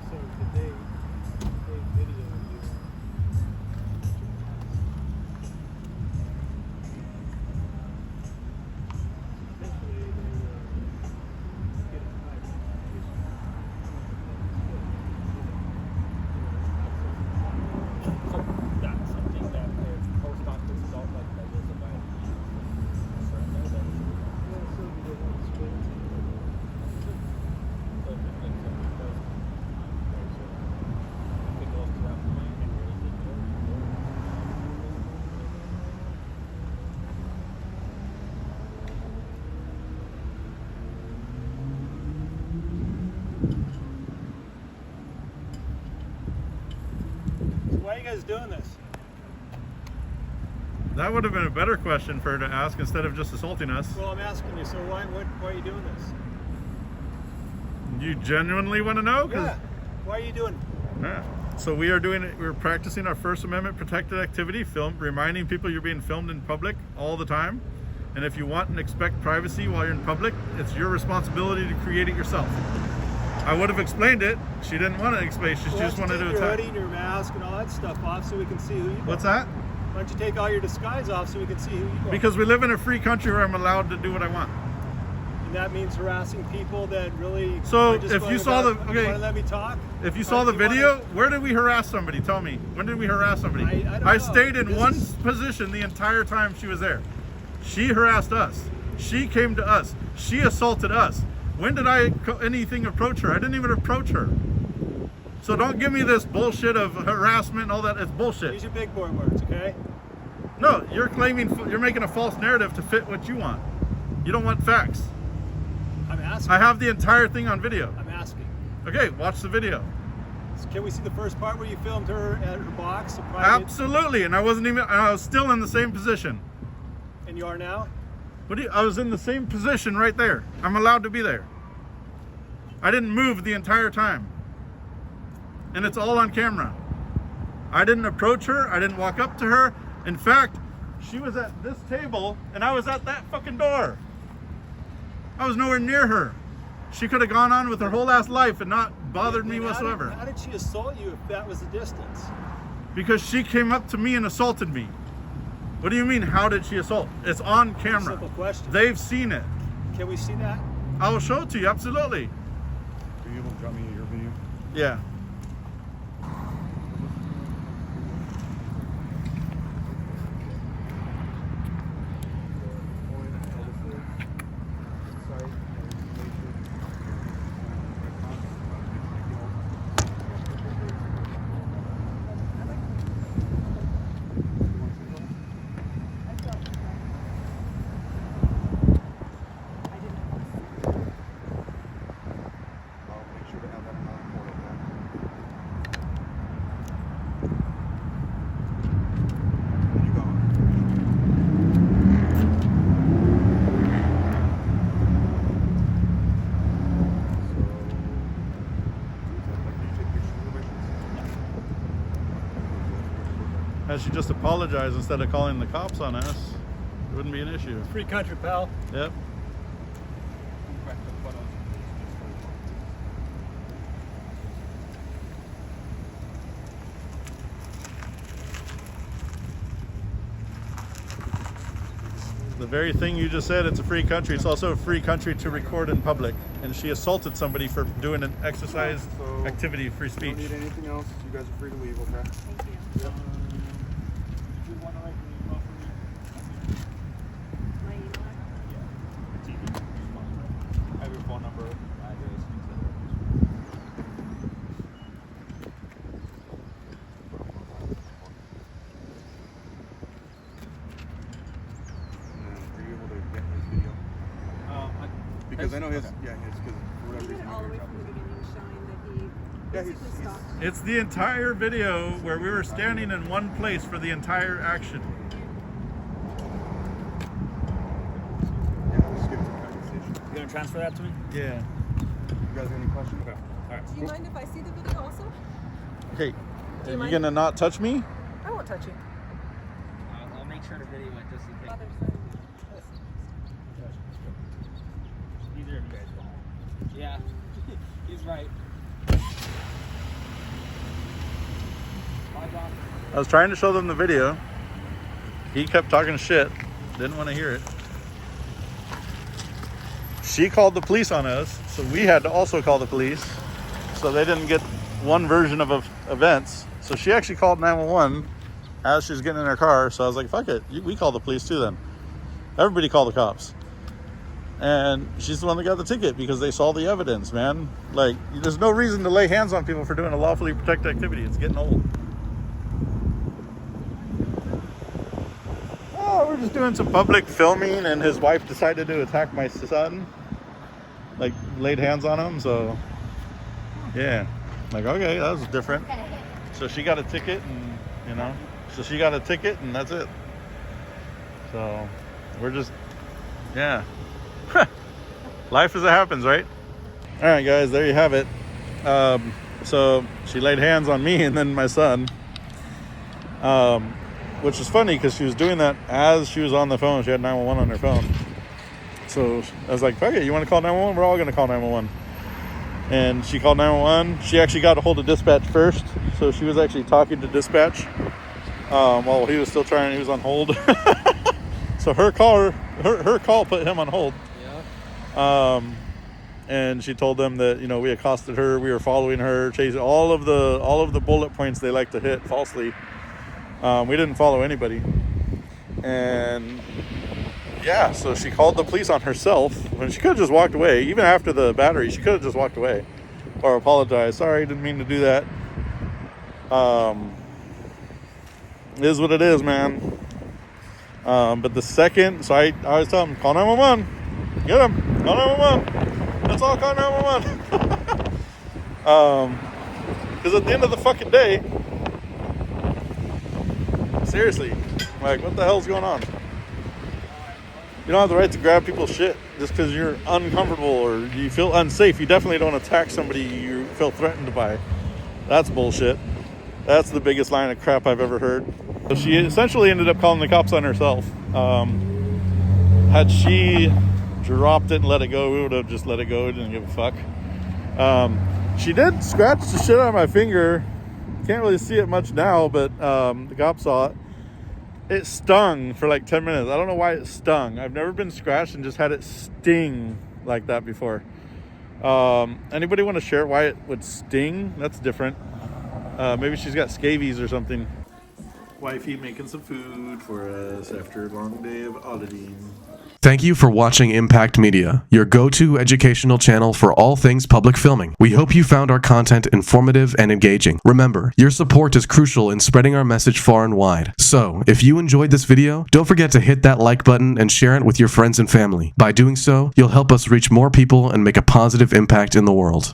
So did they video you? Essentially, they were getting So that's something that the post office felt like that was about concern there. That so did they want to split? so if it makes sense, it does. If it goes to that point and really did go. So why are you guys doing this? That would have been a better question for her to ask instead of just assaulting us. Well, I'm asking you. So why are you doing this? You genuinely want to know? Yeah. Why are you doing it? Yeah. So we're practicing our First Amendment protected activity, reminding people you're being filmed in public all the time. And if you want and expect privacy while you're in public, it's your responsibility to create it yourself. I would have explained it. She didn't want to explain. She just wanted to take your attack. hoodie and your mask and all that stuff off so we can see who you are. What's that? Why don't you take all your disguise off so we can see who you are? Because we live in a free country where I'm allowed to do what I want. And that means harassing people that really. So are just if going you saw about, the you wanna let me talk. if you saw the video, where did we harass somebody? Tell me. When did we harass somebody? I don't know. stayed in This one is- position the entire time she was there. She harassed us. She came to us. She assaulted us. When did anything approach her? I didn't even approach her. So don't give me this bullshit of harassment and all that. It's bullshit. These are big boy words, okay? No, you're making a false narrative to fit what you want. You don't want facts. I'm asking. I have the entire thing on video. I'm asking. Okay, watch the video. So can we see the first part where you filmed her at her box? A private, Absolutely, and I was still in the same position. And you are now? I was in the same position right there. I'm allowed to be there. I didn't move the entire time. And it's all on camera. I didn't approach her. I didn't walk up to her. In fact, she was at this table and I was at that fucking door. I was nowhere near her. She could have gone on with her whole ass life and not bothered me whatsoever. How did she assault you if that was the distance? Because she came up to me and assaulted me. What do you mean, how did she assault? It's on camera. Simple question. They've seen it. Can we see that? I will show it to you, absolutely. Are you able to drop me your video? Yeah. Had she just apologized instead of calling the cops on us, it wouldn't be an issue. Free country, pal. Yep. The very thing you just said, it's a free country. It's also a free country to record in public. And she assaulted somebody for doing an exercise activity, free speech. Don't need anything else. You guys are free to leave, okay? Thank you. Yep. My email address? I have your phone number, address, because I know his, yeah, his, because for whatever reason. All the way from the beginning, showing that he Yeah, basically stopped. It's the entire video where we were standing in one place for the entire action. You gonna transfer that to me? Yeah. You guys have any questions? Okay. All right. Do you mind if I see the video also? Okay. Do you Are mind? you gonna not touch me? I won't touch you. I'll make sure to video it just in case. Other side. Either of you guys go. Yeah, he's right. Bye, John. I was trying to show them the video. He kept talking shit. Didn't want to hear it. She called the police on us, so we had to also call the police. So they didn't get one version of events. So she actually called 911 as she was getting in her car. So I was like, fuck it. We call the police too then. Everybody called the cops. And she's the one that got the ticket because they saw the evidence, man. Like, there's no reason to lay hands on people for doing a lawfully protected activity. It's getting old. Oh, we're just doing some public filming, and his wife decided to attack my son. Like, laid hands on him, so yeah. Like, okay, that was different. So she got a ticket, and you know, so she got a ticket, and that's it. So we're just, yeah. Life as it happens, right? All right, guys, there you have it. So she laid hands on me and then my son, which is funny because she was doing that as she was on the phone. She had 911 on her phone. So I was like, fuck it, you want to call 911? We're all going to call 911. And she called 911. She actually got a hold of dispatch first. So she was actually talking to dispatch while he was still trying. He was on hold. So her call put him on hold. And she told them that, you know, we accosted her, we were following her, chasing all of the bullet points they like to hit falsely. We didn't follow anybody. And yeah, so she called the police on herself when she could have just walked away. Even after the battery, she could have just walked away or apologized. Sorry, didn't mean to do that. It is what it is, man. But the second, so I always tell them, call 911. Get him. Call 911. Let's all call 911. Because at the end of the fucking day, seriously, like, what the hell's going on? You don't have the right to grab people's shit just because you're uncomfortable or you feel unsafe. You definitely don't attack somebody you feel threatened by. That's bullshit. That's the biggest line of crap I've ever heard. So she essentially ended up calling the cops on herself. Had she dropped it and let it go, we would have just let it go. Didn't give a fuck. She did scratch the shit out of my finger. Can't really see it much now, but the cop saw it. It stung for like 10 minutes. I don't know why it stung. I've never been scratched and just had it sting like that before. Anybody want to share why it would sting? That's different. Maybe she's got scabies or something. Wifey making some food for us after a long day of auditing. Thank you for watching Impact Media, your go-to educational channel for all things public filming. We hope you found our content informative and engaging. Remember, your support is crucial in spreading our message far and wide. So, if you enjoyed this video, don't forget to hit that like button and share it with your friends and family. By doing so, you'll help us reach more people and make a positive impact in the world.